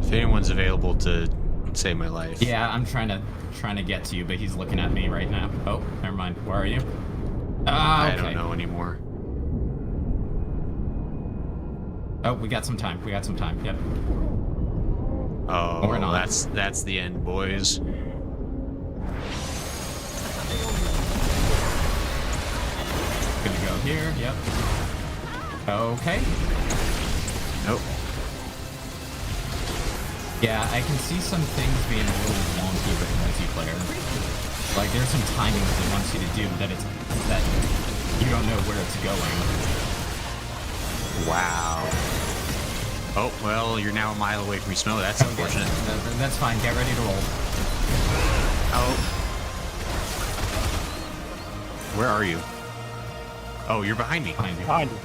Speaker 3: If anyone's available to save my life.
Speaker 1: Yeah, I'm trying to get to you, but he's looking at me right now. Oh, never mind. Where are you? Ah, okay.
Speaker 3: I don't know anymore.
Speaker 1: Oh, we got some time. We got some time. Yep.
Speaker 3: Oh,
Speaker 1: Or not.
Speaker 3: that's the end, boys.
Speaker 1: Gonna go here. Yep. Okay.
Speaker 3: Nope.
Speaker 1: Yeah, I can see some things being a little wonky with multiplayer. Like, there's some timings it wants you to do that you don't know where it's going.
Speaker 3: Wow. Oh, well, you're now a mile away from me, Snow. That's unfortunate.
Speaker 1: That's fine. Get ready to roll.
Speaker 3: Oh. Where are you? Oh, you're behind me.
Speaker 1: Behind you.
Speaker 2: Behind you.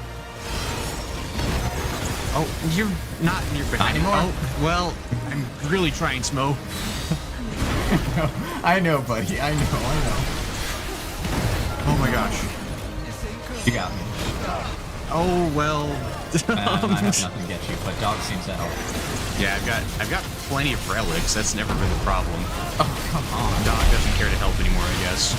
Speaker 3: Oh, you're not near behind me.
Speaker 1: Not anymore.
Speaker 3: Oh, well, I'm really trying, Smo.
Speaker 1: I know, buddy. I know.
Speaker 3: Oh my gosh.
Speaker 1: You got me.
Speaker 3: Oh, well.
Speaker 1: I have nothing to get you, but dog seems to help.
Speaker 3: Yeah, I've got plenty of relics. That's never been the problem.
Speaker 1: Oh, come on.
Speaker 3: Dog doesn't care to help anymore, I guess.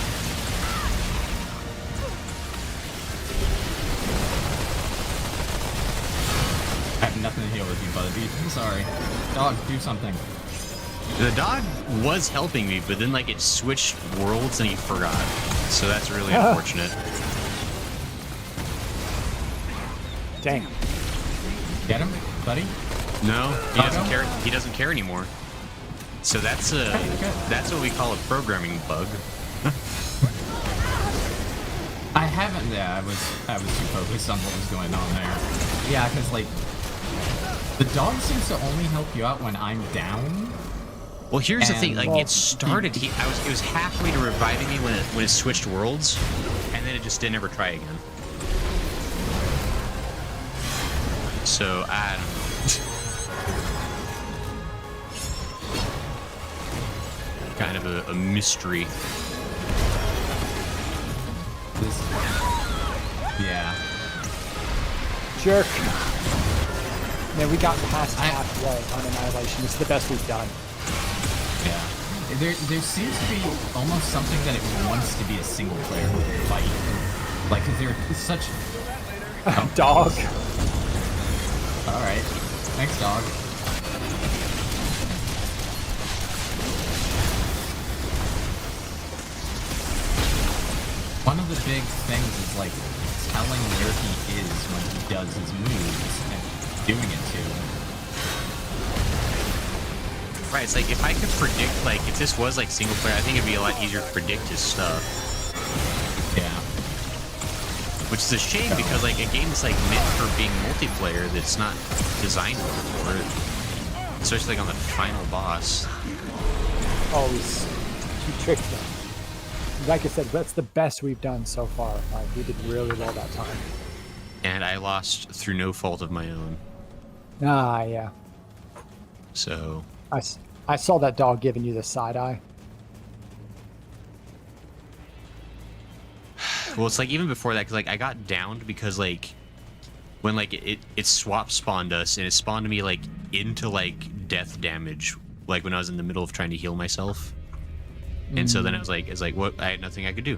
Speaker 1: I have nothing to heal with you, buddy. I'm sorry. Dog, do something.
Speaker 3: The dog was helping me, but then like it switched worlds and he forgot. So that's really unfortunate.
Speaker 2: Dang.
Speaker 1: Get him, buddy?
Speaker 3: No, he doesn't care. He doesn't care anymore. So that's what we call a programming bug.
Speaker 1: I haven't. Yeah, I was too focused on what was going on there. Yeah, because like the dog seems to only help you out when I'm down.
Speaker 3: Well, here's the thing. Like
Speaker 2: well,
Speaker 3: it started. It was halfway to reviving me when it switched worlds, and then it just didn't ever try again. So I don't know. Kind of a mystery.
Speaker 1: Yeah.
Speaker 2: Jerk. Man, we got past halfway on Annihilation. This is the best we've done.
Speaker 1: Yeah. There seems to be almost something that it wants to be a single player fight. Like, 'cause they're such. Oh,
Speaker 2: Dog.
Speaker 1: All right. Thanks, dog. One of the big things is like telling where he is when he does his moves and doing it too.
Speaker 3: Right, it's like if I could predict, like if this was like single player, I think it'd be a lot easier to predict his stuff.
Speaker 1: Yeah.
Speaker 3: Which is a shame because like a game is like meant for being multiplayer that's not designed for it. Especially like on the final boss.
Speaker 2: Always. You tricked them. Like I said, that's the best we've done so far. Like, we did really well that time.
Speaker 3: And I lost through no fault of my own.
Speaker 2: Ah, yeah.
Speaker 3: So
Speaker 2: I saw that dog giving you the side eye.
Speaker 3: well, it's like even before that, because like I got downed because like when like it swap spawned us and it spawned me like into like death damage, like when I was in the middle of trying to heal myself. And so then it's like what? I had nothing I could do.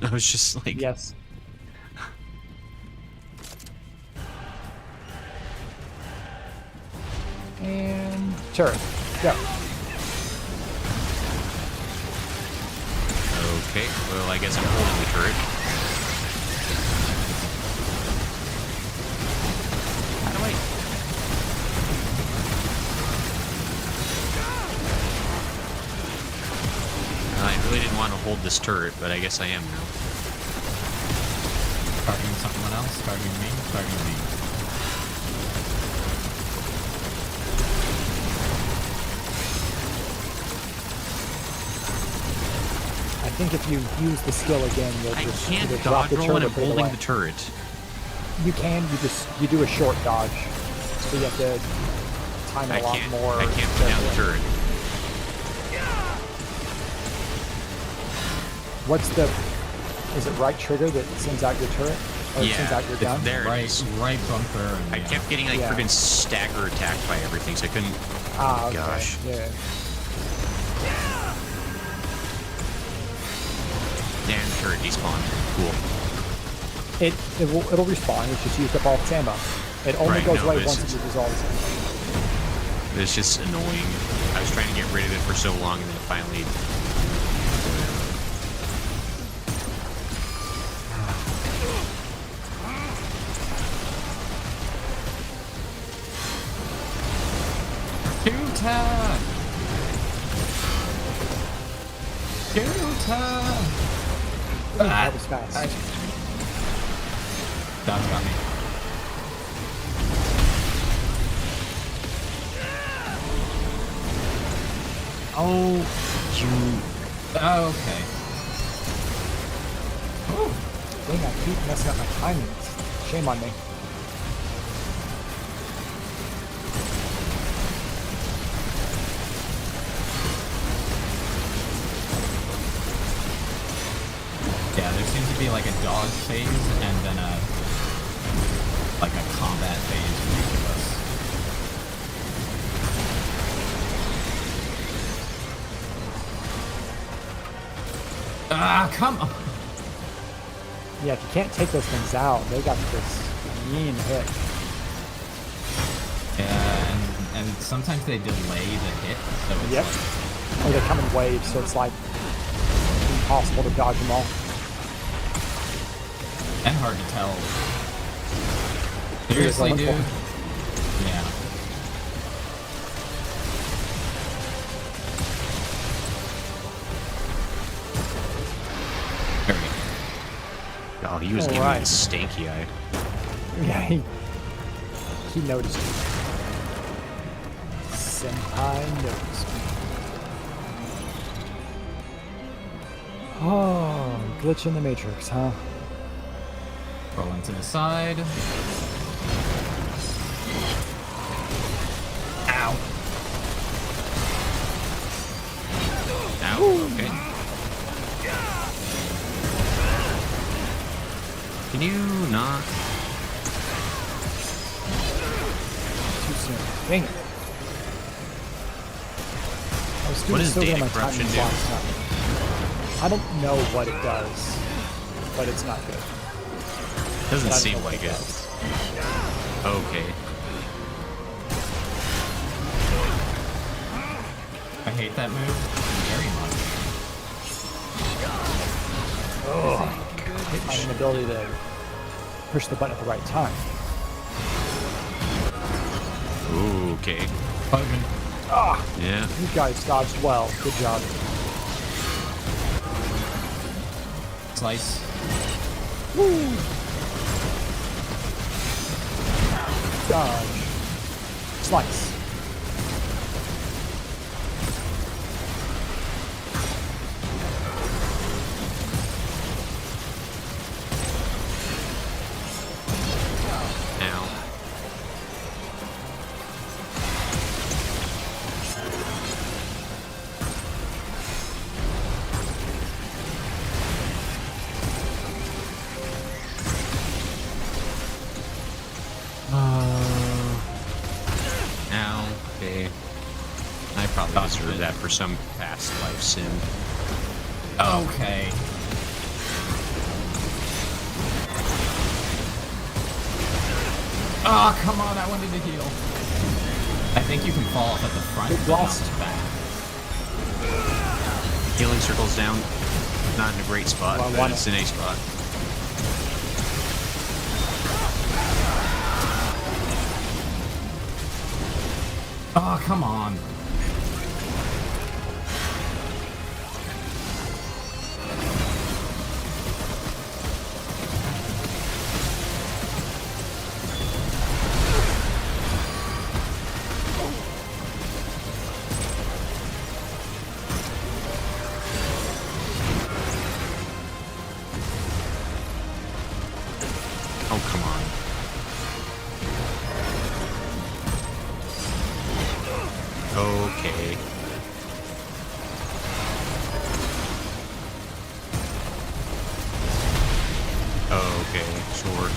Speaker 3: I was just like,
Speaker 2: Yes. And turret. Go.
Speaker 3: okay, well I guess I'm holding the turret. How do I? killed this turret, but I guess I am now.
Speaker 1: Targeting someone else, targeting me, targeting me.
Speaker 2: I think if you use the skill again, you'll
Speaker 3: I
Speaker 2: just
Speaker 3: can't
Speaker 2: either drop
Speaker 3: dodge
Speaker 2: the
Speaker 3: roll
Speaker 2: turret
Speaker 3: when
Speaker 2: or
Speaker 3: I'm
Speaker 2: put it
Speaker 3: holding
Speaker 2: away.
Speaker 3: the turret.
Speaker 2: You can. You do a short dodge, so you have to time it a lot more.
Speaker 3: I can't put down the turret.
Speaker 2: What's the? Is it right trigger that sends out your turret? Or sends out your gun?
Speaker 3: There it is.
Speaker 1: Right bumper. And,
Speaker 3: I kept getting like
Speaker 2: Yeah.
Speaker 3: freaking stagger attacked by everything, so I couldn't.
Speaker 2: Ah, okay.
Speaker 3: Gosh.
Speaker 2: Yeah.
Speaker 3: Damn turret despawned. Cool.
Speaker 2: It'll respawn. It's just used up all its ammo. It only
Speaker 3: Right,
Speaker 2: goes
Speaker 3: no,
Speaker 2: away
Speaker 3: this
Speaker 2: once
Speaker 3: is-
Speaker 2: it uses all its ammo.
Speaker 3: It's just annoying. I was trying to get rid of it for so long, and then it finally.
Speaker 1: Shooter! Shooter!
Speaker 2: That was fast.
Speaker 1: Dodge got me.
Speaker 3: Oh, you.
Speaker 1: Okay.
Speaker 2: Dang, I keep messing up my timings. Shame on me.
Speaker 1: Yeah, there seems to be like a dodge phase and then like a combat phase for each of us. Ah, come on!
Speaker 2: Yeah, if you can't take those things out, they got this mean hit.
Speaker 1: Yeah, and sometimes they delay the hit, so it's
Speaker 2: Yep.
Speaker 1: like,
Speaker 2: Or they come in waves, so it's like impossible to dodge them all.
Speaker 1: and hard to tell.
Speaker 2: Here's
Speaker 1: Seriously,
Speaker 2: one
Speaker 1: dude?
Speaker 2: point.
Speaker 1: Yeah. There we go.
Speaker 3: Oh, he was giving me
Speaker 2: Alright.
Speaker 3: a stanky eye.
Speaker 2: Yeah, he noticed me. Senpai noticed me. Oh, glitch in the matrix, huh?
Speaker 1: Rolling to the side. Ow.
Speaker 3: Ow, okay. Can you not?
Speaker 2: Too soon. Dang it. I was
Speaker 3: What does
Speaker 2: still
Speaker 3: data
Speaker 2: getting my
Speaker 3: corruption
Speaker 2: timing
Speaker 3: do?
Speaker 2: locked up. I don't know what it does, but it's not good.
Speaker 3: Doesn't
Speaker 2: But I don't
Speaker 3: seem
Speaker 2: know what
Speaker 3: like it.
Speaker 2: does.
Speaker 3: Okay.
Speaker 1: I hate that move very much.
Speaker 2: My inability to push the button at the right time.
Speaker 3: Ooh, okay.
Speaker 1: Potion.
Speaker 2: Ah,
Speaker 3: Yeah.
Speaker 2: you guys dodged well. Good job.
Speaker 1: Slice.
Speaker 2: Woo! Dodge. Slice.
Speaker 3: Ow. Ow. Okay. I probably deserve that for some past life sin.
Speaker 1: Okay. Oh, come on, I wanted to heal. I think you can fall off at the front,
Speaker 2: Good
Speaker 1: but not
Speaker 2: loss.
Speaker 1: the back.
Speaker 3: Healing circle's down. Not in a great spot,
Speaker 2: Well, I
Speaker 3: but
Speaker 2: want
Speaker 3: it's
Speaker 2: it.
Speaker 3: in a spot.
Speaker 1: Oh, come on.
Speaker 3: Oh, come on. Okay. Okay, sure.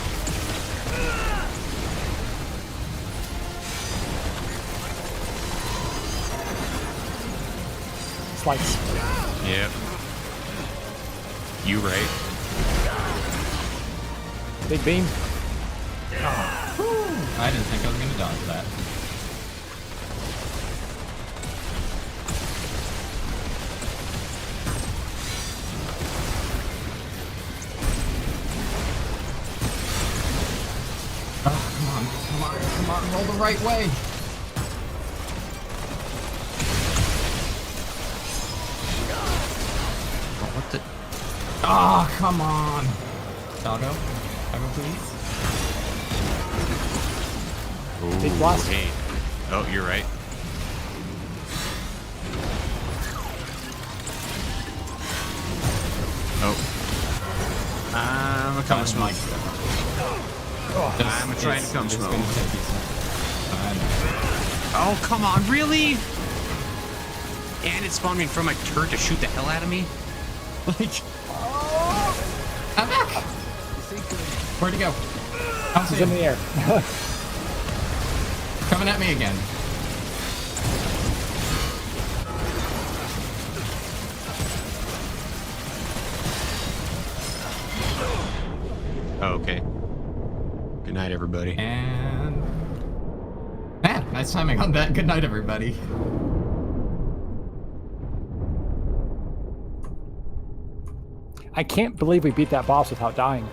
Speaker 2: Slice.
Speaker 3: Yep. You right.
Speaker 2: Big beam.
Speaker 1: I didn't think I was gonna dodge that. Come on, roll the right way.
Speaker 3: Oh, what the?
Speaker 1: Oh, come on. Doggo, ever please?
Speaker 3: Ooh,
Speaker 2: Big blast.
Speaker 3: hey. Oh, you're right. Oh. I'm a come smoke. I'm trying to come smoke. Oh, come on, really? And it spawned me in front of my turret to shoot the hell out of me? Like,
Speaker 1: I'm back. Where'd he go? I
Speaker 2: He's in the air.
Speaker 1: Coming at me again.
Speaker 3: oh, okay. Good night, everybody.
Speaker 1: And man, nice timing on that. Good night, everybody.
Speaker 2: I can't believe we beat that boss without dying.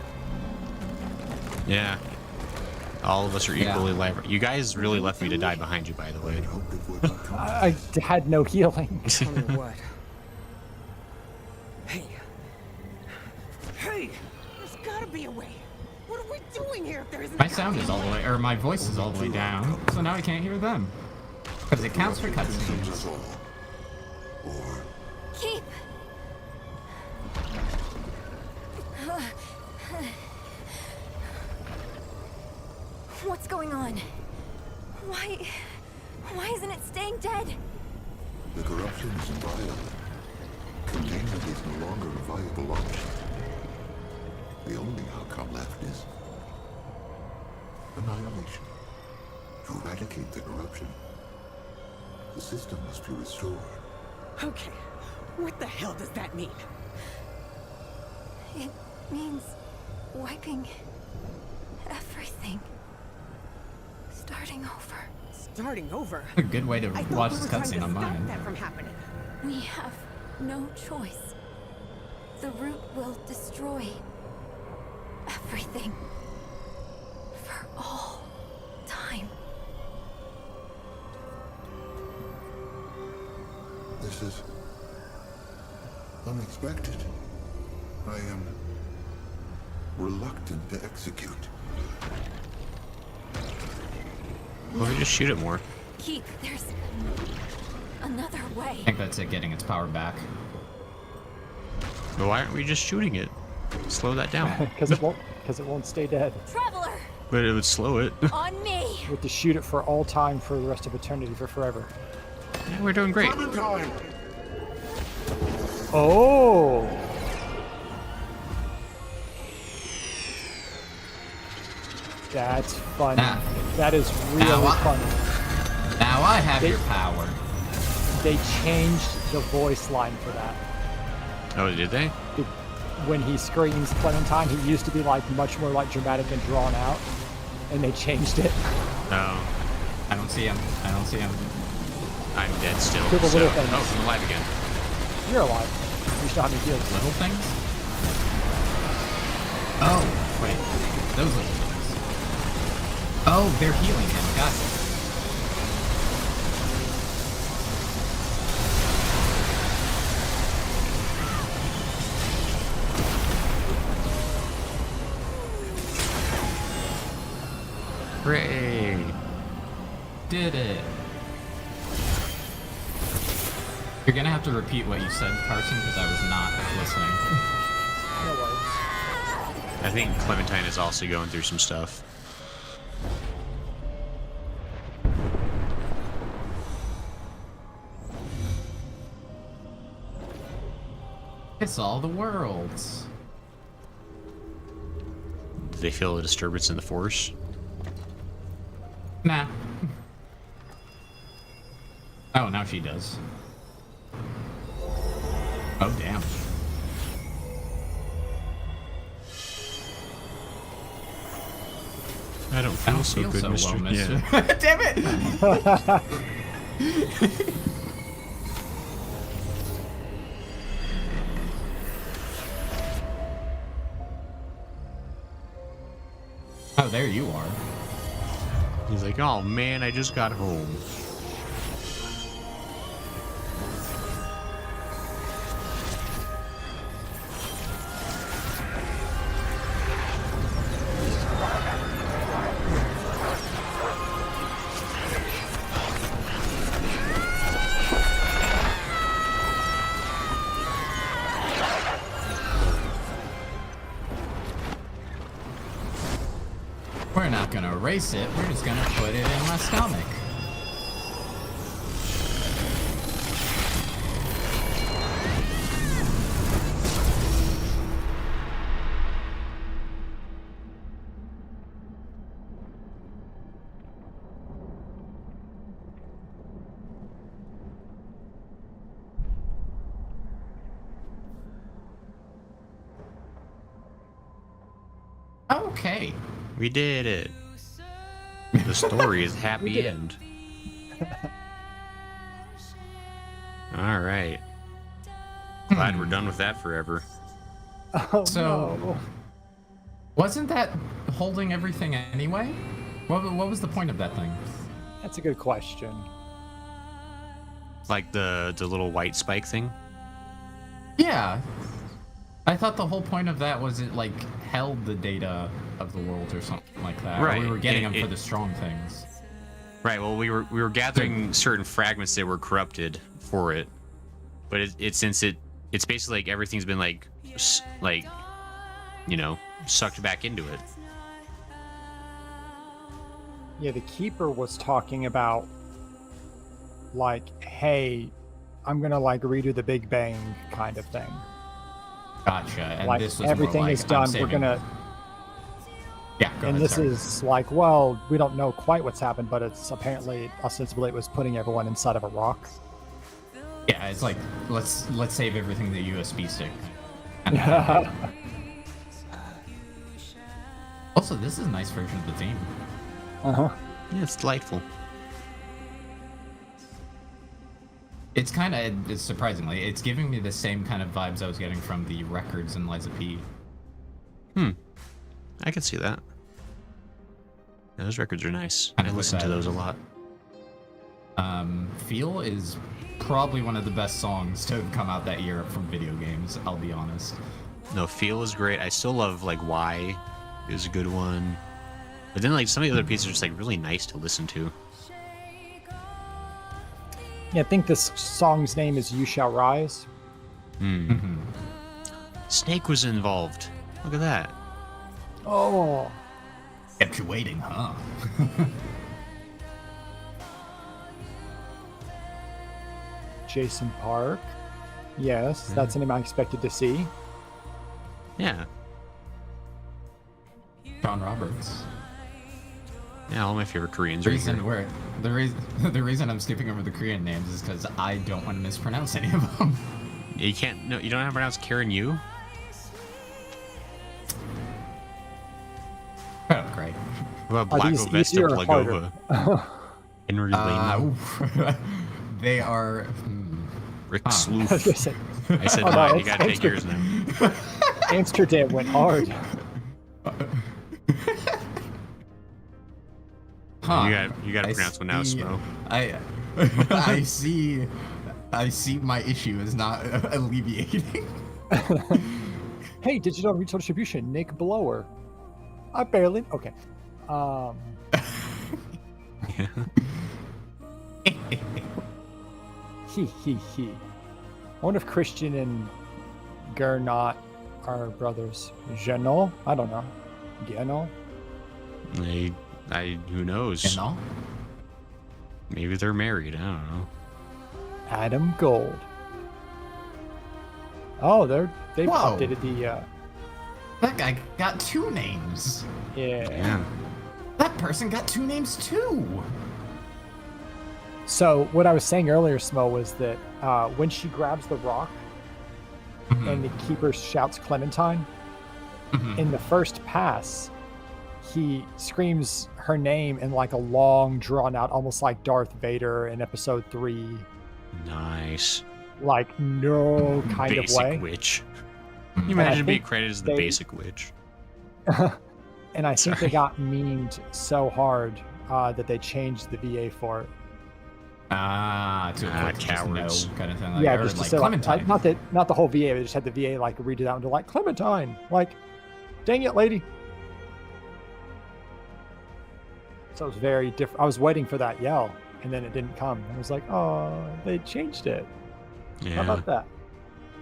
Speaker 3: Yeah. All of us are
Speaker 1: Yeah.
Speaker 3: equally live. You guys really left me to die behind you, by the way.
Speaker 2: I had no healing.
Speaker 8: Tell me what? Hey. Hey! There's gotta be a way. What are we doing here if there isn't
Speaker 1: My sound is all the way, or my voice is all the way down, so now I can't hear them. Because it counts for cutscenes.
Speaker 6: Keep. What's going on? Why isn't it staying dead?
Speaker 7: The corruption is inviolate. Containment is no longer a viable option. The only outcome left is annihilation. To eradicate the corruption, the system must be restored.
Speaker 8: Okay. What the hell does that mean?
Speaker 6: It means wiping everything. Starting over.
Speaker 8: Starting over?
Speaker 1: A good way to
Speaker 8: I thought
Speaker 1: watch
Speaker 8: we
Speaker 1: this
Speaker 8: were trying
Speaker 1: cutscene
Speaker 8: to
Speaker 1: on
Speaker 8: stop
Speaker 1: mine.
Speaker 8: that from happening.
Speaker 6: We have no choice. The root will destroy everything. For all time.
Speaker 7: This is unexpected. I am reluctant to execute.
Speaker 3: Well, we just shoot it more.
Speaker 6: Keep, there's another way.
Speaker 1: I think that's it getting its power back.
Speaker 3: But why aren't we just shooting it? Slow that down.
Speaker 2: Because it won't stay dead.
Speaker 6: Traveler,
Speaker 3: But it would slow it.
Speaker 6: on me.
Speaker 2: We have to shoot it for all time, for the rest of eternity, for forever.
Speaker 3: Yeah, we're doing great.
Speaker 2: Oh! That's funny.
Speaker 1: Ah.
Speaker 2: That is really
Speaker 1: Now I-
Speaker 2: funny.
Speaker 1: Now I have
Speaker 2: They-
Speaker 1: your power.
Speaker 2: They changed the voice line for that.
Speaker 3: Oh, did they?
Speaker 2: When he screams Clementine, he used to be like much more like dramatic and drawn out, and they changed it.
Speaker 3: Oh,
Speaker 1: I don't see him. I don't see him.
Speaker 3: I'm dead still.
Speaker 2: Do the
Speaker 3: So,
Speaker 2: little things.
Speaker 3: oh, I'm alive again.
Speaker 2: You're alive. You still have any heals.
Speaker 1: Little things? Oh, wait. Those little things. Oh, they're healing him. Got it.
Speaker 3: Hooray!
Speaker 1: Did it. You're gonna have to repeat what you said, Carson, because I was not listening.
Speaker 2: No worries.
Speaker 3: I think Clementine is also going through some stuff.
Speaker 1: It's all the worlds.
Speaker 3: Do they feel a disturbance in the Force?
Speaker 1: Nah. Oh, now she does. Oh, damn.
Speaker 3: I don't feel, so good,
Speaker 1: so
Speaker 3: Mr.
Speaker 1: well, mister.
Speaker 3: Yeah.
Speaker 1: Damn it! Oh, there you are.
Speaker 3: He's like, oh man, I just got home.
Speaker 1: We're not gonna erase it, we're just gonna put it in my stomach. Okay.
Speaker 3: We did it. The story is happy end. All right. Glad we're done with that forever.
Speaker 2: Oh,
Speaker 1: So-
Speaker 2: no.
Speaker 1: Wasn't that holding everything anyway? What was the point of that thing?
Speaker 2: That's a good question.
Speaker 3: Like the little white spike thing.
Speaker 1: Yeah. I thought the whole point of that was it, like, held the data of the world or something like that. Or
Speaker 3: Right.
Speaker 1: we were getting
Speaker 3: It-
Speaker 1: them for the strong things.
Speaker 3: Right. Well, we were gathering certain fragments that were corrupted for it, but it's basically like everything's been like sucked back into it.
Speaker 2: Yeah, the Keeper was talking about, like, hey, I'm gonna, like, redo the Big Bang kind of thing.
Speaker 1: Gotcha. And
Speaker 2: Like,
Speaker 1: this was more
Speaker 2: everything
Speaker 1: like,
Speaker 2: is
Speaker 1: I'm
Speaker 2: done, we're
Speaker 1: saving-
Speaker 2: gonna...
Speaker 1: Yeah, go
Speaker 2: And
Speaker 1: ahead,
Speaker 2: this
Speaker 1: sorry.
Speaker 2: is like, well, we don't know quite what's happened, but it's apparently, ostensibly, it was putting everyone inside of a rock.
Speaker 1: Yeah, it's like, let's save everything to the USB stick. Also, this is a nice version of the theme.
Speaker 2: Uh-huh.
Speaker 3: Yeah, it's delightful.
Speaker 1: It's kind of, surprisingly, it's giving me the same kind of vibes I was getting from the records in Liza P.
Speaker 3: I can see that. Yeah, those records are nice.
Speaker 1: Kind
Speaker 3: I
Speaker 1: of
Speaker 3: listen to
Speaker 1: like
Speaker 3: those a lot.
Speaker 1: Feel is probably one of the best songs to have come out that year from video games, I'll be honest.
Speaker 3: No, Feel is great. I still love like Why is a good one. But then like some of the other pieces are just like really nice to listen to.
Speaker 2: Yeah, I think this song's name is You Shall Rise.
Speaker 3: Snake was involved. Look at that.
Speaker 2: Oh,
Speaker 1: Kept you waiting, huh?
Speaker 2: Jason Park. Yes, that's an name I expected to see.
Speaker 3: Yeah.
Speaker 1: John Roberts.
Speaker 3: Yeah, all my favorite Koreans
Speaker 1: The
Speaker 3: are
Speaker 1: reason
Speaker 3: here.
Speaker 1: the reason I'm skipping over the Korean names is because I don't want to mispronounce any of them.
Speaker 3: You can't. No, you don't have to pronounce Karen Yu.
Speaker 1: Oh, great.
Speaker 3: What about
Speaker 2: Are these
Speaker 3: Blago Vesta
Speaker 2: easier or harder?
Speaker 3: Blagova? Henry Lehman.
Speaker 1: They are.
Speaker 3: Rick
Speaker 2: I was
Speaker 3: Sloof.
Speaker 2: gonna say,
Speaker 3: I said
Speaker 2: Oh, no,
Speaker 3: mine. You
Speaker 2: it's
Speaker 3: gotta take yours now.
Speaker 2: Amsterdam went hard.
Speaker 1: Huh.
Speaker 3: You gotta
Speaker 1: I
Speaker 3: pronounce one now,
Speaker 1: see-
Speaker 3: Smo.
Speaker 1: I see my issue is not alleviating.
Speaker 2: Hey, digital retail distribution, Nick Blower. I barely. Okay. He. I wonder if Christian and Gernot our brothers? Genol? I don't know. Genol?
Speaker 3: Who knows?
Speaker 1: You know?
Speaker 3: Maybe they're married. I don't know.
Speaker 2: Adam Gold. Oh, they've
Speaker 1: Whoa.
Speaker 2: updated the.
Speaker 1: That guy got 2 names.
Speaker 3: Yeah.
Speaker 1: That person got 2 names too.
Speaker 2: So what I was saying earlier, Smo, was that when she grabs the rock and the keeper shouts Clementine, in the first pass, he screams her name in like a long, drawn out, almost like Darth Vader in Episode 3.
Speaker 3: Nice.
Speaker 2: Like no kind
Speaker 3: Basic
Speaker 2: of way.
Speaker 3: witch. Can you imagine being
Speaker 2: think
Speaker 3: credited as the basic witch?
Speaker 2: And I think they got memed so hard that they changed the VA for it.
Speaker 1: To
Speaker 3: cowards.
Speaker 1: no kind of thing. Like,
Speaker 2: Yeah,
Speaker 1: or
Speaker 2: just to
Speaker 1: like
Speaker 2: say
Speaker 1: Clementine.
Speaker 2: not the whole VA. They just had the VA like read it out and like Clementine. Like, dang it, lady. So it was very different. I was waiting for that yell, and then it didn't come. I was like, oh, they changed it.
Speaker 3: Yeah.
Speaker 2: How about that?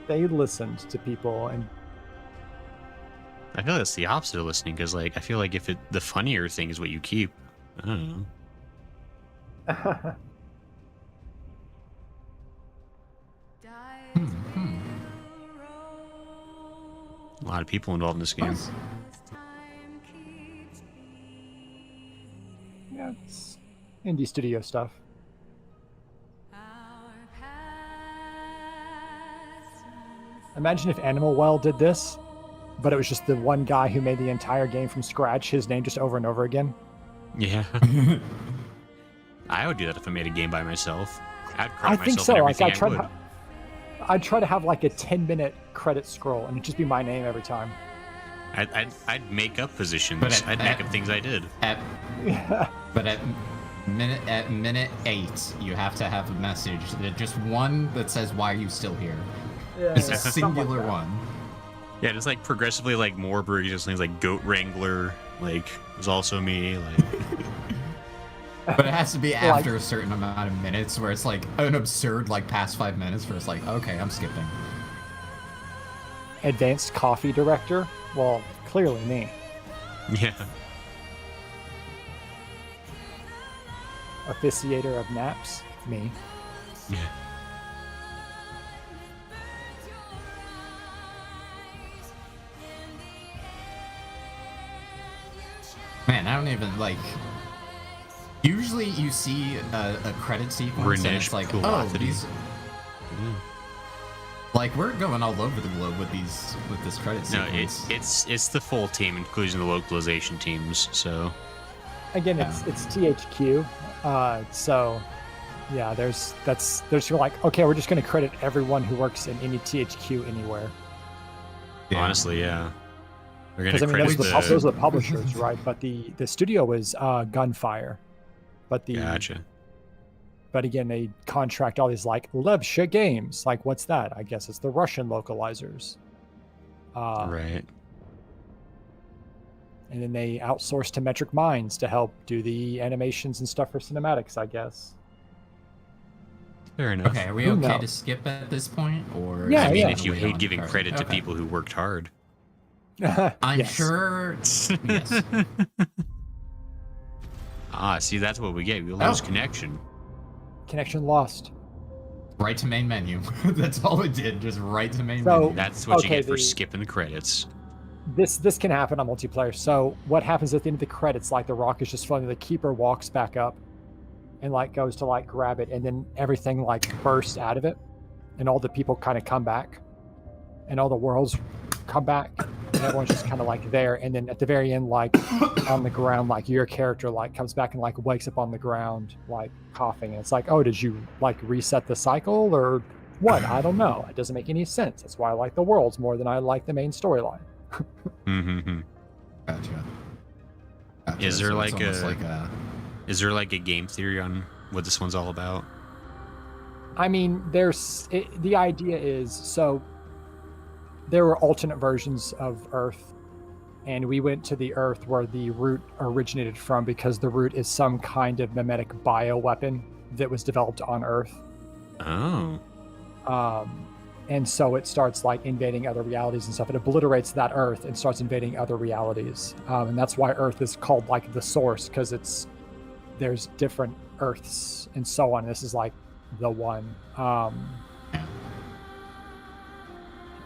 Speaker 2: They listened to people, and
Speaker 3: I feel that's the opposite of listening, because like I feel like if the funnier thing is what you keep, I don't know. A lot of people involved in this game.
Speaker 2: yeah, it's indie studio stuff. Imagine if Animal Well did this, but it was just the one guy who made the entire game from scratch, his name just over and over again.
Speaker 3: Yeah. I would do that if I made a game by myself. I'd credit
Speaker 2: I think
Speaker 3: myself
Speaker 2: so.
Speaker 3: in
Speaker 2: Like
Speaker 3: everything
Speaker 2: I'd try to have like a 10-minute credit scroll, and it'd just be my name every time.
Speaker 3: I'd make up positions.
Speaker 1: But
Speaker 3: I'd make up things I did.
Speaker 1: But at minute 8, you have to have a message that just one that says why are you still here.
Speaker 2: Yeah,
Speaker 1: It's a singular one.
Speaker 3: Yeah, just like progressively like more egregious things like Goat Wrangler, like was also me. Like
Speaker 1: But it has to be after a certain amount of minutes where it's like an absurd like past 5 minutes where it's like, okay, I'm skipping.
Speaker 2: Advanced coffee director? Well, clearly me.
Speaker 3: yeah.
Speaker 2: Officiator of naps? Me.
Speaker 3: Yeah.
Speaker 1: Man, I don't even like. Usually, you see a credit sequence and it's like, oh, these. Like we're going all over the globe with this credit sequence.
Speaker 3: No, it's the full team, including the localization teams. So
Speaker 2: Again, it's THQ. So yeah, there's like, okay, we're just going to credit everyone who works in any THQ anywhere.
Speaker 1: Yeah.
Speaker 3: honestly, yeah. We're gonna
Speaker 2: Because I mean,
Speaker 3: credit
Speaker 2: those are the publishers, right? But the studio was Gunfire. But
Speaker 3: Gotcha.
Speaker 2: But again, they contract all these like Levsha Games. Like, what's that? I guess it's the Russian localizers.
Speaker 3: Right.
Speaker 2: And then they outsource to Metric Minds to help do the animations and stuff for cinematics, I guess.
Speaker 3: Fair enough.
Speaker 1: Okay, are we
Speaker 2: Who
Speaker 1: okay
Speaker 2: knows?
Speaker 1: to skip at this point, or?
Speaker 2: Yeah,
Speaker 3: I mean,
Speaker 2: yeah.
Speaker 3: if you
Speaker 1: Wait
Speaker 3: hate
Speaker 1: on
Speaker 3: giving
Speaker 1: Carsen?
Speaker 3: credit to
Speaker 1: Okay.
Speaker 3: people who worked hard.
Speaker 1: I'm
Speaker 2: Yes.
Speaker 1: sure. Yes.
Speaker 3: See, that's what we get. We lose
Speaker 1: Oh.
Speaker 3: connection.
Speaker 2: Connection lost.
Speaker 1: Right to main menu. That's all it did. Just right to main
Speaker 2: So-
Speaker 1: menu.
Speaker 3: That's what you
Speaker 2: Okay,
Speaker 3: get for
Speaker 2: the-
Speaker 3: skipping the credits.
Speaker 2: This can happen on multiplayer. So what happens at the end of the credits, like the rock is just floating, the keeper walks back up and like goes to like grab it, and then everything like bursts out of it, and all the people kind of come back, and all the worlds come back, and everyone's just kind of like there. And then at the very end, like on the ground, like your character like comes back and like wakes up on the ground like coughing, and it's like, oh, did you like reset the cycle or what? I don't know. It doesn't make any sense. That's why I like the worlds more than I like the main storyline.
Speaker 3: Mm-hmm.
Speaker 1: Gotcha.
Speaker 3: Is there
Speaker 1: So it's
Speaker 3: like
Speaker 1: almost
Speaker 3: a-
Speaker 1: like a?
Speaker 3: Is there like a game theory on what this one's all about?
Speaker 2: I mean, the idea is, so there were alternate versions of Earth, and we went to the Earth where the root originated from, because the root is some kind of mimetic bioweapon that was developed on Earth.
Speaker 3: Oh.
Speaker 2: And so it starts like invading other realities and stuff. It obliterates that Earth and starts invading other realities. And that's why Earth is called like the source, because there's different Earths and so on. This is like the one.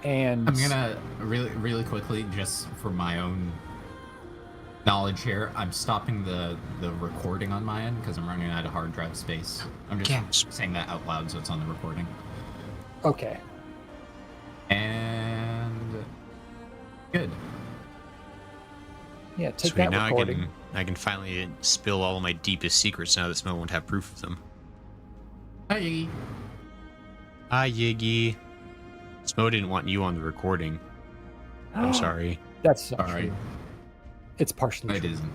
Speaker 2: And
Speaker 1: I'm gonna really quickly, just for my own knowledge here, I'm stopping the recording on my end because I'm running out of hard drive space. I'm just saying that out loud so it's on the recording.
Speaker 2: Okay.
Speaker 1: And good.
Speaker 2: Yeah, take
Speaker 3: Sweet,
Speaker 2: that
Speaker 3: now
Speaker 2: recording.
Speaker 3: I can finally spill all of my deepest secrets now that Snow won't have proof of them.
Speaker 1: Hi, Iggy.
Speaker 3: Hi, Yiggy. Smo didn't want you on the recording. I'm sorry.
Speaker 2: That's not
Speaker 1: All right.
Speaker 2: true. It's partially
Speaker 1: It
Speaker 2: true.
Speaker 1: isn't.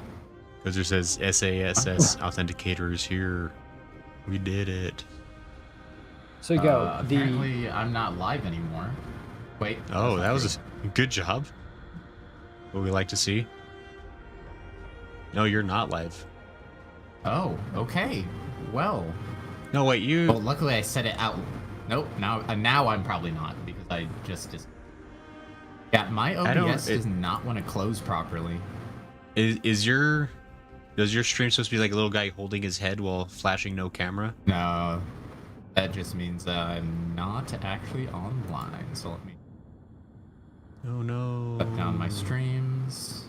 Speaker 3: Because it says SASS Authenticator is here. We did it.
Speaker 2: So you go.
Speaker 1: Apparently, I'm not live anymore. Wait.
Speaker 3: Oh,
Speaker 1: that's
Speaker 3: that
Speaker 1: not
Speaker 3: was a good job. What we like to see. No, you're not live.
Speaker 1: Oh, okay. Well.
Speaker 3: No, wait, you.
Speaker 1: Well, luckily I said it out. Nope. Now I'm probably not because I just. Yeah, my OBS does not want to close properly.
Speaker 3: Does your stream supposed to be like a little guy holding his head while flashing no camera?
Speaker 1: No, that just means that I'm not actually online. So let me
Speaker 3: Oh no.
Speaker 1: shut down my streams.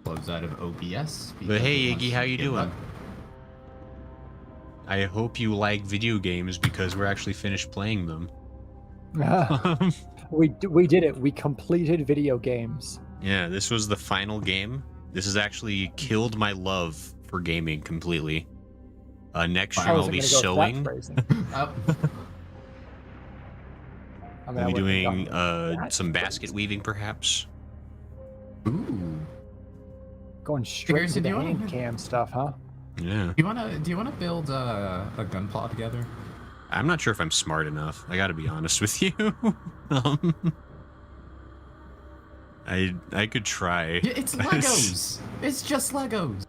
Speaker 1: Close out of OBS.
Speaker 3: But
Speaker 1: because
Speaker 3: hey,
Speaker 1: it wants
Speaker 3: Iggy, how
Speaker 1: to
Speaker 3: you
Speaker 1: give
Speaker 3: doing?
Speaker 1: up.
Speaker 3: I hope you like video games because we're actually finished playing them.
Speaker 2: We did it. We completed video games.
Speaker 3: Yeah, this was the final game. This has actually killed my love for gaming completely. Next
Speaker 2: I
Speaker 3: stream I'll
Speaker 2: wasn't
Speaker 3: be
Speaker 2: gonna go with that
Speaker 3: sewing.
Speaker 2: phrasing.
Speaker 1: Oh,
Speaker 2: I mean,
Speaker 3: We'll
Speaker 2: I
Speaker 3: be
Speaker 2: wouldn't have
Speaker 3: doing
Speaker 2: gone with that
Speaker 3: some
Speaker 2: phrasing.
Speaker 3: basket weaving perhaps.
Speaker 1: ooh.
Speaker 2: Going straight
Speaker 1: Here's
Speaker 2: to
Speaker 1: the
Speaker 2: the
Speaker 1: deal.
Speaker 2: hand cam stuff, huh?
Speaker 3: Yeah.
Speaker 1: Do you wanna build a gun plot together?
Speaker 3: I'm not sure if I'm smart enough. I gotta be honest with you. I could try.
Speaker 1: Yeah, it's Legos. It's just Legos.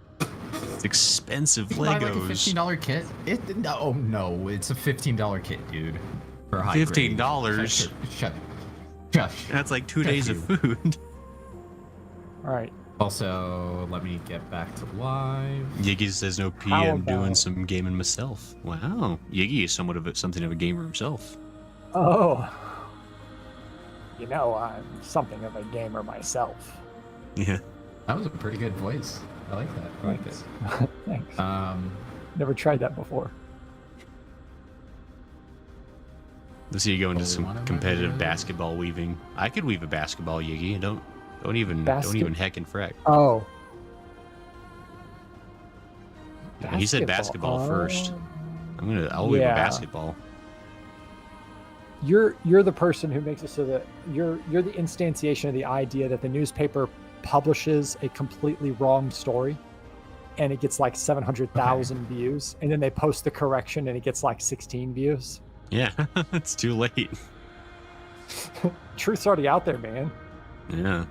Speaker 3: It's expensive
Speaker 1: You buy like a
Speaker 3: Legos.
Speaker 1: $15 kit. No, it's a $15 kit, dude. For high grade.
Speaker 3: $15?
Speaker 1: Shut. Shush.
Speaker 3: That's like 2
Speaker 1: Fuck
Speaker 3: days of
Speaker 1: you.
Speaker 3: food.
Speaker 2: All right.
Speaker 1: Also, let me get back to live.
Speaker 3: Yiggy says no P.
Speaker 2: How
Speaker 3: I'm doing
Speaker 2: about-
Speaker 3: some gaming myself. Wow, Yiggy is something of a gamer himself.
Speaker 2: Oh. You know, I'm something of a gamer myself.
Speaker 3: Yeah.
Speaker 1: That was a pretty good voice. I like that. I like
Speaker 2: Thanks.
Speaker 1: it.
Speaker 2: Thanks. Never tried that before.
Speaker 3: Let's see you go into
Speaker 1: Oh,
Speaker 3: some
Speaker 1: wanna
Speaker 3: competitive
Speaker 1: weave?
Speaker 3: basketball weaving. I could weave a basketball, Yiggy. Don't even heckin' frack.
Speaker 2: Oh.
Speaker 3: He said basketball first.
Speaker 2: Oh.
Speaker 3: I'll weave a
Speaker 2: Yeah.
Speaker 3: basketball.
Speaker 2: You're the person who makes it so that you're the instantiation of the idea that the newspaper publishes a completely wrong story and it gets like 700,000 views, and then they post the correction and it gets like 16 views.
Speaker 3: Yeah, it's too late.
Speaker 2: Truth's already out there, man.
Speaker 3: Yeah.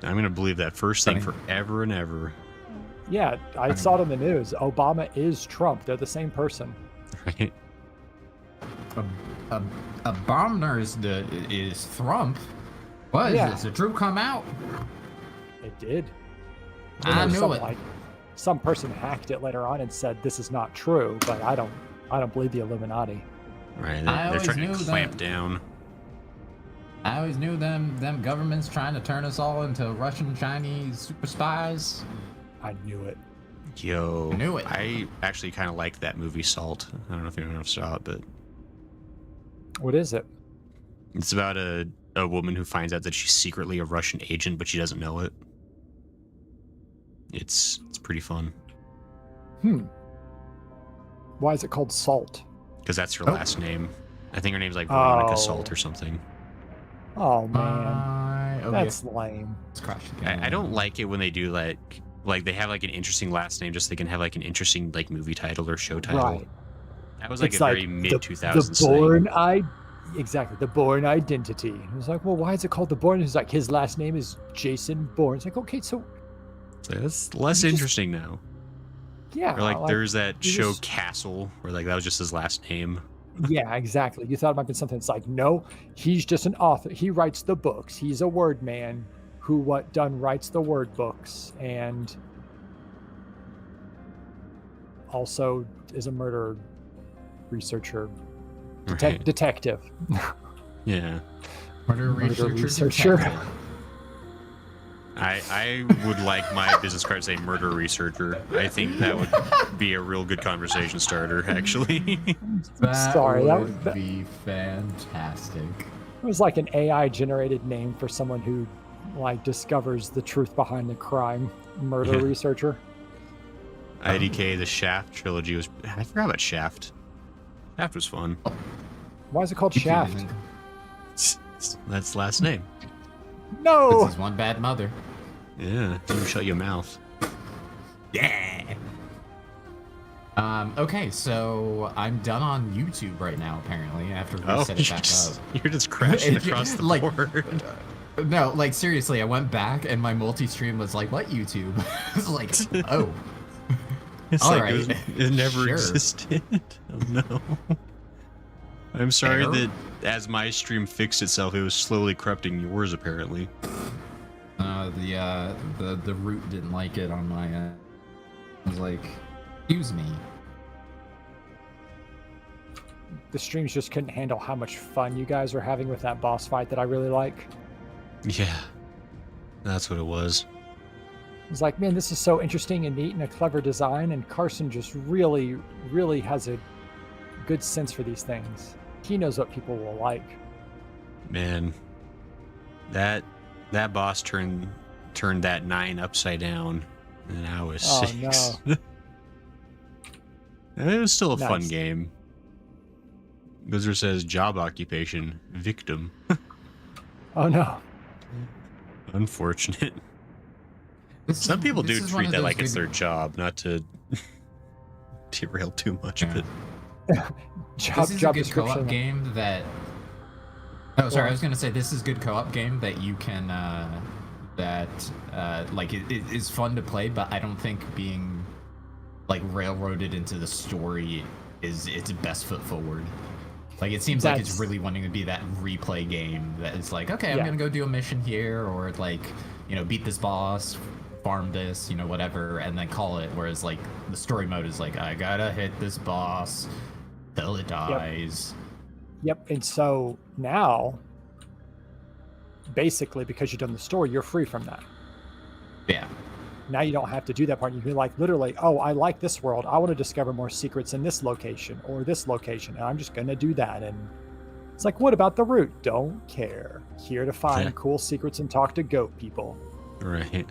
Speaker 3: I'm gonna believe that first thing forever and ever.
Speaker 2: Yeah, I saw it on the news. Obama is Trump. They're the same person.
Speaker 3: Right?
Speaker 1: A bomber is Thrump. What is
Speaker 2: Yeah.
Speaker 1: this? Did Drew come out?
Speaker 2: It did.
Speaker 1: I knew
Speaker 2: some,
Speaker 1: it.
Speaker 2: Like, some person hacked it later on and said this is not true, but I don't believe the Illuminati.
Speaker 3: Right.
Speaker 1: I
Speaker 3: They're
Speaker 1: always
Speaker 3: trying
Speaker 1: knew
Speaker 3: to
Speaker 1: that.
Speaker 3: clamp down.
Speaker 1: I always knew them governments trying to turn us all into Russian Chinese super spies.
Speaker 2: I knew it.
Speaker 3: Yo,
Speaker 1: Knew it.
Speaker 3: I actually kind of liked that movie Salt. I don't know if anyone else saw it, but
Speaker 2: What is it?
Speaker 3: it's about a woman who finds out that she's secretly a Russian agent, but she doesn't know it. It's pretty fun
Speaker 2: Why is it called Salt?
Speaker 3: because that's her
Speaker 1: Oh.
Speaker 3: last name. I think her name's like Veronica
Speaker 2: Oh.
Speaker 3: Salt or something.
Speaker 2: Oh man, that's lame.
Speaker 1: It's crushed.
Speaker 3: I don't like it when they do like they have like an interesting last name just so they can have like an interesting like movie title or show title.
Speaker 2: Right.
Speaker 3: That was like
Speaker 2: It's
Speaker 3: a very
Speaker 2: the-
Speaker 3: mid 2000s
Speaker 2: The Bourne
Speaker 3: thing.
Speaker 2: Exactly, the Bourne identity. It was like, well, why is it called the Bourne? It's like his last name is Jason Bourne. It's like, okay, so
Speaker 3: So that's less
Speaker 2: You just-
Speaker 3: interesting now.
Speaker 2: yeah.
Speaker 3: Or like there's that
Speaker 2: you
Speaker 3: show
Speaker 2: just-
Speaker 3: Castle where like that was just his last name.
Speaker 2: Yeah, exactly. You thought it might be something. It's like, no, he's just an author. He writes the books. He's a word man who writes the word books and also is a murder researcher,
Speaker 3: Right.
Speaker 2: detective.
Speaker 3: Yeah.
Speaker 1: Murder
Speaker 2: researcher.
Speaker 1: detective.
Speaker 3: I would like my business card to say murder researcher. I think that would be a real good conversation starter, actually.
Speaker 1: That
Speaker 2: Sorry,
Speaker 1: would be fantastic.
Speaker 2: It was like an AI generated name for someone who like discovers the truth behind the crime. Murder researcher.
Speaker 3: IDK, the Shaft trilogy was. I forgot about Shaft. Shaft was fun.
Speaker 2: Why is it called Shaft?
Speaker 3: That's the last name.
Speaker 2: No!
Speaker 1: This is one bad mother.
Speaker 3: Yeah, you shut your mouth.
Speaker 1: Yeah. Okay, so I'm done on YouTube right now, apparently, after we set it back up.
Speaker 3: You're just crashing across the board.
Speaker 1: No, like, seriously, I went back and my multi-stream was like, what YouTube? It's like, oh.
Speaker 3: It's
Speaker 1: all
Speaker 3: like
Speaker 1: right.
Speaker 3: it never
Speaker 1: Sure.
Speaker 3: existed. Oh no. I'm sorry
Speaker 1: Error?
Speaker 3: that as my stream fixed itself, it was slowly corrupting yours, apparently.
Speaker 1: The root didn't like it on my end. I was like, excuse me.
Speaker 2: The streams just couldn't handle how much fun you guys were having with that boss fight that I really like.
Speaker 3: Yeah. That's what it was.
Speaker 2: It's like, man, this is so interesting and neat and a clever design, and Carsen just really, really has a good sense for these things. He knows what people will like.
Speaker 3: Man. That boss turned that 9 upside down, and I was 6.
Speaker 2: No.
Speaker 3: It was still a fun
Speaker 2: Nice.
Speaker 3: game. Wizard says job occupation, victim.
Speaker 2: Oh no.
Speaker 3: Unfortunate. Some people do
Speaker 1: is one
Speaker 3: treat
Speaker 1: of
Speaker 3: that
Speaker 1: those
Speaker 3: like it's
Speaker 1: good-
Speaker 3: their job, not to derail too much,
Speaker 1: Yeah.
Speaker 3: but
Speaker 2: Job
Speaker 1: This is a good
Speaker 2: description.
Speaker 1: co-op game that... Oh, sorry, I was going to say, this is a good co-op game that you can... like, it is fun to play, but I don't think being, like, railroaded into the story is its best foot forward. Like, it seems like it's
Speaker 2: That's-
Speaker 1: really wanting to be that replay game that is like, okay, I'm
Speaker 2: Yeah.
Speaker 1: going to go do a mission here, or, like, you know, beat this boss, farm this, you know, whatever, and then call it. Whereas, like, the story mode is like, I gotta hit this boss till it dies.
Speaker 2: Yep. And so now, basically, because you've done the story, you're free from that.
Speaker 1: Yeah.
Speaker 2: Now you don't have to do that part. You can like literally, oh, I like this world. I want to discover more secrets in this location or this location, and I'm just going to do that. And it's like, what about the route? Don't care. Here to find
Speaker 3: Yeah.
Speaker 2: cool secrets and talk to goat people.
Speaker 3: right.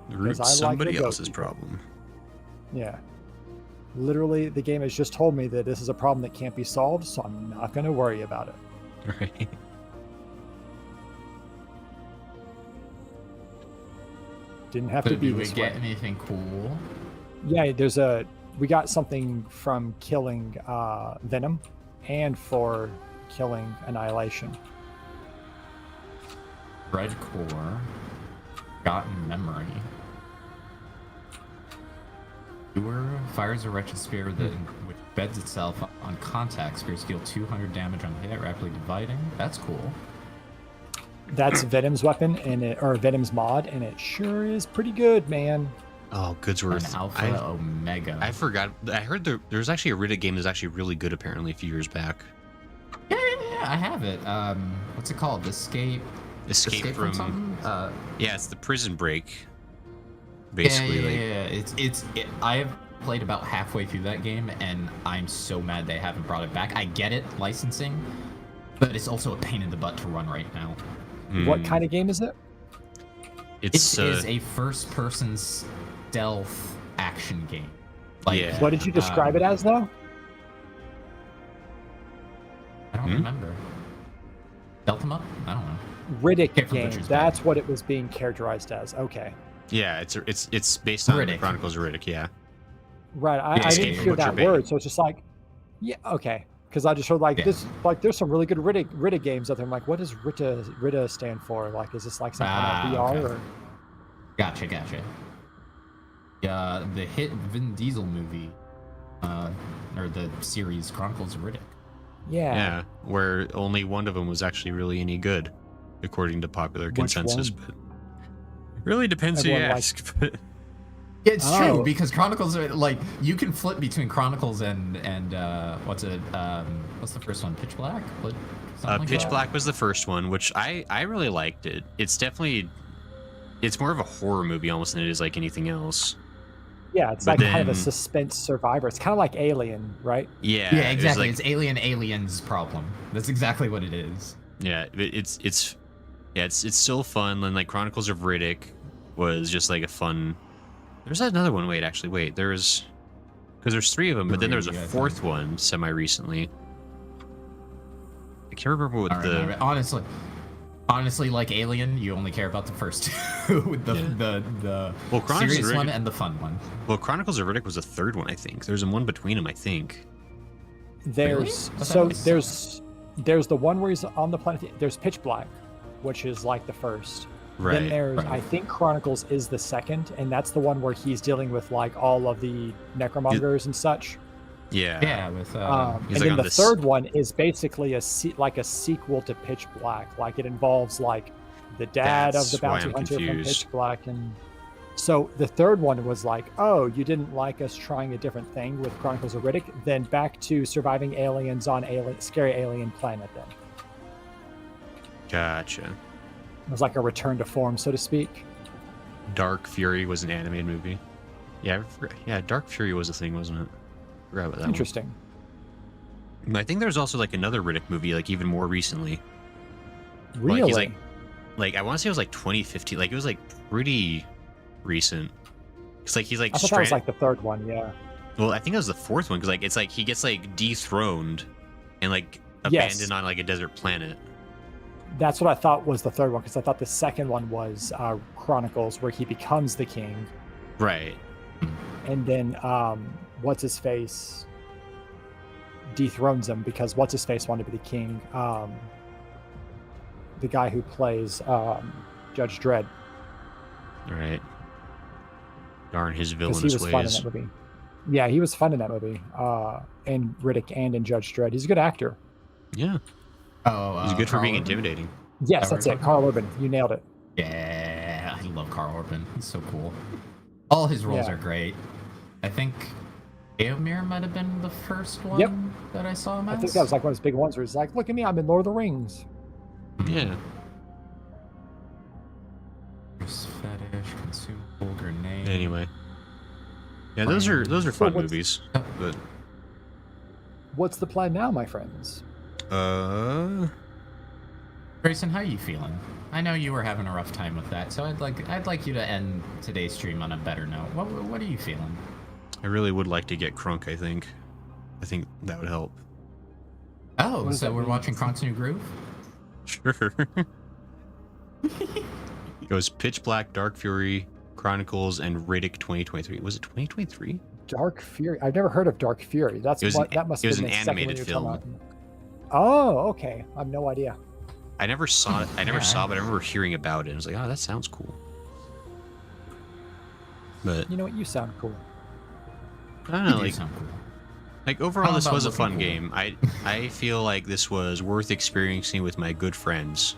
Speaker 3: The
Speaker 2: Because
Speaker 3: root's
Speaker 2: I like
Speaker 3: somebody
Speaker 2: the goat
Speaker 3: else's
Speaker 2: people.
Speaker 3: problem.
Speaker 2: Yeah. Literally, the game has just told me that this is a problem that can't be solved, so I'm not going to worry about it.
Speaker 3: Right.
Speaker 2: Didn't have
Speaker 1: So
Speaker 2: to be
Speaker 1: do we
Speaker 2: this
Speaker 1: get
Speaker 2: way.
Speaker 1: anything cool?
Speaker 2: Yeah, we got something from killing Venom and for killing Annihilation.
Speaker 1: Red core. Forgotten memory. Doer fires a wretched spear that which beds itself on contact. Spears deal 200 damage on hit, rapidly dividing. That's cool.
Speaker 2: That's Venom's weapon or Venom's mod, and it sure is pretty good, man.
Speaker 3: Oh,
Speaker 1: An
Speaker 3: Goodsworth.
Speaker 1: alpha omega.
Speaker 3: I forgot. I heard there's actually a Riddick game that's actually really good, apparently, a few years back.
Speaker 1: Yeah, I have it. What's it called? Escape from something?
Speaker 3: Yeah, it's the Prison Break. Basically,
Speaker 1: I have played about halfway through that game, and I'm so mad they haven't brought it back. I get it, licensing, but it's also a pain in the butt to run right now.
Speaker 2: What kind of game is it?
Speaker 1: It is a first-person stealth action game. Like,
Speaker 3: Yeah.
Speaker 2: What did you describe it as, though?
Speaker 1: I don't remember. Stealth 'em up? I don't know.
Speaker 2: Riddick
Speaker 1: Get from
Speaker 2: game.
Speaker 1: Butcher's
Speaker 2: That's what it was being characterized as. Okay.
Speaker 3: Yeah, it's based on
Speaker 1: Riddick.
Speaker 3: Chronicles of Riddick. Yeah.
Speaker 2: Right. I
Speaker 3: Yeah,
Speaker 2: didn't
Speaker 3: Escape
Speaker 2: hear
Speaker 3: from
Speaker 2: that
Speaker 3: Butcher
Speaker 2: word, so it's just like, yeah, okay. Because I just heard like
Speaker 1: Yeah.
Speaker 2: this, like there's some really good Riddick games out there. I'm like, what does Rita stand for? Like, is this like some kind of VR
Speaker 1: okay.
Speaker 2: or?
Speaker 1: Gotcha. The hit Vin Diesel movie, or the series Chronicles of Riddick.
Speaker 3: Yeah, where only one of them was actually really any good, according to popular consensus.
Speaker 2: one?
Speaker 3: But it really depends who you
Speaker 2: Everyone
Speaker 3: ask. But
Speaker 1: It's
Speaker 2: Oh.
Speaker 1: true because Chronicles are like you can flip between Chronicles and what's the first one? Pitch Black?
Speaker 3: Pitch Black was the first one, which I really liked it. It's more of a horror movie almost than it is like anything else.
Speaker 2: Yeah, it's
Speaker 3: But
Speaker 2: like kind of a
Speaker 3: then-
Speaker 2: suspense survivor. It's kind of like Alien, right?
Speaker 3: Yeah,
Speaker 1: Yeah,
Speaker 3: it was
Speaker 1: exactly.
Speaker 3: like-
Speaker 1: It's Alien's problem. That's exactly what it is.
Speaker 3: yeah, it's still fun. And like Chronicles of Riddick was just like a fun. There's another one. Because there's 3 of them, but then there was a
Speaker 1: Three, I
Speaker 3: 4th
Speaker 1: think.
Speaker 3: one semi recently. I can't remember what
Speaker 1: I
Speaker 3: the.
Speaker 1: remember. Honestly, like Alien, you only care about the first two, the
Speaker 3: Well, Chronicles of
Speaker 1: serious one
Speaker 3: Riddick-
Speaker 1: and the fun one.
Speaker 3: Well, Chronicles of Riddick was the 3rd one, I think. There's one between them, I think.
Speaker 2: There's
Speaker 1: I thought
Speaker 2: so
Speaker 1: it was-
Speaker 2: there's the one where he's on the planet. There's Pitch Black, which is like the first.
Speaker 3: Right.
Speaker 2: Then there's
Speaker 1: right.
Speaker 2: I think Chronicles is the second, and that's the one where he's dealing with like all of the necromongers and such.
Speaker 3: Yeah.
Speaker 1: Yeah, with
Speaker 3: He's
Speaker 2: And
Speaker 3: like
Speaker 2: then
Speaker 3: on
Speaker 2: the
Speaker 3: this-
Speaker 2: third one is basically like a sequel to Pitch Black. Like it involves like the dad
Speaker 3: That's
Speaker 2: of the
Speaker 3: why
Speaker 2: bounty
Speaker 3: I'm
Speaker 2: hunter from
Speaker 3: confused.
Speaker 2: Pitch Black, and so the third one was like, oh, you didn't like us trying a different thing with Chronicles of Riddick, then back to surviving aliens on scary alien planet. Then
Speaker 3: Gotcha.
Speaker 2: it was like a return to form, so to speak.
Speaker 3: Dark Fury was an animated movie. Yeah, Dark Fury was a thing, wasn't it? Forgot about that
Speaker 2: Interesting.
Speaker 3: one. I think there's also like another Riddick movie, like even more recently.
Speaker 2: Really?
Speaker 3: Like, he's like I want to say it was like 2015. Like it was like pretty recent. It's like he's like
Speaker 2: I thought that was like the third one. Yeah.
Speaker 3: Well, I think it was the 4th one because like it's like he gets like dethroned and like
Speaker 2: Yes.
Speaker 3: abandoned on like a desert planet.
Speaker 2: That's what I thought was the third one, because I thought the second one was Chronicles, where he becomes the king,
Speaker 3: Right.
Speaker 2: and then what's his face dethrones him because what's his face wanted to be the king. The guy who plays Judge Dredd,
Speaker 3: Right. Darn his
Speaker 2: because
Speaker 3: villainous
Speaker 2: he was fun in
Speaker 3: ways.
Speaker 2: that movie. Yeah, he was fun in that movie. In Riddick and in Judge Dredd, he's a good actor.
Speaker 3: Yeah.
Speaker 1: Oh,
Speaker 3: He's good for being
Speaker 1: Carl Urban?
Speaker 3: intimidating.
Speaker 2: Yes,
Speaker 1: That
Speaker 2: that's
Speaker 1: we're
Speaker 2: it.
Speaker 1: talking
Speaker 2: Carl Urban, you nailed it.
Speaker 1: Yeah, I love Carl Urban. He's so cool. All his roles
Speaker 2: Yeah.
Speaker 1: are great. I think Eomir might have been the first one
Speaker 2: Yep.
Speaker 1: that I saw him as.
Speaker 2: I think that was like one of his big ones where he's like, "Look at me, I'm in Lord of the Rings."
Speaker 3: Yeah.
Speaker 1: There's Fetish, Consumable, Grenade.
Speaker 3: Anyway. Yeah, those are
Speaker 2: So
Speaker 3: fun
Speaker 2: what's-
Speaker 3: movies. But
Speaker 2: What's the plan now, my friends?
Speaker 1: Grayson, how you feeling? I know you were having a rough time with that, so I'd like you to end today's stream on a better note. What are you feeling?
Speaker 3: I really would like to get Crunk, I think. I think that would help.
Speaker 1: Oh,
Speaker 2: What does
Speaker 1: so
Speaker 2: that
Speaker 1: we're
Speaker 2: mean?
Speaker 1: watching Kronk's New Groove?
Speaker 3: Sure. It goes Pitch Black, Dark Fury, Chronicles, and Riddick 2023. Was it 2023?
Speaker 2: Dark Fury. I've never heard of Dark Fury. That's
Speaker 3: It was
Speaker 2: what
Speaker 3: an-
Speaker 2: that must
Speaker 3: it was
Speaker 2: have been
Speaker 3: an
Speaker 2: the second one
Speaker 3: animated
Speaker 2: you were talking
Speaker 3: film.
Speaker 2: about. Oh, okay. I have no idea.
Speaker 3: I never saw it. I never
Speaker 1: Yeah.
Speaker 3: saw it, but I remember hearing about it. I was like, oh, that sounds cool. But
Speaker 2: You know what? You sound cool.
Speaker 3: I don't
Speaker 1: You
Speaker 3: know,
Speaker 1: do
Speaker 3: like
Speaker 1: sound cool.
Speaker 3: overall,
Speaker 1: How
Speaker 3: this
Speaker 1: about
Speaker 3: was a
Speaker 1: looking
Speaker 3: fun
Speaker 1: cool?
Speaker 3: game. I feel like this was worth experiencing with my good friends.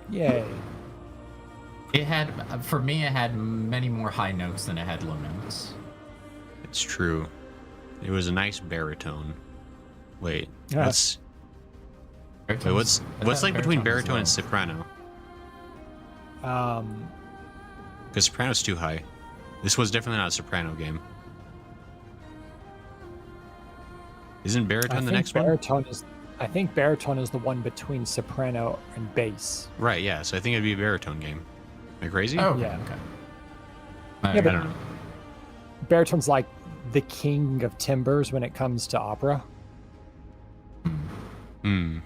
Speaker 2: Yay.
Speaker 1: It had, for me, it had many more high notes than it had low notes.
Speaker 3: It's true. It was a nice baritone. Wait,
Speaker 2: Yeah.
Speaker 3: what's
Speaker 1: Baritone's- I
Speaker 3: what's
Speaker 1: thought
Speaker 3: like between
Speaker 1: baritone
Speaker 3: baritone and
Speaker 1: was low.
Speaker 3: soprano?
Speaker 2: Um,
Speaker 3: Because soprano's too high. This was definitely not a soprano game. Isn't
Speaker 2: I
Speaker 3: baritone the
Speaker 2: think
Speaker 3: next one?
Speaker 2: baritone is. I think baritone is the one between soprano and bass.
Speaker 3: Right, yeah. So I think it'd be a baritone game. Am I crazy?
Speaker 1: Oh,
Speaker 2: Yeah.
Speaker 1: okay.
Speaker 2: Yeah,
Speaker 1: I
Speaker 2: but-
Speaker 1: don't know.
Speaker 2: Baritone's like the king of timbers when it comes to opera.
Speaker 3: Hmm.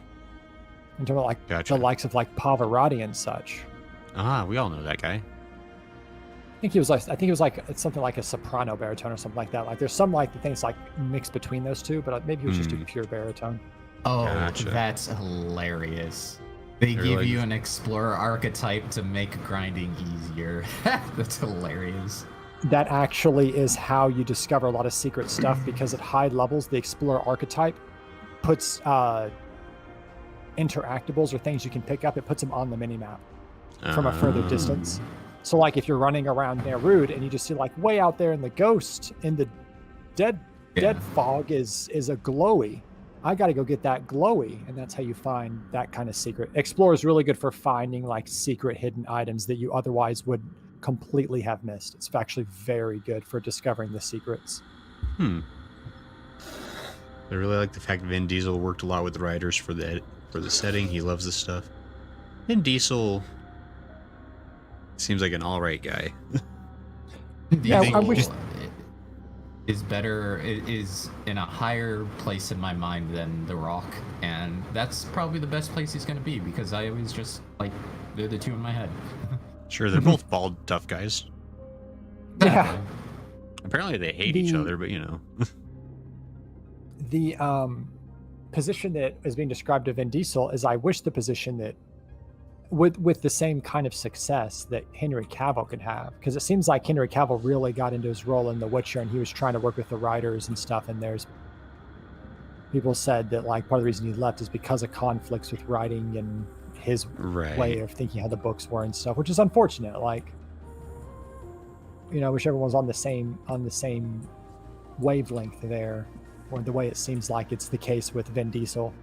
Speaker 2: In terms of like
Speaker 3: Gotcha.
Speaker 2: the likes of like Pavarotti and such.
Speaker 3: Ah, we all know that guy.
Speaker 2: I think he was like it's something like a soprano baritone or something like that. Like there's some like the things like mixed between those two, but maybe he was just a
Speaker 3: Hmm.
Speaker 2: pure baritone.
Speaker 1: Oh,
Speaker 3: Gotcha.
Speaker 1: that's hilarious. They
Speaker 3: They're
Speaker 1: give
Speaker 3: like-
Speaker 1: you an explorer archetype to make grinding easier. That's hilarious.
Speaker 2: that actually is how you discover a lot of secret stuff, because at high levels, the explorer archetype puts interactables or things you can pick up, it puts them on the minimap from a further distance. So like if you're running around Nerud and you just see like way out there in the ghost, in the dead fog is a glowy. I got to go get that glowy, and that's how you find that kind of secret. Explorer is really good for finding like secret hidden items that you otherwise would completely have missed. It's actually very good for discovering the secrets.
Speaker 3: I really like the fact that Vin Diesel worked a lot with the writers for the setting. He loves this stuff. Vin Diesel seems like an all right guy.
Speaker 1: Yeah, I wish is better, is in a higher place in my mind than The Rock, and that's probably the best place he's going to be, because I always just like they're the two in my head.
Speaker 3: Sure, they're both bald, tough guys.
Speaker 2: Yeah.
Speaker 3: Apparently they hate each other, but you know.
Speaker 2: The position that is being described to Vin Diesel is, I wish the position that with the same kind of success that Henry Cavill could have, because it seems like Henry Cavill really got into his role in The Witcher, and he was trying to work with the writers and stuff, and there's people said that like part of the reason he left is because of conflicts with writing and his way of thinking how the books were and stuff, which is unfortunate. Like, you know, I wish everyone was on the same wavelength there, or the way it seems like it's the case with Vin Diesel.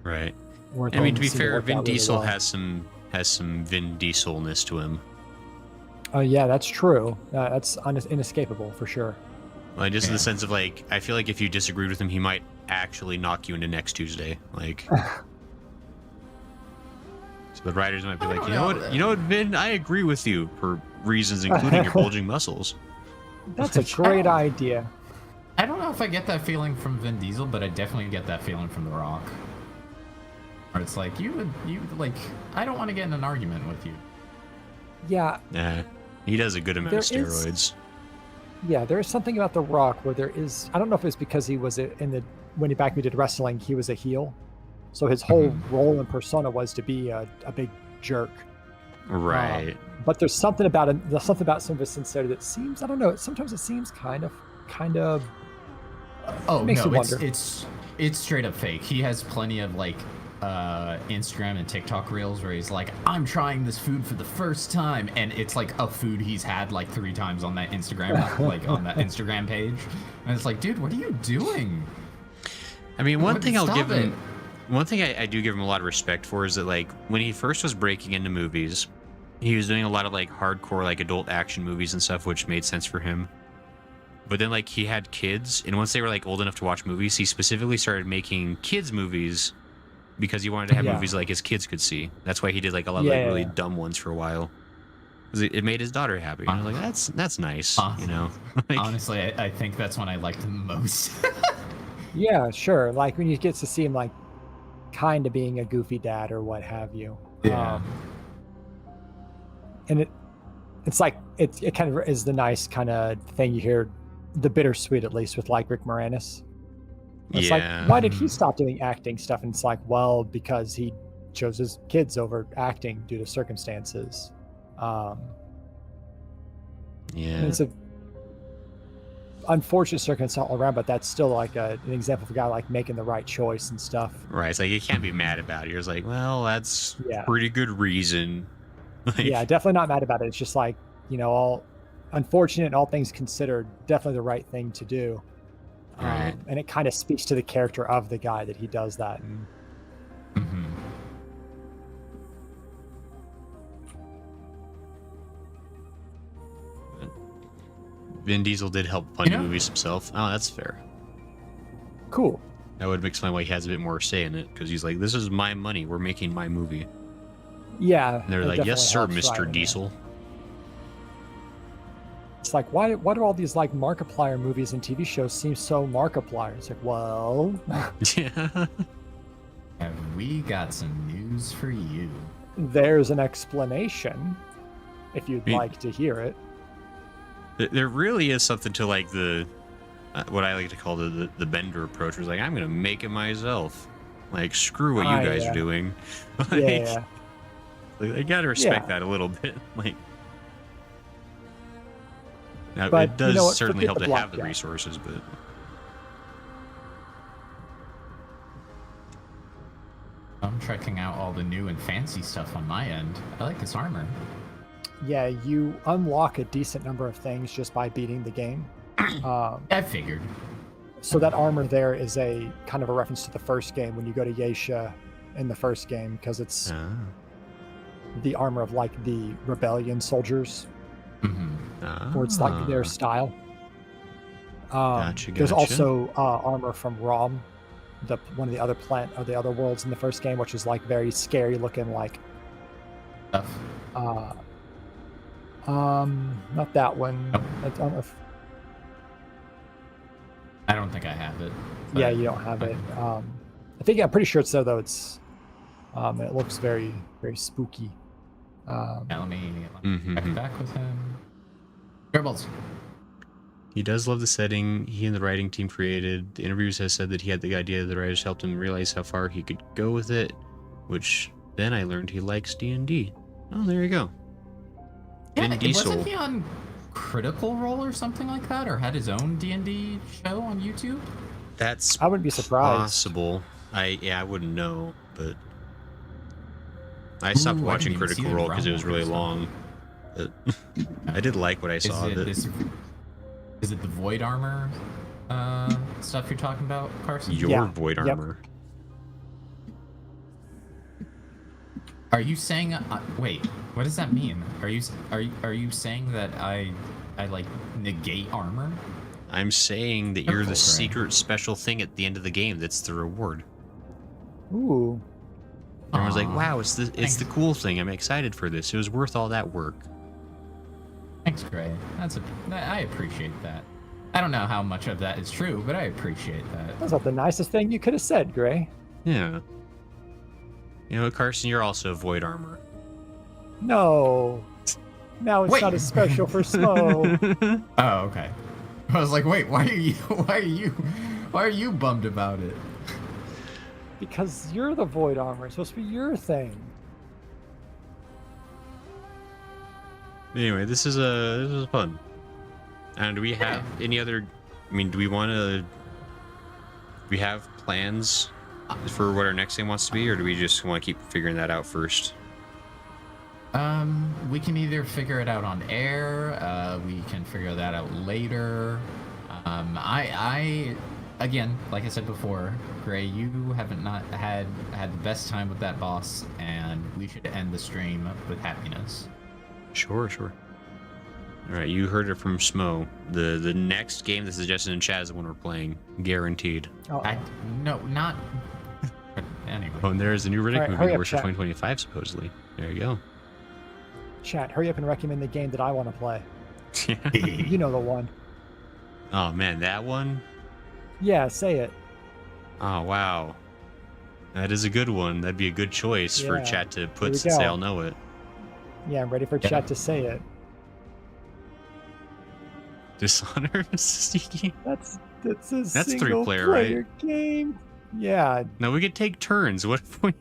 Speaker 3: Right. I mean, to be fair, Vin Diesel has some Vin Dieselness to him.
Speaker 2: Oh yeah, that's true. That's inescapable for sure.
Speaker 3: Well, just in the sense of like, I feel like if you disagreed with him, he might actually knock you into next Tuesday. Like, so the writers might be like, you know what, Vin, I agree with you for reasons including your bulging muscles.
Speaker 2: That's a great idea.
Speaker 1: I don't know if I get that feeling from Vin Diesel, but I definitely get that feeling from The Rock. Or it's like, you like, I don't want to get in an argument with you.
Speaker 2: Yeah.
Speaker 3: Nah, he does a good amount of steroids.
Speaker 2: Yeah, there is something about The Rock where there is, I don't know if it's because he was when he did wrestling, he was a heel. So his whole role and persona was to be a big jerk.
Speaker 3: Right.
Speaker 2: But there's something about him, there's something about some of his sincerity that seems, I don't know, sometimes it seems kind of
Speaker 1: oh
Speaker 2: makes
Speaker 1: no,
Speaker 2: you wonder.
Speaker 1: it's straight up fake. He has plenty of like Instagram and TikTok reels where he's like, I'm trying this food for the first time, and it's like a food he's had like 3 times on that Instagram like on that Instagram page, and it's like, dude, what are you doing?
Speaker 3: I mean, one thing I do give him a lot of respect for is that like when he first was breaking into movies, he was doing a lot of like hardcore like adult action movies and stuff, which made sense for him. But then like he had kids, and once they were like old enough to watch movies, he specifically started making kids movies because he wanted to have movies like his kids could see. That's why he did like a lot of like really dumb ones for a while. Because it made his daughter happy. And I was like, that's nice, you know. Like,
Speaker 1: honestly, I think that's when I liked him most.
Speaker 2: Yeah, sure. Like when you get to see him like kind of being a goofy dad or what have you.
Speaker 1: Yeah.
Speaker 2: And it's like it kind of is the nice kind of thing you hear, the bittersweet at least with like Rick Moranis. It's like, why did he stop doing acting stuff? And it's like, well, because he chose his kids over acting due to circumstances. It's a unfortunate circumstance all around, but that's still like an example of a guy like making the right choice and stuff.
Speaker 3: Right. It's like you can't be mad about it. You're just like, well, that's pretty good reason. Like,
Speaker 2: yeah, definitely not mad about it. It's just like, you know, all unfortunate and all things considered, definitely the right thing to do.
Speaker 3: Right.
Speaker 2: And it kind of speaks to the character of the guy that he does that. And,
Speaker 3: Vin Diesel did help fund movies himself. Oh, that's fair.
Speaker 2: Cool.
Speaker 3: That would explain why he has a bit more say in it, because he's like, this is my money. We're making my movie.
Speaker 2: Yeah.
Speaker 3: And they're like, yes, sir, Mr. Diesel.
Speaker 2: It's like, why do all these like Markiplier movies and TV shows seem so Markiplier? It's like, well,
Speaker 3: yeah.
Speaker 1: Have we got some news for you?
Speaker 2: There's an explanation, if you'd like to hear it.
Speaker 3: There really is something to like the what I like to call the Bender approach. Where it's like, I'm gonna make it myself. Like, screw what you guys are doing. Like, like, I gotta respect that a little bit. Like, Now,
Speaker 2: But,
Speaker 3: it does
Speaker 2: you know what,
Speaker 3: certainly
Speaker 2: forget
Speaker 3: help
Speaker 2: the
Speaker 3: to have the
Speaker 2: blackjack.
Speaker 3: resources, but
Speaker 1: I'm checking out all the new and fancy stuff on my end. I like this armor.
Speaker 2: Yeah, you unlock a decent number of things just by beating the game.
Speaker 1: I figured.
Speaker 2: So that armor there is a kind of a reference to the first game when you go to Yeisha in the first game, because it's the armor of like the rebellion soldiers, or it's like their style. There's also armor from Rom, one of the other the other worlds in the first game, which is like very scary looking, like
Speaker 1: Stuff.
Speaker 2: not that one.
Speaker 1: Nope.
Speaker 2: I don't know if,
Speaker 1: I don't think I have it.
Speaker 2: yeah,
Speaker 1: but-
Speaker 2: you don't have it. I'm pretty sure it's there though. It's it looks very, very spooky.
Speaker 1: Yeah, let me check back with him. Dribbles.
Speaker 3: he does love the setting he and the writing team created. The interviews has said that he had the idea, the writers helped him realize how far he could go with it, which then I learned he likes D&D. Oh, there you go.
Speaker 1: Yeah,
Speaker 3: Vin Diesel.
Speaker 1: wasn't he on Critical Role or something like that, or had his own D&D show on YouTube?
Speaker 3: That's
Speaker 2: I wouldn't be surprised.
Speaker 3: possible. I wouldn't know, but I stopped
Speaker 1: Ooh, I
Speaker 3: watching
Speaker 1: didn't even see
Speaker 3: Critical
Speaker 1: the
Speaker 3: Role because it was
Speaker 1: Realm
Speaker 3: really
Speaker 1: one.
Speaker 3: long. But I did like what I saw of it.
Speaker 1: Is it the Void Armor stuff you're talking about, Carson?
Speaker 3: Your
Speaker 2: Yeah,
Speaker 3: void
Speaker 2: yep.
Speaker 3: armor.
Speaker 1: Are you saying? Wait, what does that mean? Are you saying that I like negate armor?
Speaker 3: I'm saying that you're the
Speaker 1: Purple,
Speaker 3: secret special thing at the end of the game. That's the reward.
Speaker 2: Ooh,
Speaker 3: Everyone's like,
Speaker 1: Aw,
Speaker 3: "Wow, it's the
Speaker 1: thanks.
Speaker 3: cool thing. I'm excited for this. It was worth all that work."
Speaker 1: Thanks, Gray. I appreciate that. I don't know how much of that is true, but I appreciate that.
Speaker 2: that's not the nicest thing you could have said, Gray.
Speaker 3: Yeah. You know what, Carson? You're also void armor.
Speaker 2: No. Now it's
Speaker 1: Wait.
Speaker 2: not as special for Smo.
Speaker 1: Oh, okay. I was like, wait, why are you bummed about it?
Speaker 2: Because you're the void armor. It's supposed to be your thing.
Speaker 3: Anyway, this is fun. And do we have any other? I mean, do we want to? Do we have plans for what our next game wants to be, or do we just want to keep figuring that out first?
Speaker 1: We can either figure it out on air, we can figure that out later. I again, like I said before, Gray, you haven't not had the best time with that boss, and we should end the stream with happiness.
Speaker 3: Sure. All right, you heard it from Smo. The next game that's suggested in chat is the one we're playing, guaranteed.
Speaker 2: Oh,
Speaker 1: No, not. But anyway.
Speaker 3: Oh, and there's a new Riddick
Speaker 2: All right,
Speaker 3: movie,
Speaker 2: hurry up,
Speaker 3: Worship
Speaker 2: chat.
Speaker 3: 2025, supposedly. There you go.
Speaker 2: chat, hurry up and recommend the game that I want to play.
Speaker 3: Yeah.
Speaker 2: You know the one.
Speaker 3: Oh man, that one.
Speaker 2: Yeah, say it.
Speaker 3: Oh wow, that is a good one. That'd be a good choice for
Speaker 2: Yeah,
Speaker 3: chat to
Speaker 2: we
Speaker 3: put since they
Speaker 2: go.
Speaker 3: all know it.
Speaker 2: Yeah, I'm ready for
Speaker 1: Yeah.
Speaker 2: chat to say it.
Speaker 3: Dishonored. Sneaky.
Speaker 2: That's a
Speaker 3: That's
Speaker 2: single
Speaker 3: three-player,
Speaker 2: player game. Yeah,
Speaker 3: No, we could take turns. What if we?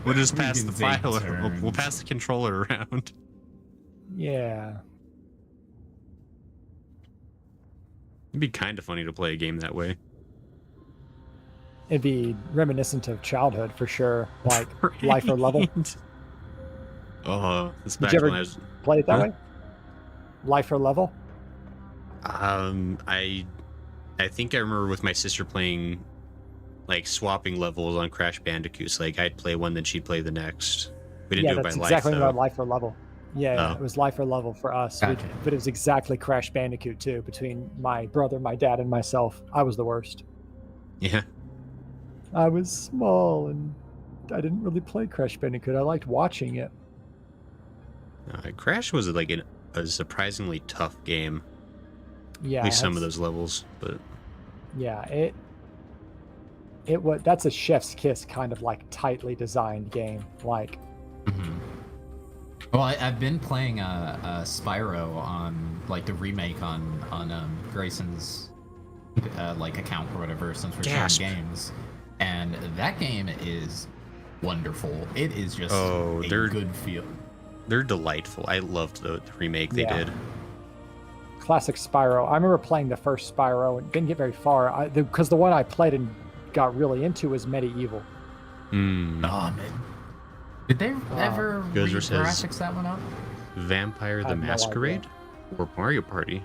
Speaker 3: We'll just
Speaker 1: We
Speaker 3: pass
Speaker 1: can
Speaker 3: the
Speaker 1: take
Speaker 3: file. We'll
Speaker 1: turns.
Speaker 3: pass the controller around.
Speaker 2: yeah.
Speaker 3: It'd be kind of funny to play a game that way.
Speaker 2: It'd be reminiscent of childhood for sure, like life or level.
Speaker 3: Right. Oh, this
Speaker 2: Did
Speaker 3: back
Speaker 2: you ever
Speaker 3: when I was.
Speaker 2: play it that
Speaker 3: Huh?
Speaker 2: way? Life or level?
Speaker 3: I think I remember with my sister playing, like swapping levels on Crash Bandicoots. Like I'd play one, then she'd play the next. We didn't
Speaker 2: Yeah,
Speaker 3: do it
Speaker 2: that's
Speaker 3: by
Speaker 2: exactly
Speaker 3: life
Speaker 2: about
Speaker 3: though.
Speaker 2: life or level. Yeah,
Speaker 3: Oh.
Speaker 2: it was life or level for us.
Speaker 1: Gotcha.
Speaker 2: But it was exactly Crash Bandicoot too. Between my brother, my dad, and myself, I was the worst.
Speaker 3: Yeah.
Speaker 2: I was small and I didn't really play Crash Bandicoot. I liked watching it.
Speaker 3: Crash was like a surprisingly tough game.
Speaker 2: Yeah,
Speaker 3: At least some of
Speaker 2: that's-
Speaker 3: those levels, but
Speaker 2: Yeah, it was. That's a chef's kiss kind of like tightly designed game. Like,
Speaker 1: Mhm. Well, I've been playing Spyro on like the remake on Grayson's like account or whatever since we're
Speaker 3: Gasp.
Speaker 1: sharing games, and that game is wonderful. It is just
Speaker 3: Oh,
Speaker 1: a
Speaker 3: they're-
Speaker 1: good feel.
Speaker 3: they're delightful. I loved the remake they
Speaker 2: Yeah.
Speaker 3: did.
Speaker 2: classic Spyro. I remember playing the first Spyro and didn't get very far because the one I played and got really into was Medieval.
Speaker 3: Hmm.
Speaker 1: Oh, man. Did they ever
Speaker 3: Gozer says-
Speaker 1: graphics that one up?
Speaker 3: Vampire
Speaker 2: I
Speaker 3: the
Speaker 2: have no
Speaker 3: Masquerade or Mario Party?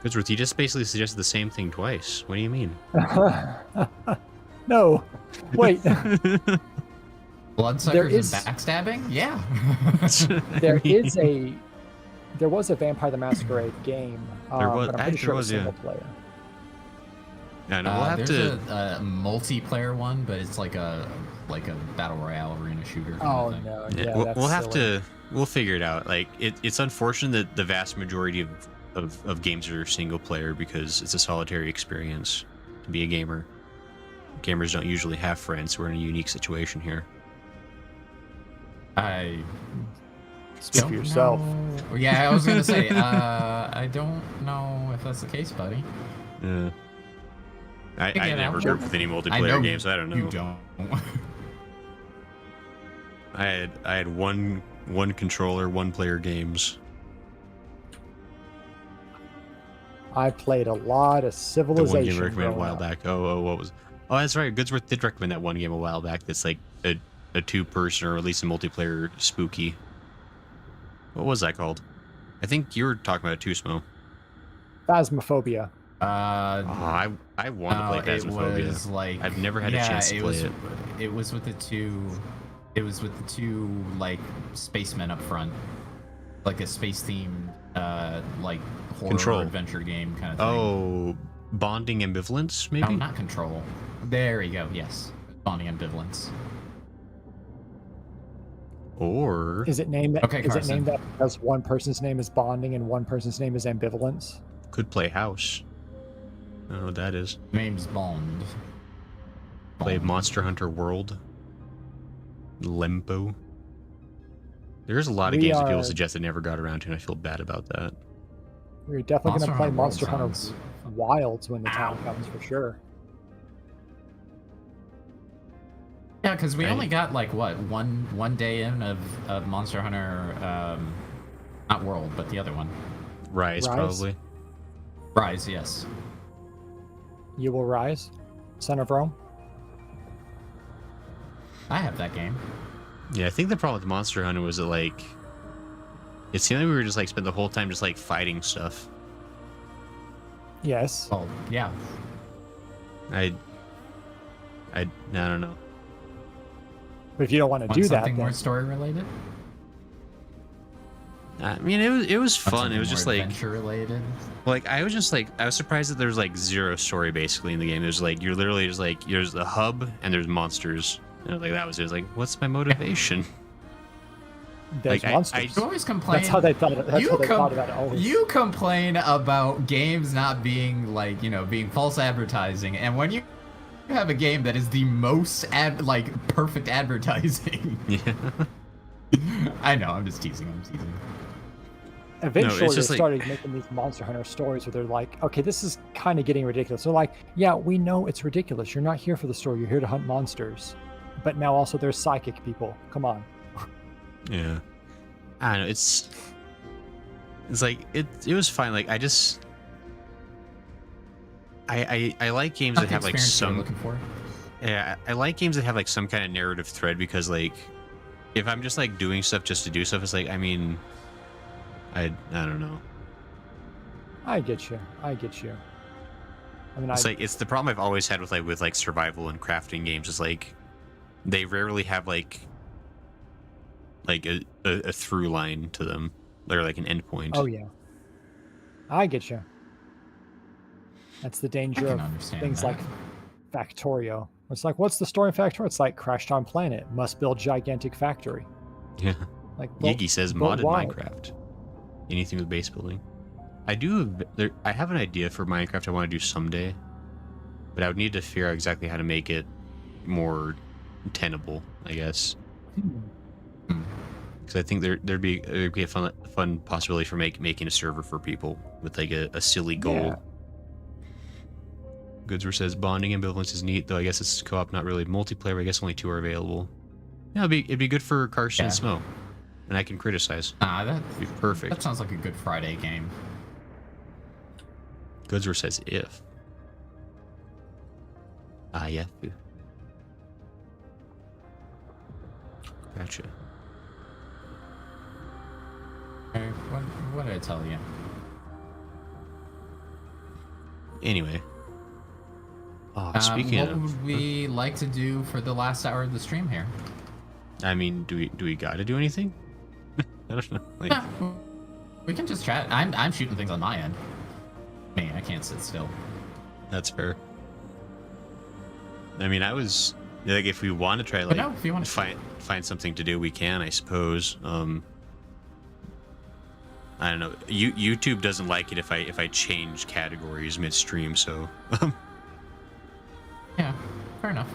Speaker 3: Goodsworth, you just basically suggested the same thing twice. What do you mean?
Speaker 2: No, wait.
Speaker 1: Bloodsuckers and backstabbing? Yeah.
Speaker 2: There was a Vampire the Masquerade game,
Speaker 3: There was-
Speaker 2: but I'm pretty sure it was
Speaker 3: yeah.
Speaker 2: single player.
Speaker 3: Yeah, no, we'll have
Speaker 1: there's
Speaker 3: to.
Speaker 1: a multiplayer one, but it's like a battle royale arena shooter. kind
Speaker 2: Oh
Speaker 1: of thing.
Speaker 2: no,
Speaker 3: Yeah,
Speaker 2: yeah,
Speaker 3: we'll,
Speaker 2: that's
Speaker 3: we'll have
Speaker 2: silly.
Speaker 3: to. We'll figure it out. Like it's unfortunate that the vast majority of games are single player because it's a solitary experience to be a gamer. Gamers don't usually have friends. We're in a unique situation here.
Speaker 1: I
Speaker 2: Speak for yourself.
Speaker 1: know. Yeah, I was gonna say. I don't know if that's the case, buddy.
Speaker 3: Yeah. I
Speaker 1: Figure it
Speaker 3: never
Speaker 1: out.
Speaker 3: worked with any
Speaker 1: I
Speaker 3: multiplayer
Speaker 1: know
Speaker 3: games. I don't know.
Speaker 1: You don't.
Speaker 3: I had one controller, one player games.
Speaker 2: I played a lot of
Speaker 3: The
Speaker 2: Civilization.
Speaker 3: one game I recommended a
Speaker 2: growing
Speaker 3: while
Speaker 2: up.
Speaker 3: back. What was? Oh, that's right. Goodsworth did recommend that one game a while back. That's like a two-person or at least a multiplayer spooky. What was that called? I think you were talking about it too, Smo.
Speaker 2: Phasmophobia.
Speaker 3: I want to play
Speaker 1: It
Speaker 3: Phasmophobia.
Speaker 1: was like
Speaker 3: I've never had a chance to play it.
Speaker 1: It was with the two. It was with the two like spacemen up front, like a space themed like horror
Speaker 3: Control.
Speaker 1: adventure game kind of thing.
Speaker 3: Oh, bonding ambivalence, maybe?
Speaker 1: No, not Control. There you go. Yes, bonding ambivalence.
Speaker 3: Or
Speaker 2: Is it named that?
Speaker 1: Okay,
Speaker 2: Is it
Speaker 1: Carson.
Speaker 2: named that because one person's name is bonding and one person's name is ambivalence?
Speaker 3: could play House. I don't know what that is.
Speaker 1: Name's Bond.
Speaker 3: Play Monster Hunter World. Limbo. There's a lot of
Speaker 2: We
Speaker 3: games that people
Speaker 2: are-
Speaker 3: suggest I never got around to, and I feel bad about that.
Speaker 2: We're definitely going to play
Speaker 1: World
Speaker 2: Monster Hunter
Speaker 1: sounds-
Speaker 2: Wilds when the time comes for sure.
Speaker 1: Yeah, because we
Speaker 3: Right.
Speaker 1: only got like what one day in of Monster Hunter, not World, but the other one.
Speaker 3: Rise,
Speaker 2: Rise?
Speaker 3: probably.
Speaker 1: Rise, yes.
Speaker 2: You Will Rise, Son of Rome.
Speaker 1: I have that game.
Speaker 3: Yeah, I think the problem with Monster Hunter was that, like, it seemed like we were just, like, spent the whole time just, like, fighting stuff.
Speaker 2: Yes.
Speaker 1: Well, yeah.
Speaker 3: I don't know.
Speaker 2: But if you don't want to
Speaker 1: Want
Speaker 2: do that,
Speaker 1: something
Speaker 2: then
Speaker 1: more story related?
Speaker 3: I mean, it was fun. It was just, like,
Speaker 1: adventure related.
Speaker 3: I was just, like, I was surprised that there's, like, zero story, basically, in the game. There's, like, you're literally just, like, there's the hub, and there's monsters. And I was like, that was it. I was like, what's my motivation?
Speaker 2: there's
Speaker 3: like,
Speaker 2: monsters.
Speaker 1: You always complain.
Speaker 2: That's how they thought. That's
Speaker 1: you
Speaker 2: how they
Speaker 1: com-
Speaker 2: thought about it always.
Speaker 1: You complain about games not being like, being false advertising, and when you have a game that is the most perfect advertising.
Speaker 3: Yeah.
Speaker 1: I know, I'm just teasing.
Speaker 2: Eventually, they
Speaker 3: just like-
Speaker 2: started making these Monster Hunter stories where they're like, okay, this is kind of getting ridiculous. They're like, yeah, we know it's ridiculous. You're not here for the story. You're here to hunt monsters. But now also there's psychic people. Come on.
Speaker 3: Yeah. I don't know. It's like it was fine. Like I like games that have like some
Speaker 1: looking for.
Speaker 3: yeah, I like games that have like some kind of narrative thread because like if I'm just like doing stuff just to do stuff, it's like I mean I don't know.
Speaker 2: I get you. I mean,
Speaker 3: It's like it's the problem I've always had with like survival and crafting games is like they rarely have like a through line to them. They're like an endpoint.
Speaker 2: oh yeah, I get you. That's the danger
Speaker 1: can
Speaker 2: of
Speaker 1: understand
Speaker 2: things
Speaker 1: that.
Speaker 2: like Factorio. It's like, what's the story in Factorio? It's like crashed on planet, must build gigantic factory.
Speaker 3: Yeah.
Speaker 2: Like
Speaker 3: Yiggy says
Speaker 2: but
Speaker 3: modded
Speaker 2: why?
Speaker 3: Minecraft. Anything with base building. I have an idea for Minecraft I want to do someday, but I would need to figure out exactly how to make it more tenable, I guess. Because I think there'd be a fun possibility for making a server for people with like a silly goal.
Speaker 2: Yeah.
Speaker 3: Goodsworth says bonding ambivalence is neat, though I guess it's co-op, not really multiplayer. But I guess only 2 are available. Yeah, it'd be good for Carson and Smo, and I can criticize.
Speaker 1: That
Speaker 3: It'd be perfect.
Speaker 1: sounds like a good Friday game.
Speaker 3: Goodsworth says if. Ah, yeah. Gotcha.
Speaker 1: What did I tell you?
Speaker 3: Anyway. Oh, speaking
Speaker 1: what
Speaker 3: of,
Speaker 1: would we like to do for the last hour of the stream here?
Speaker 3: I mean, do we gotta do anything? I don't know. Like,
Speaker 1: Yeah, we can just chat. I'm shooting things on my end. Man, I can't sit still.
Speaker 3: that's fair. I mean, I was like, if we want to try,
Speaker 1: But
Speaker 3: like,
Speaker 1: no, if you want to
Speaker 3: find something to do, we can, I suppose. I don't know. YouTube doesn't like it if I change categories midstream, so.
Speaker 1: Yeah, fair enough.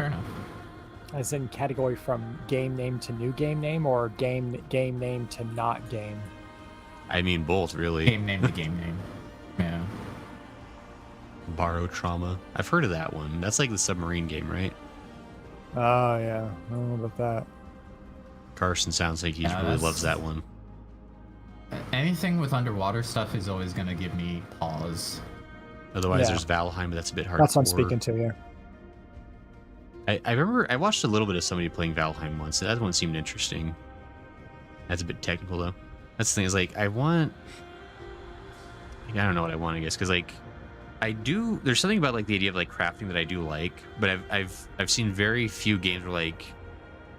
Speaker 2: As in category from game name to new game name, or game name to not game?
Speaker 3: I mean, both, really.
Speaker 1: Game name to game name. Yeah.
Speaker 3: Borrow Trauma. I've heard of that one. That's like the submarine game, right?
Speaker 2: Oh, yeah. I don't know about that.
Speaker 3: Carson sounds like he
Speaker 1: Yeah,
Speaker 3: really
Speaker 1: that's-
Speaker 3: loves that one.
Speaker 1: Anything with underwater stuff is always going to give me pause.
Speaker 3: Otherwise,
Speaker 2: Yeah.
Speaker 3: there's Valheim, but that's a bit hard.
Speaker 2: That's what I'm speaking to, yeah.
Speaker 3: I remember I watched a little bit of somebody playing Valheim once. That one seemed interesting. That's a bit technical, though. That's the thing, is like, I don't know what I want, I guess, because like there's something about like the idea of like crafting that I do like, but I've seen very few games where like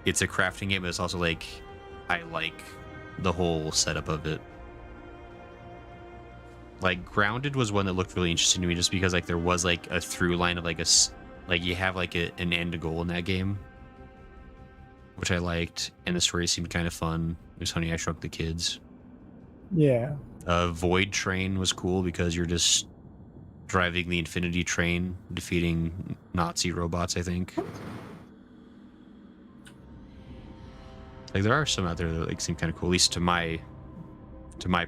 Speaker 3: it's a crafting game, but it's also like I like the whole setup of it. Like Grounded was one that looked really interesting to me, just because like there was like a through line of like like you have like an end goal in that game, which I liked, and the story seemed kind of fun. There's Honey, I Shrunk the Kids.
Speaker 2: Yeah.
Speaker 3: Void Train was cool because you're just driving the Infinity Train, defeating Nazi robots, I think. Like there are some out there that like seem kind of cool, at least to my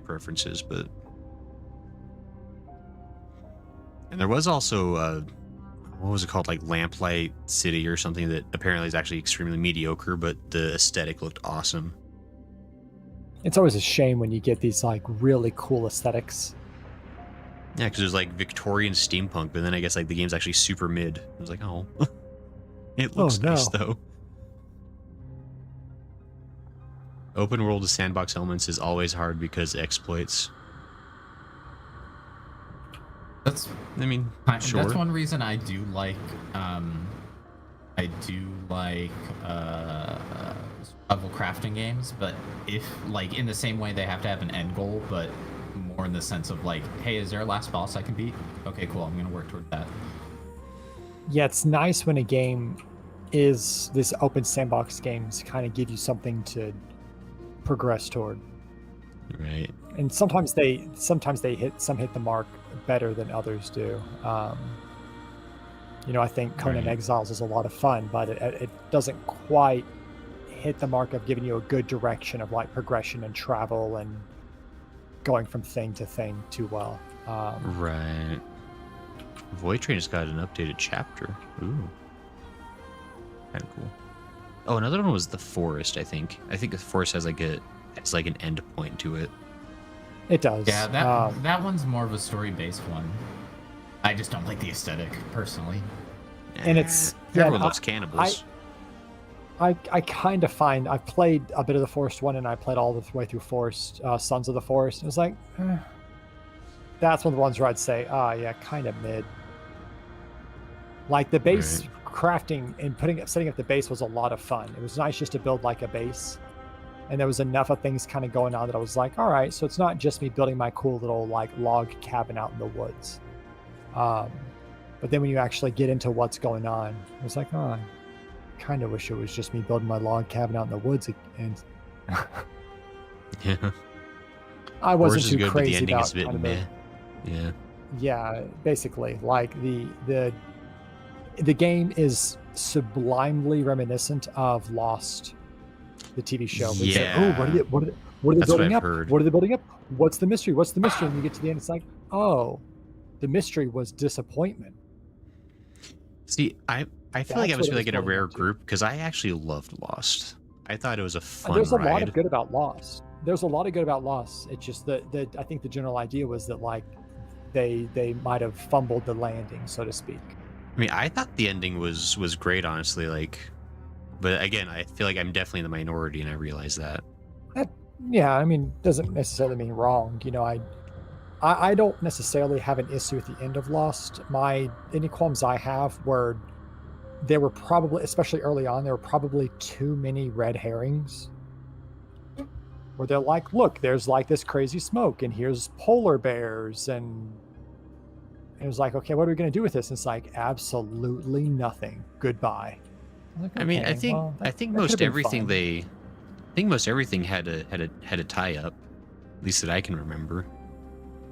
Speaker 3: preferences, but. And there was also what was it called, like Lamplight City or something, that apparently is actually extremely mediocre, but the aesthetic looked awesome.
Speaker 2: It's always a shame when you get these like really cool aesthetics.
Speaker 3: Yeah, because there's like Victorian steampunk, but then I guess like the game's actually super mid. I was like, oh, it looks nice though. Open world with sandbox elements is always hard because exploits.
Speaker 1: That's
Speaker 3: Sure.
Speaker 1: That's one reason I do like survival crafting games, but if like in the same way they have to have an end goal, but more in the sense of like, hey, is there a last boss I can beat? Okay, cool, I'm gonna work toward that.
Speaker 2: Yeah, it's nice when a game is this open sandbox games kind of give you something to progress toward.
Speaker 3: Right.
Speaker 2: And sometimes they hit the mark better than others do. I think Conan Exiles is a lot of fun, but it doesn't quite hit the mark of giving you a good direction of like progression and travel and going from thing to thing too well.
Speaker 3: Right. Void Train just got an updated chapter. Ooh. Kind of cool. Oh, another one was The Forest, I think. I think The Forest has like an end point to it.
Speaker 2: It does.
Speaker 1: Yeah, that one's more of a story-based one. I just don't like the aesthetic, personally.
Speaker 2: And it's
Speaker 3: everyone loves cannibals.
Speaker 2: I kind of find I've played a bit of the Forest one, and I played all the way through Forest, Sons of the Forest. It was like, that's one of the ones where I'd say, yeah, kind of mid. Like the base crafting and setting up the base was a lot of fun. It was nice just to build like a base, and there was enough of things kind of going on that I was like, all right, so it's not just me building my cool little like log cabin out in the woods. But then when you actually get into what's going on, I was like, I kind of wish it was just me building my log cabin out in the woods. And
Speaker 3: Yeah.
Speaker 2: I wasn't
Speaker 3: Forest is
Speaker 2: too
Speaker 3: good,
Speaker 2: crazy
Speaker 3: but the ending
Speaker 2: about
Speaker 3: is a bit
Speaker 2: kind of
Speaker 3: meh. Yeah.
Speaker 2: Yeah, basically, like the game is sublimely reminiscent of Lost, the TV show. Where you say,
Speaker 3: Yeah.
Speaker 2: what are they
Speaker 3: That's
Speaker 2: building
Speaker 3: what I've
Speaker 2: up?
Speaker 3: heard.
Speaker 2: What are they building up? What's the mystery? What's the mystery? And you get to the end, it's like, oh, the mystery was disappointment.
Speaker 3: See, I feel
Speaker 2: That's
Speaker 3: like I must
Speaker 2: what
Speaker 3: be
Speaker 2: it
Speaker 3: like in a
Speaker 2: was
Speaker 3: rare
Speaker 2: building up to.
Speaker 3: group, because I actually loved Lost. I thought it was a fun
Speaker 2: There's a
Speaker 3: ride.
Speaker 2: lot of good about Lost. There's a lot of good about Lost. It's just that I think the general idea was that like they might have fumbled the landing, so to speak.
Speaker 3: I mean, I thought the ending was great, honestly. Like, but again, I feel like I'm definitely in the minority, and I realize that.
Speaker 2: Yeah, I mean, doesn't necessarily mean wrong. You know, I don't necessarily have an issue with the end of Lost. Any qualms I have were there were probably, especially early on, there were probably too many red herrings. Where they're like, look, there's like this crazy smoke, and here's polar bears, and it was like, okay, what are we going to do with this? And it's like, absolutely nothing. Goodbye. Like,
Speaker 3: I mean, I
Speaker 2: okay,
Speaker 3: think
Speaker 2: well,
Speaker 3: I think
Speaker 2: that
Speaker 3: most
Speaker 2: could've been
Speaker 3: everything
Speaker 2: fun.
Speaker 3: I think most everything had a tie up, at least that I can remember.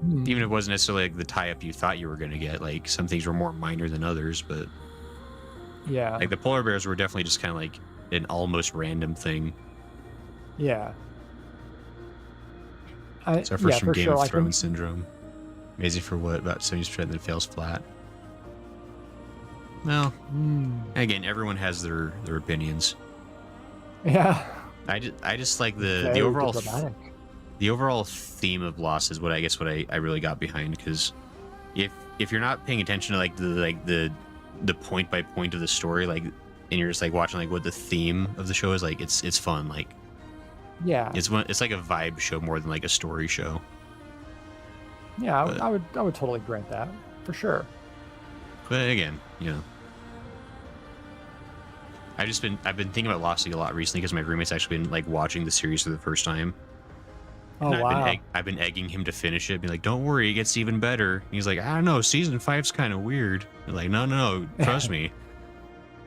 Speaker 3: Even if it wasn't necessarily like the tie up you thought you were going to get. Like some things were more minor than others, but
Speaker 2: Yeah.
Speaker 3: like the polar bears were definitely just kind of like an almost random thing.
Speaker 2: Yeah.
Speaker 3: It's our first from
Speaker 2: for
Speaker 3: Game
Speaker 2: sure.
Speaker 3: of
Speaker 2: Like,
Speaker 3: Thrones syndrome. Amazing for what? About 70%, then fails flat. Well, again, everyone has their opinions.
Speaker 2: yeah.
Speaker 3: I just like the
Speaker 2: Very
Speaker 3: overall
Speaker 2: diplomatic.
Speaker 3: the overall theme of Lost is what I really got behind, because if you're not paying attention to the point by point of the story, like, and you're just like watching like what the theme of the show is, like it's fun. Like,
Speaker 2: Yeah.
Speaker 3: it's like a vibe show more than like a story show.
Speaker 2: Yeah,
Speaker 3: But-
Speaker 2: I would totally grant that for sure.
Speaker 3: But again, you know, I've been thinking about Lost a lot recently because my roommate's actually been like watching the series for the first time.
Speaker 2: Oh
Speaker 3: And
Speaker 2: wow.
Speaker 3: I've been egging him to finish it. Be like, don't worry, it gets even better. And he's like, I don't know, season 5's kind of weird. I'm like, no, trust me.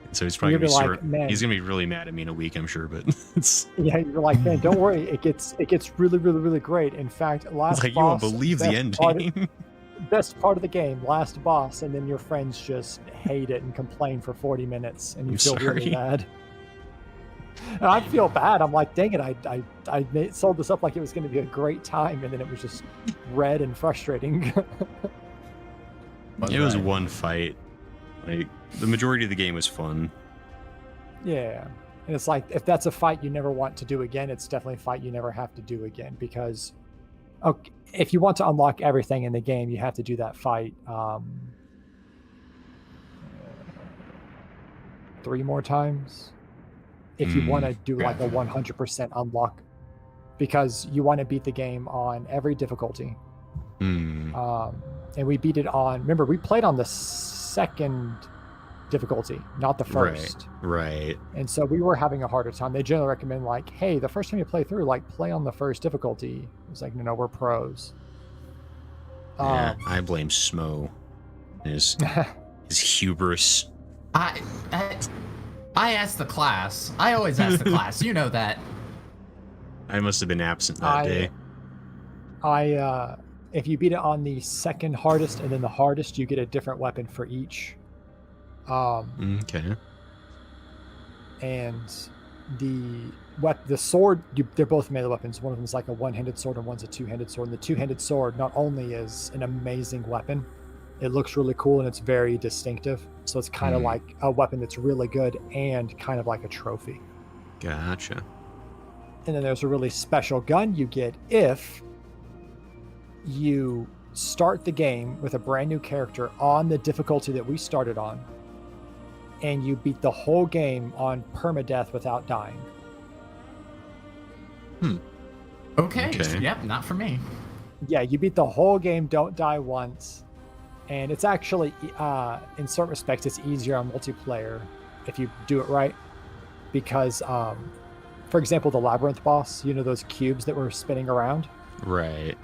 Speaker 3: And so he's probably
Speaker 2: You're
Speaker 3: gonna be
Speaker 2: like, man.
Speaker 3: he's gonna be really mad at me in a week, I'm sure. But it's
Speaker 2: Yeah, you're like, man, don't worry. It gets really, really, really great. In fact, last
Speaker 3: like you won't
Speaker 2: boss,
Speaker 3: believe the ending.
Speaker 2: Best part of the game, last boss, and then your friends just hate it and complain for 40 minutes, and you
Speaker 3: I'm
Speaker 2: feel really
Speaker 3: sorry.
Speaker 2: bad. And I feel bad. I'm like, dang it, I sold this up like it was going to be a great time, and then it was just red and frustrating.
Speaker 3: It was one fight. Like the majority of the game was fun.
Speaker 2: Yeah. And it's like, if that's a fight you never want to do again, it's definitely a fight you never have to do again, because if you want to unlock everything in the game, you have to do that fight 3 more times. If you want to do like a 100% unlock, because you want to beat the game on every difficulty. And we beat it on, remember, we played on the second difficulty, not the first.
Speaker 3: Right.
Speaker 2: And so we were having a harder time. They generally recommend like, hey, the first time you play through, like, play on the first difficulty. It's like, no, we're pros.
Speaker 3: Yeah, I blame Smo. His hubris.
Speaker 1: I asked the class. I always ask the class. You know that.
Speaker 3: I must have been absent that day.
Speaker 2: If you beat it on the second hardest and then the hardest, you get a different weapon for each.
Speaker 3: Okay.
Speaker 2: And the sword, they're both melee weapons. One of them is like a one-handed sword and one's a two-handed sword. And the two-handed sword not only is an amazing weapon, it looks really cool and it's very distinctive. So it's kind of like a weapon that's really good and kind of like a trophy.
Speaker 3: Gotcha.
Speaker 2: And then there's a really special gun you get if you start the game with a brand new character on the difficulty that we started on, and you beat the whole game on permadeath without dying.
Speaker 1: Okay.
Speaker 3: Okay.
Speaker 1: Yep, not for me.
Speaker 2: Yeah, you beat the whole game, don't die once. And it's actually, in certain respects, it's easier on multiplayer if you do it right. Because, for example, the Labyrinth boss, you know those cubes that were spinning around?
Speaker 3: Right.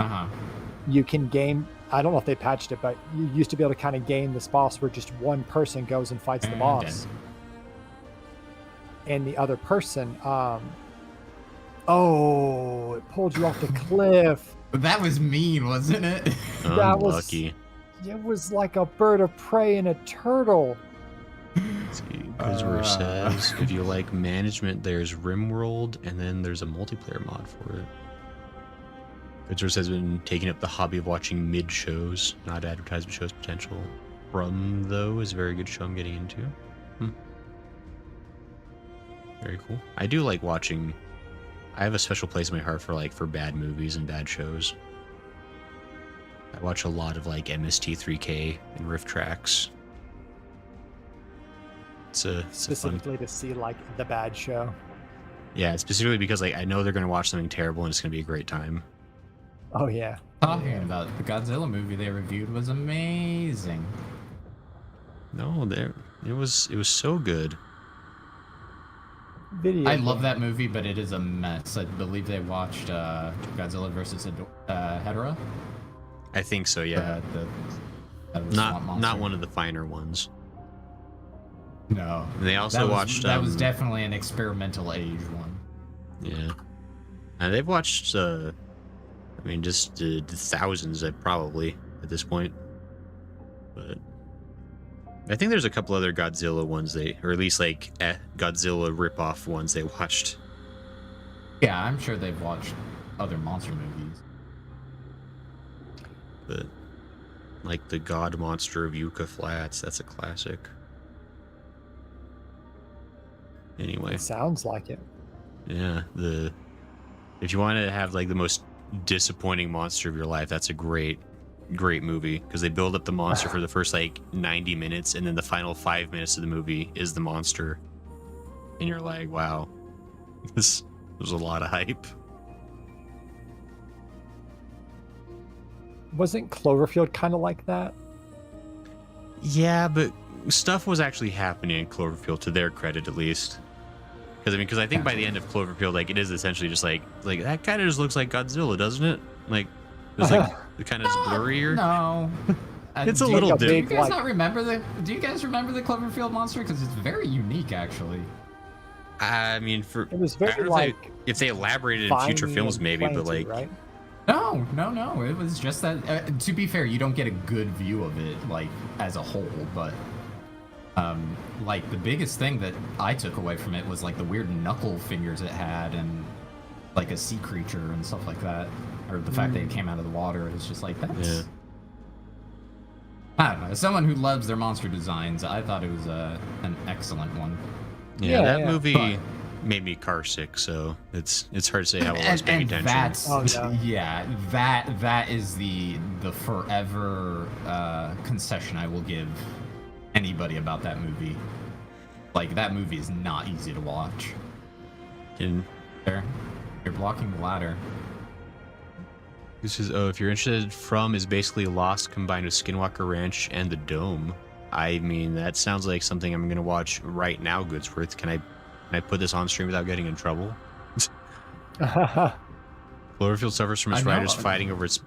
Speaker 2: You can game, I don't know if they patched it, but you used to be able to kind of game this boss where just one person goes and fights the boss. And the other person, it pulled you off the cliff.
Speaker 1: That was mean, wasn't it?
Speaker 2: That was-
Speaker 3: Unlucky.
Speaker 2: It was like a bird of prey and a turtle.
Speaker 3: Let's see, Quizwer says, if you like management, there's RimWorld, and then there's a multiplayer mod for it. Quizwer says, been taking up the hobby of watching mid-shows, not advertisement shows potential. Rum, though, is a very good show I'm getting into. Very cool. I do like watching... I have a special place in my heart for bad movies and bad shows. I watch a lot of like MST3K and riff tracks. It's a fun.
Speaker 2: Specifically to see like the bad show.
Speaker 3: Yeah, specifically because like I know they're gonna watch something terrible and it's gonna be a great time.
Speaker 2: Oh yeah.
Speaker 1: Talking about the Godzilla movie they reviewed was amazing.
Speaker 3: No, it was so good.
Speaker 2: Video
Speaker 1: I love
Speaker 2: game.
Speaker 1: that movie, but it is a mess. I believe they watched Godzilla versus Hedorah.
Speaker 3: I think so, yeah.
Speaker 1: The swamp
Speaker 3: Not
Speaker 1: monster.
Speaker 3: one of the finer ones.
Speaker 1: No.
Speaker 3: They also
Speaker 1: that
Speaker 3: watched.
Speaker 1: That was definitely an experimental age one.
Speaker 3: Yeah, and they've watched. I mean, just the thousands, probably at this point. But I think there's a couple other Godzilla ones or at least like Godzilla ripoff ones they watched.
Speaker 1: Yeah, I'm sure they've watched other monster movies.
Speaker 3: But like the God Monster of Yucca Flats, that's a classic. Anyway,
Speaker 2: It sounds like it.
Speaker 3: yeah, if you want to have like the most disappointing monster of your life, that's a great movie because they build up the monster for the first like 90 minutes and then the final 5 minutes of the movie is the monster and you're like, wow, this was a lot of hype.
Speaker 2: Wasn't Cloverfield kind of like that?
Speaker 3: Yeah, but stuff was actually happening in Cloverfield, to their credit at least. Because I think by the end of Cloverfield, like it is essentially just like that kind of just looks like Godzilla, doesn't it? Like it's like it kind of just blurrier.
Speaker 1: No.
Speaker 3: It's a
Speaker 1: Do
Speaker 3: little
Speaker 1: you
Speaker 3: different.
Speaker 1: guys not remember do you guys remember the Cloverfield monster? Because it's very unique, actually.
Speaker 3: I mean,
Speaker 2: It was
Speaker 3: I
Speaker 2: very
Speaker 3: don't know
Speaker 2: like
Speaker 3: if they elaborated in future
Speaker 2: viney
Speaker 3: films,
Speaker 2: and
Speaker 3: maybe, but
Speaker 2: planty,
Speaker 3: like
Speaker 2: right?
Speaker 1: No. It was just that. To be fair, you don't get a good view of it, like as a whole. But like the biggest thing that I took away from it was like the weird knuckle fingers it had, and like a sea creature and stuff like that, or the fact that it came out of the water. It's just like that's.
Speaker 3: Yeah.
Speaker 1: I don't know. As someone who loves their monster designs, I thought it was an excellent one.
Speaker 3: yeah, that
Speaker 2: yeah.
Speaker 3: movie made me car sick, so it's hard to say how well I was paying attention.
Speaker 1: That's
Speaker 2: Oh, no.
Speaker 1: yeah, that is the forever concession I will give anybody about that movie. Like that movie is not easy to watch.
Speaker 3: And
Speaker 1: There, you're blocking the ladder.
Speaker 3: this is if you're interested, From is basically Lost combined with Skinwalker Ranch and The Dome. I mean, that sounds like something I'm gonna watch right now, Goodsworth. Can I put this on stream without getting in trouble? Cloverfield suffers from its
Speaker 1: I know.
Speaker 3: writers fighting over its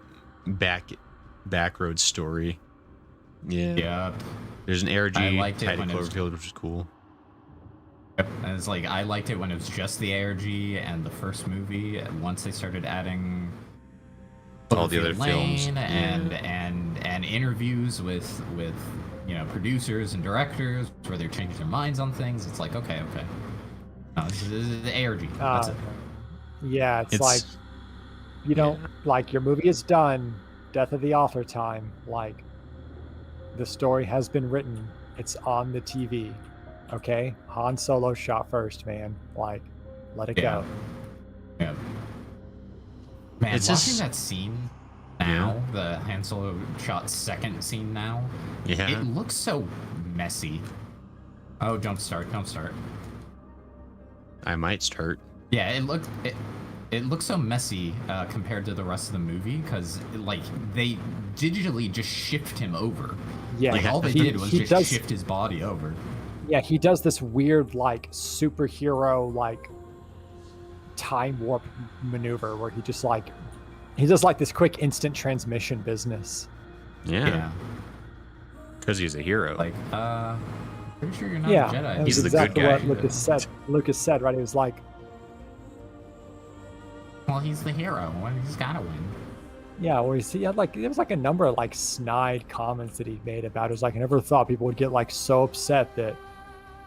Speaker 3: backroad story. Yeah.
Speaker 1: Yeah,
Speaker 3: There's an ARG
Speaker 1: I liked it
Speaker 3: tied to
Speaker 1: when it was-
Speaker 3: Cloverfield, which is cool.
Speaker 1: and it's like I liked it when it was just the ARG and the first movie. And once they started adding
Speaker 3: All the other
Speaker 1: Cloverfield
Speaker 3: films.
Speaker 1: Lane and interviews with producers and directors where they're changing their minds on things, it's like okay. No, this is the ARG. That's it.
Speaker 2: Yeah, it's like you don't like your movie is done, death of the author time. Like the story has been written, it's on the TV. Okay, Han Solo shot first, man. Like, let it go.
Speaker 1: Yeah. Man,
Speaker 3: It's
Speaker 1: watching
Speaker 3: just-
Speaker 1: that scene now, the Han Solo shot second scene now,
Speaker 3: Yeah.
Speaker 1: it looks so messy. Oh, jump start.
Speaker 3: I might start.
Speaker 1: Yeah, it looks so messy compared to the rest of the movie because like they digitally just shift him over.
Speaker 2: Yeah,
Speaker 1: Like all they
Speaker 2: he-
Speaker 1: did was
Speaker 2: he
Speaker 1: just
Speaker 2: does-
Speaker 1: shift his body over.
Speaker 2: Yeah, he does this weird like superhero like time warp maneuver where he does like this quick instant transmission business.
Speaker 3: Yeah. Because he's a hero.
Speaker 1: Like pretty sure you're not
Speaker 2: Yeah,
Speaker 1: a Jedi.
Speaker 2: that was
Speaker 3: He's the good
Speaker 2: exactly
Speaker 3: guy.
Speaker 2: what Lucas said, right? He was like,
Speaker 1: Well, he's the hero. He's gotta win.
Speaker 2: yeah, where he had like there was like a number of like snide comments that he made about it. It was like I never thought people would get like so upset that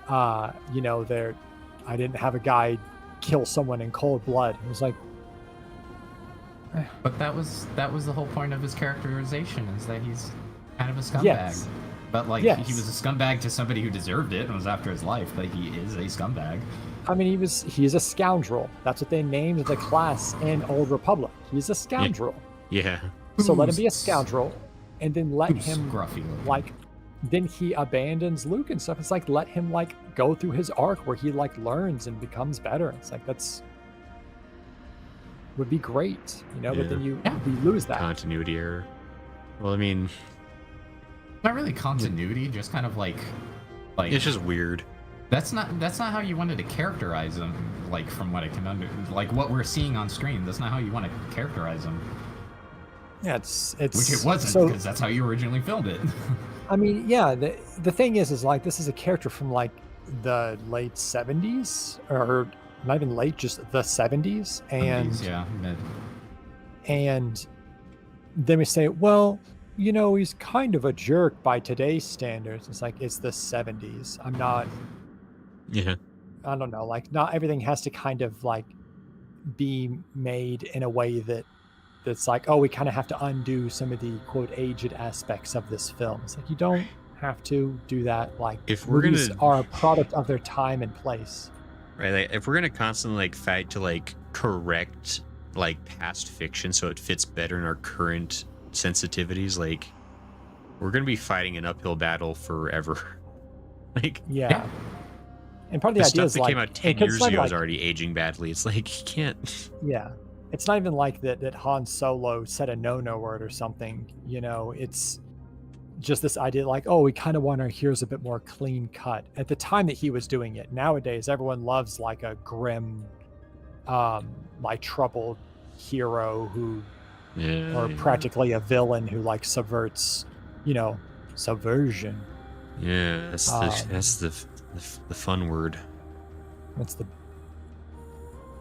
Speaker 2: I didn't have a guy kill someone in cold blood. It was like
Speaker 1: But that was the whole point of his characterization, is that he's kind of a scumbag.
Speaker 2: Yes.
Speaker 1: But like
Speaker 2: Yes.
Speaker 1: he was a scumbag to somebody who deserved it and was after his life, but he is a scumbag.
Speaker 2: I mean he's a scoundrel. That's what they named the class in Old Republic. He's a scoundrel.
Speaker 3: Yeah.
Speaker 2: So let him
Speaker 1: Who's
Speaker 2: be a scoundrel, and then let
Speaker 1: who's
Speaker 2: him
Speaker 1: scruffy looking?
Speaker 2: like. Then he abandons Luke and stuff. It's like let him like go through his arc where he like learns and becomes better. It's like that's would be great, you know. But then you lose that
Speaker 3: continuity error. Well, I mean,
Speaker 1: Not really continuity, just kind of like
Speaker 3: it's just weird.
Speaker 1: That's not how you wanted to characterize him. Like from what I can like what we're seeing on screen. That's not how you want to characterize him.
Speaker 2: Yeah, it's
Speaker 1: Which it wasn't,
Speaker 2: so,
Speaker 1: because that's how you originally filmed it.
Speaker 2: I mean, yeah, the thing is like this is a character from like the late 70s, or not even late, just the 70s, and
Speaker 1: yeah, mid.
Speaker 2: and then we say, well, you know, he's kind of a jerk by today's standards. It's like it's the 70s. I'm not.
Speaker 3: Yeah.
Speaker 2: I don't know. Like, not everything has to kind of like be made in a way that's like, oh, we kind of have to undo some of the quote aged aspects of this film. It's like you don't have to do that. Like,
Speaker 3: if we're
Speaker 2: movies
Speaker 3: gonna
Speaker 2: are a product of their time and place.
Speaker 3: Right, like, if we're gonna constantly like fight to like correct like past fiction so it fits better in our current sensitivities, like we're gonna be fighting an uphill battle forever. Like,
Speaker 2: Yeah. And part of the idea
Speaker 3: stuff
Speaker 2: is
Speaker 3: that
Speaker 2: like
Speaker 3: came out 10
Speaker 2: and
Speaker 3: years
Speaker 2: it's not
Speaker 3: ago is
Speaker 2: like-
Speaker 3: already aging badly. It's like you can't.
Speaker 2: Yeah. It's not even like that Han Solo said a no word or something, you know. It's just this idea like, oh, we kind of want our heroes a bit more clean cut. At the time that he was doing it, nowadays everyone loves like a grim, like troubled hero who, or practically a villain who like subverts, you know, subversion.
Speaker 3: Yeah, that's the fun word.
Speaker 2: That's the.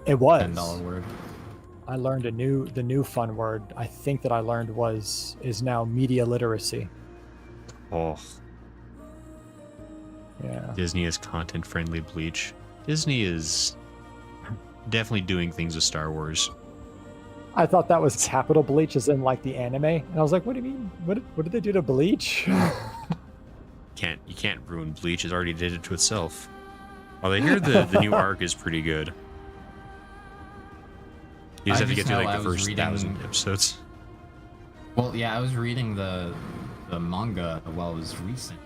Speaker 2: It was.
Speaker 1: $10 word.
Speaker 2: I learned the new fun word I think that I learned is now media literacy.
Speaker 3: Oh,
Speaker 2: Yeah.
Speaker 3: Disney is content friendly Bleach. Disney is definitely doing things with Star Wars.
Speaker 2: I thought that was capital Bleach as in like the anime. And I was like, what do you mean? What did they do to Bleach?
Speaker 3: You can't ruin Bleach. It already did it to itself. Although I hear the new arc is pretty good. You just
Speaker 1: I
Speaker 3: have to
Speaker 1: just
Speaker 3: get through
Speaker 1: know
Speaker 3: like
Speaker 1: I
Speaker 3: the
Speaker 1: was
Speaker 3: first
Speaker 1: reading-
Speaker 3: 1,000 episodes.
Speaker 1: Well, yeah, I was reading the manga while it was recent.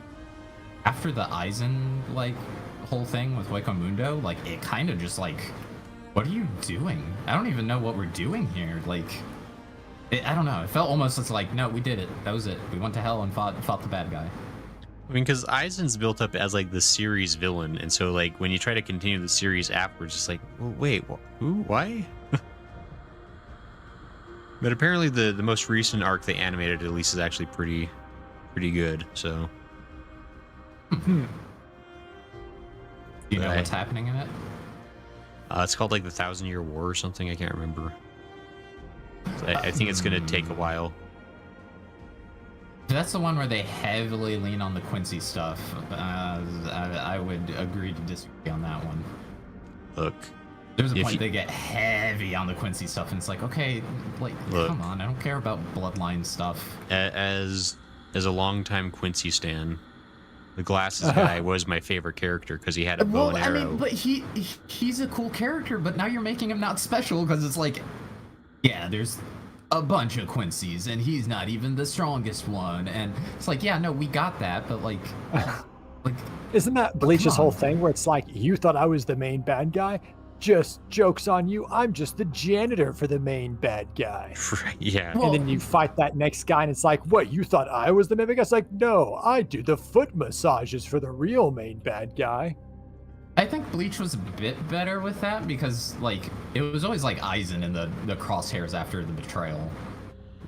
Speaker 1: After the Aizen like whole thing with Wakamundo, like it kind of just like, what are you doing? I don't even know what we're doing here. Like, I don't know. It felt almost it's like, no, we did it. That was it. We went to hell and fought the bad guy.
Speaker 3: I mean, because Aizen's built up as like the series villain, and so like when you try to continue the series afterwards, it's like, well, wait, who? Why? But apparently the most recent arc they animated at least is actually pretty good. So.
Speaker 1: Do you know
Speaker 3: Right.
Speaker 1: what's happening in it?
Speaker 3: It's called like the 1,000-Year War or something. I can't remember. So I think it's gonna take a while.
Speaker 1: That's the one where they heavily lean on the Quincy stuff. I would agree to disagree on that one.
Speaker 3: Look,
Speaker 1: There's a
Speaker 3: If
Speaker 1: point
Speaker 3: you-
Speaker 1: they get heavy on the Quincy stuff, and it's like, okay, like,
Speaker 3: Look.
Speaker 1: come on, I don't care about bloodline stuff.
Speaker 3: as a longtime Quincy stan, the glasses guy was my favorite character because he had a bow and arrow.
Speaker 1: I mean, but he's a cool character, but now you're making him not special because it's like, yeah, there's a bunch of Quincy's, and he's not even the strongest one, and it's like, yeah, no, we got that, but like,
Speaker 2: Isn't that Bleach's
Speaker 1: come
Speaker 2: whole
Speaker 1: on.
Speaker 2: thing where it's like, you thought I was the main bad guy? Just joke's on you. I'm just the janitor for the main bad guy.
Speaker 3: Yeah.
Speaker 1: Well-
Speaker 2: And then you fight that next guy, and it's like, what, you thought I was the main bad guy? It's like, no, I do the foot massages for the real main bad guy.
Speaker 1: I think Bleach was a bit better with that because, like, it was always like Aizen in the crosshairs after the betrayal.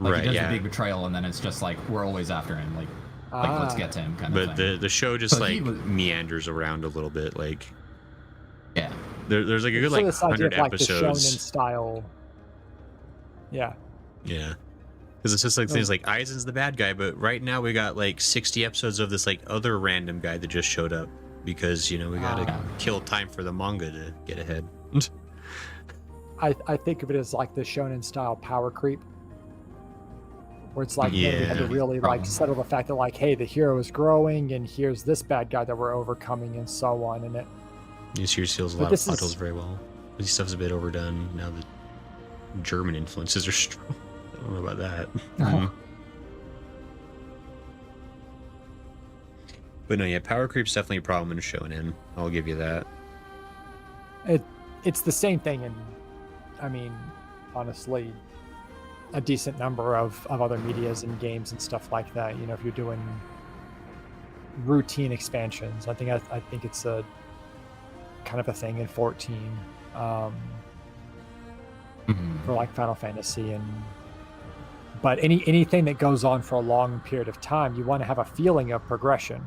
Speaker 1: Like,
Speaker 3: Right,
Speaker 1: he does
Speaker 3: yeah.
Speaker 1: the big betrayal, and then it's just like, we're always after him. Like let's get to him kind of
Speaker 3: But
Speaker 1: thing.
Speaker 3: the show just
Speaker 1: But he
Speaker 3: like
Speaker 1: was-
Speaker 3: meanders around a little bit. Like
Speaker 1: Yeah.
Speaker 3: there's like a good
Speaker 2: So
Speaker 3: like
Speaker 2: this idea
Speaker 3: 100
Speaker 2: of, like,
Speaker 3: episodes.
Speaker 2: the shonen style. Yeah.
Speaker 3: Yeah. Because it's just like things like Aizen's the bad guy, but right now we got like 60 episodes of this like other random guy that just showed up because, you know, we gotta kill time for the manga to get ahead.
Speaker 2: I think of it as like the shonen style power creep, where it's like, man, we had to
Speaker 3: Yeah.
Speaker 2: really like settle the fact that like, hey, the hero is growing, and here's this bad guy that we're overcoming, and so on. And it,
Speaker 3: This series feels a
Speaker 2: But
Speaker 3: lot of
Speaker 2: this
Speaker 3: plot
Speaker 2: is-
Speaker 3: holes very well. This stuff's a bit overdone now that German influences are strong. don't know about that. But no, yeah, power creep's definitely a problem in Shonen. I'll give you that.
Speaker 2: It's the same thing in, I mean, honestly, a decent number of other medias and games and stuff like that. You know, if you're doing routine expansions, I think it's a kind of a thing in 14 for like Final Fantasy but anything that goes on for a long period of time, you want to have a feeling of progression.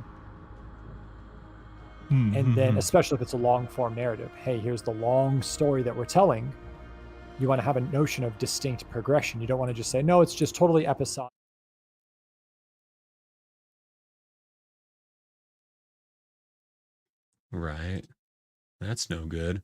Speaker 2: And then, especially if it's a long form narrative, hey, here's the long story that we're telling. You want to have a notion of distinct progression. You don't want to just say, no, it's just totally episodic.
Speaker 3: Right. That's no good.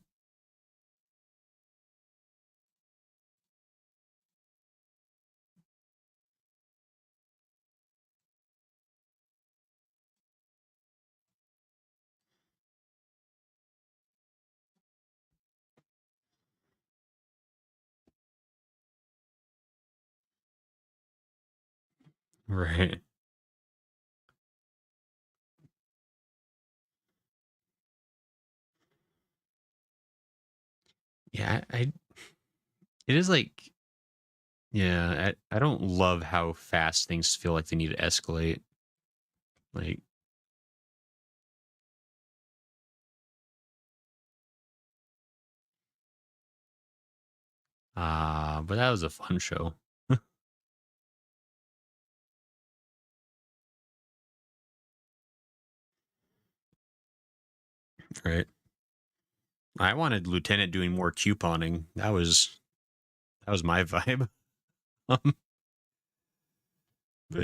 Speaker 3: Right. Yeah, it is like, yeah, I don't love how fast things feel like they need to escalate. Like, but that was a fun show. Right. I wanted Lieutenant doing more couponing. That was my vibe. But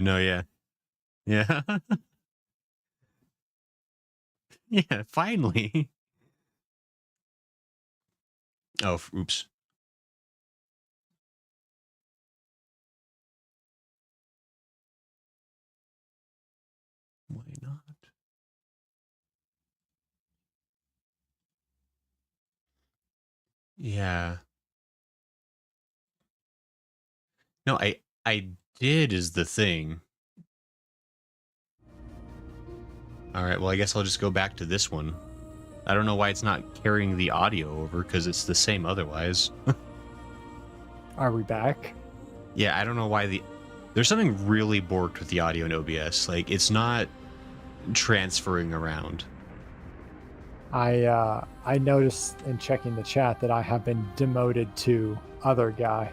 Speaker 3: no, yeah. Yeah. Yeah, finally. Oh, oops. Why not? Yeah. No, I did is the thing. All right, well, I guess I'll just go back to this one. I don't know why it's not carrying the audio over, because it's the same otherwise.
Speaker 2: Are we back?
Speaker 3: Yeah, I don't know why there's something really borked with the audio in OBS. Like, it's not transferring around.
Speaker 2: I noticed in checking the chat that I have been demoted to other guy.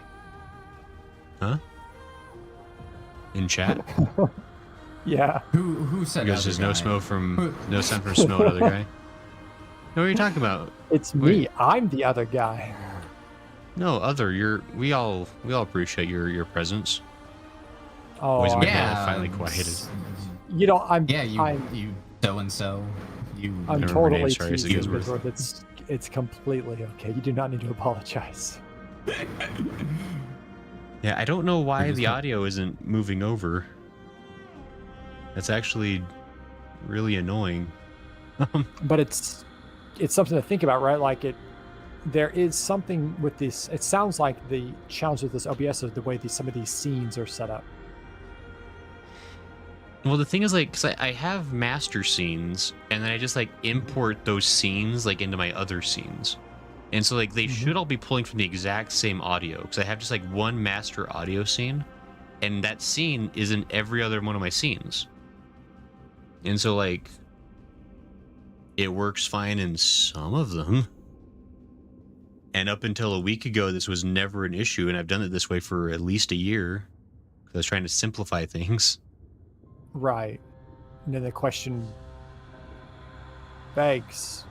Speaker 3: Huh? In chat?
Speaker 2: Yeah.
Speaker 1: Who said
Speaker 3: Because there's no
Speaker 1: guy?
Speaker 3: smoke from no sound from Smo, other guy. No, what are you talking about?
Speaker 2: It's
Speaker 3: Wait.
Speaker 2: me. I'm the other guy.
Speaker 3: No, other. We all appreciate your presence.
Speaker 2: Oh,
Speaker 3: Always make
Speaker 1: yeah.
Speaker 3: it finally quieted.
Speaker 2: You know, I'm.
Speaker 1: Yeah, you
Speaker 2: I'm
Speaker 1: so and so. You.
Speaker 2: I'm
Speaker 3: Never
Speaker 2: totally
Speaker 3: mind, sorry, it's a
Speaker 2: teasing
Speaker 3: good
Speaker 2: Bigworth. It's completely okay. You do not need to apologize.
Speaker 3: Yeah, I don't know why
Speaker 1: just
Speaker 3: the
Speaker 1: don't-
Speaker 3: audio isn't moving over. That's actually really annoying.
Speaker 2: But it's something to think about, right? Like there is something with this. It sounds like the challenge with this OBS is the way some of these scenes are set up.
Speaker 3: Well, the thing is, like, because I have master scenes, and then I just, like, import those scenes, like, into my other scenes. And so, like, they should all be pulling from the exact same audio, because I have just, like, one master audio scene, and that scene is in every other one of my scenes. And so, like, it works fine in some of them. And up until a week ago, this was never an issue, and I've done it this way for at least a year, because I was trying to simplify things.
Speaker 2: Right. And then the question begs,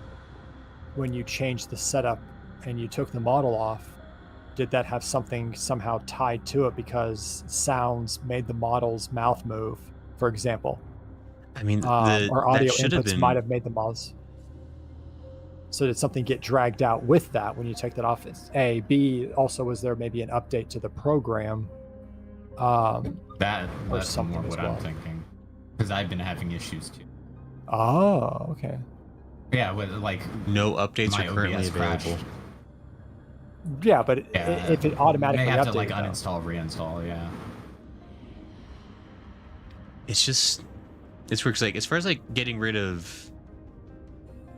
Speaker 2: when you changed the setup and you took the model off, did that have something somehow tied to it because sounds made the model's mouth move, for example?
Speaker 3: I mean,
Speaker 2: or audio
Speaker 3: that should have
Speaker 2: inputs
Speaker 3: been...
Speaker 2: might have made the models. So did something get dragged out with that when you take that off? It's A. B. Also, was there maybe an update to the program?
Speaker 1: That's
Speaker 2: something
Speaker 1: more
Speaker 2: as
Speaker 1: what
Speaker 2: well.
Speaker 1: I'm thinking. Because I've been having issues too.
Speaker 2: Oh, okay.
Speaker 1: Yeah, with like
Speaker 3: No updates
Speaker 1: my
Speaker 3: are currently
Speaker 1: OBS
Speaker 3: available.
Speaker 1: crashed.
Speaker 2: Yeah, but if it automatically
Speaker 1: they have to
Speaker 2: updated,
Speaker 1: like
Speaker 2: though.
Speaker 1: uninstall, reinstall. Yeah.
Speaker 3: It's just, it's works like as far as like getting rid of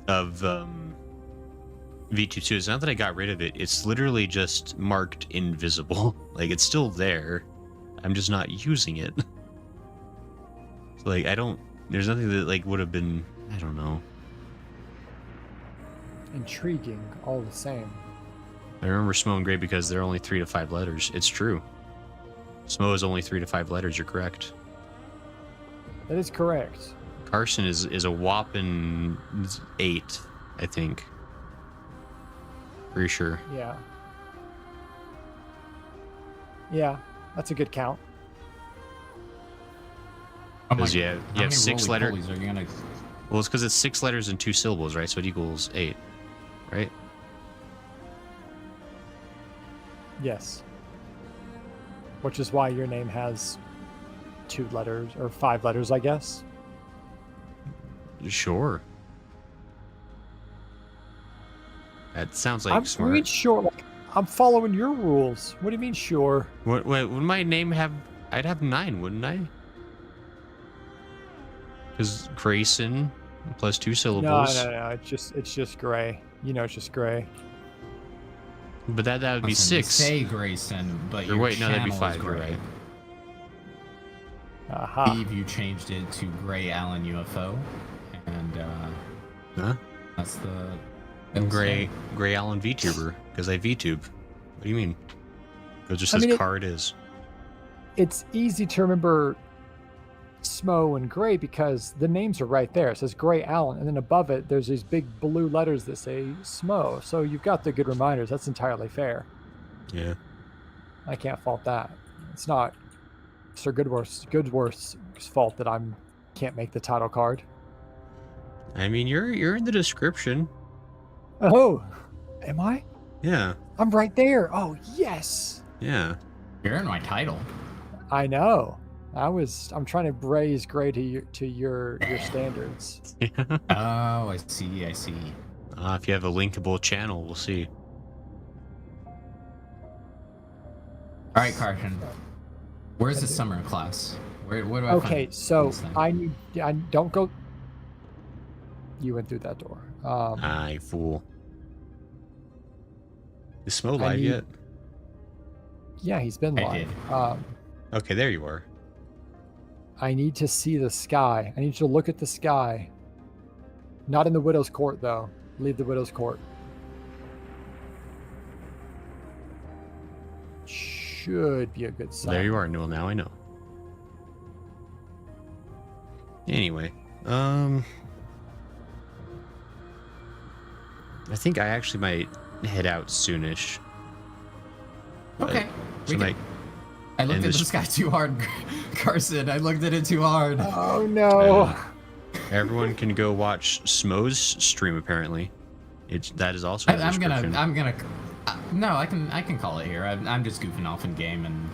Speaker 3: V22. It's not that I got rid of it. It's literally just marked invisible. Like it's still there. I'm just not using it. So, like I don't. There's nothing that like would have been. I don't know.
Speaker 2: Intriguing, all the same.
Speaker 3: I remember Smo and Gray because they're only 3 to 5 letters. It's true. Smo is only 3 to 5 letters. You're correct.
Speaker 2: That is correct.
Speaker 3: Carsen is a whopping 8, I think. Pretty sure.
Speaker 2: Yeah. Yeah, that's a good count.
Speaker 3: Because you have 6 letters.
Speaker 1: Are you gonna...
Speaker 3: Well, it's because it's 6 letters and 2 syllables, right? So it equals 8, right?
Speaker 2: Yes. Which is why your name has 2 letters, or 5 letters, I guess.
Speaker 3: Sure. That sounds like
Speaker 2: I'm
Speaker 3: smart.
Speaker 2: I mean, sure. Like, I'm following your rules. What do you mean, sure?
Speaker 3: What? Wait, would my name have? I'd have 9, wouldn't I? Because Grayson plus 2 syllables.
Speaker 2: No. It's just Gray. You know, it's just Gray.
Speaker 3: But that would be
Speaker 1: Listen,
Speaker 3: 6.
Speaker 1: Say Grayson, but
Speaker 3: Or
Speaker 1: your
Speaker 3: wait, no, that'd be
Speaker 1: channel is
Speaker 3: 5. You're
Speaker 1: Gray.
Speaker 3: right.
Speaker 2: Aha.
Speaker 1: I believe you changed it to Gray Allen UFO, and
Speaker 3: Huh?
Speaker 1: that's the
Speaker 3: I'm Gray Allen VTuber because I VTube. What do you mean? It just says car it is.
Speaker 2: It's easy to remember Smo and Gray because the names are right there. It says Gray Allen, and then above it, there's these big blue letters that say Smo. So you've got the good reminders. That's entirely fair. I can't fault that. It's not Sir Goodworth's fault that can't make the title card.
Speaker 3: I mean, you're in the description.
Speaker 2: Oh, am I?
Speaker 3: Yeah.
Speaker 2: I'm right there. Oh, yes.
Speaker 3: Yeah.
Speaker 1: You're in my title.
Speaker 2: I know. I'm trying to raise Gray to your standards.
Speaker 1: Oh, I see.
Speaker 3: If you have a linkable channel, we'll see.
Speaker 1: All right, Carson. Where's the summer class? Where do I
Speaker 2: Okay,
Speaker 1: find
Speaker 2: so
Speaker 1: this thing?
Speaker 2: I don't go. You went through that door.
Speaker 3: Aye, fool. Is Smo live yet?
Speaker 2: Yeah, he's been
Speaker 1: I
Speaker 2: live.
Speaker 1: did.
Speaker 3: Okay, there you are.
Speaker 2: I need to see the sky. I need you to look at the sky. Not in the Widow's Court, though. Leave the Widow's Court. Should be a good sign.
Speaker 3: There you are, Newell. Now I know. Anyway, I think I actually might head out soonish.
Speaker 1: Okay.
Speaker 3: So like,
Speaker 1: I looked at the sky too hard, Carson. I looked at it too hard.
Speaker 2: Oh no!
Speaker 3: Everyone can go watch Smo's stream. Apparently, that is also.
Speaker 1: I'm gonna. No, I can call it here. I'm just goofing off in game and.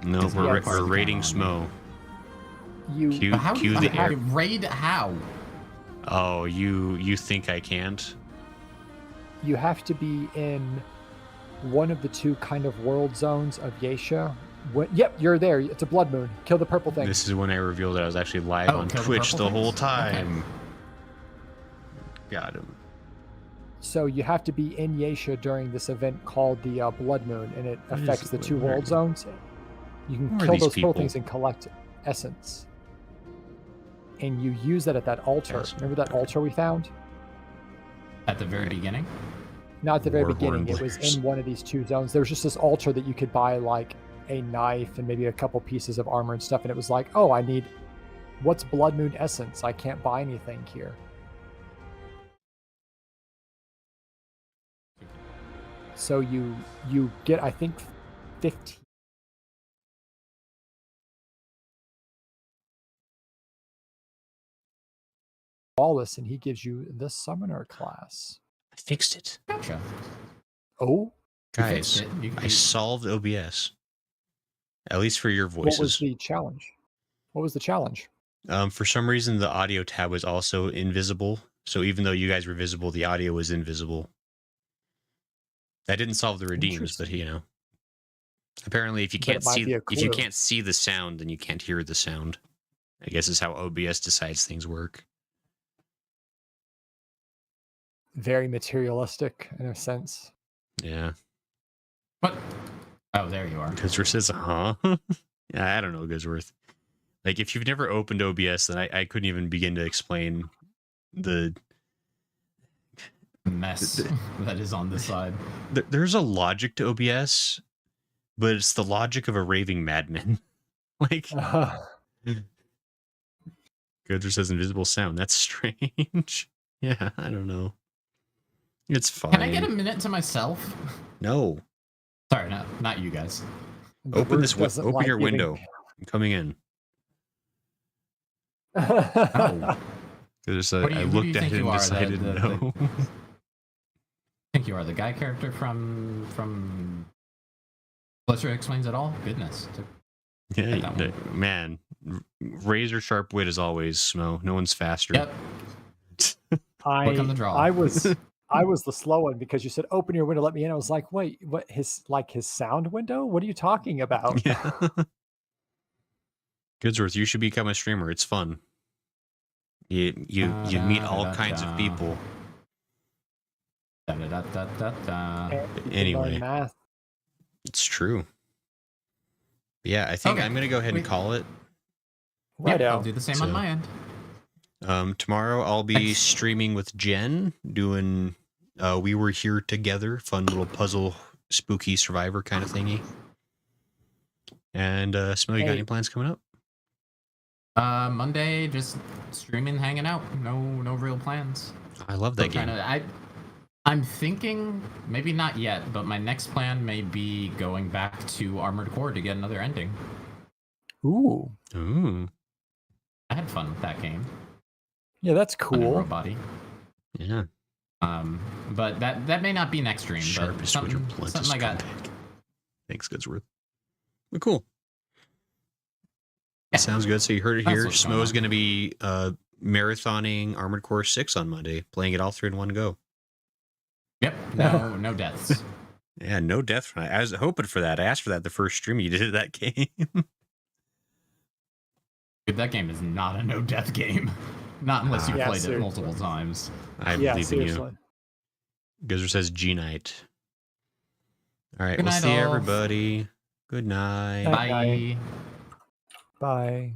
Speaker 3: No, we're
Speaker 1: part of the
Speaker 3: raiding
Speaker 1: camera.
Speaker 3: Smo. Cue the air.
Speaker 1: Raid how?
Speaker 3: Oh, you think I can't?
Speaker 2: You have to be in one of the 2 kind of world zones of Yesha. Yep, you're there. It's a blood moon. Kill the purple thing.
Speaker 3: This is when I revealed that I was actually live on Twitch the whole time.
Speaker 1: Okay.
Speaker 3: Got him.
Speaker 2: So you have to be in Yesha during this event called the Blood Moon, and it affects the 2 world zones. You can kill those purple things and collect essence. And you use that at that altar.
Speaker 3: Yes.
Speaker 2: Remember that altar we found?
Speaker 1: At the very beginning?
Speaker 2: Not at the very
Speaker 3: Warhorn
Speaker 2: beginning. It was
Speaker 3: Blares.
Speaker 2: in one of these 2 zones. There was just this altar that you could buy like a knife and maybe a couple pieces of armor and stuff. And it was like, oh, I need... What's Blood Moon essence? I can't buy anything here. So you get, I think, 15. Wallace, and he gives you the summoner class.
Speaker 3: I fixed it.
Speaker 1: Gotcha.
Speaker 2: Oh,
Speaker 3: Guys,
Speaker 1: fixed it.
Speaker 3: I solved OBS. At least for your voices.
Speaker 2: what was the challenge? What was the challenge?
Speaker 3: For some reason, the audio tab was also invisible. So even though you guys were visible, the audio was invisible. I didn't solve the redeems, but apparently if you can't see the sound, then you can't hear the sound. I guess is how OBS decides things work.
Speaker 2: Very materialistic in a sense.
Speaker 3: Yeah.
Speaker 1: What? Oh, there you are.
Speaker 3: Guzworth says, huh? Yeah, I don't know, Guzworth. Like, if you've never opened OBS, then I couldn't even begin to explain the
Speaker 1: mess that is on the side.
Speaker 3: There's a logic to OBS, but it's the logic of a raving madman. Like, Guzworth says invisible sound. That's strange. Yeah, I don't know. It's fine.
Speaker 1: Can I get a minute to myself?
Speaker 3: No.
Speaker 1: Sorry, not you guys.
Speaker 3: Open your window. I'm coming in.
Speaker 1: Oh.
Speaker 3: I looked at it and decided no.
Speaker 1: I think you are the guy character from Blizzard Explains It All? Goodness.
Speaker 3: Yeah, man. Razor sharp wit as always, Smo. No one's faster.
Speaker 1: Yep. Look on the draw.
Speaker 2: I was the slow one because you said open your window, let me in. I was like, wait, what? His sound window? What are you talking about?
Speaker 3: Yeah. Guzworth, you should become a streamer. It's fun. You meet all kinds of people. Anyway,
Speaker 2: math.
Speaker 3: It's true. Yeah, I think I'm gonna go ahead and call it.
Speaker 2: Right,
Speaker 1: I'll do the same on my end.
Speaker 3: Tomorrow I'll be streaming with Jen, doing We Were Here Together, fun little puzzle, spooky survivor kind of thingy. And Smell, you got any plans coming up?
Speaker 1: Monday, just streaming, hanging out. No real plans.
Speaker 3: I love that game.
Speaker 1: I'm thinking, maybe not yet, but my next plan may be going back to Armored Core to get another ending.
Speaker 2: Ooh.
Speaker 1: I had fun with that game.
Speaker 2: Yeah, that's cool.
Speaker 1: Body.
Speaker 3: Yeah.
Speaker 1: But that may not be next stream.
Speaker 3: Sharpest
Speaker 1: but something I got.
Speaker 3: Thanks, Guzworth. Well, cool. Yeah. Sounds good. So you heard it here. Smo's going to be marathoning Armored Core 6 on Monday, playing it all through in one go.
Speaker 1: Yep. No deaths.
Speaker 3: Yeah, no death. I was hoping for that. I asked for that the first stream you did that game.
Speaker 1: Dude, that game is not a no-death game. Not unless you played it multiple times.
Speaker 3: I believe in you. Guzzer says G-Night. All right, we'll see everybody. Good night.
Speaker 1: Bye.
Speaker 2: Bye.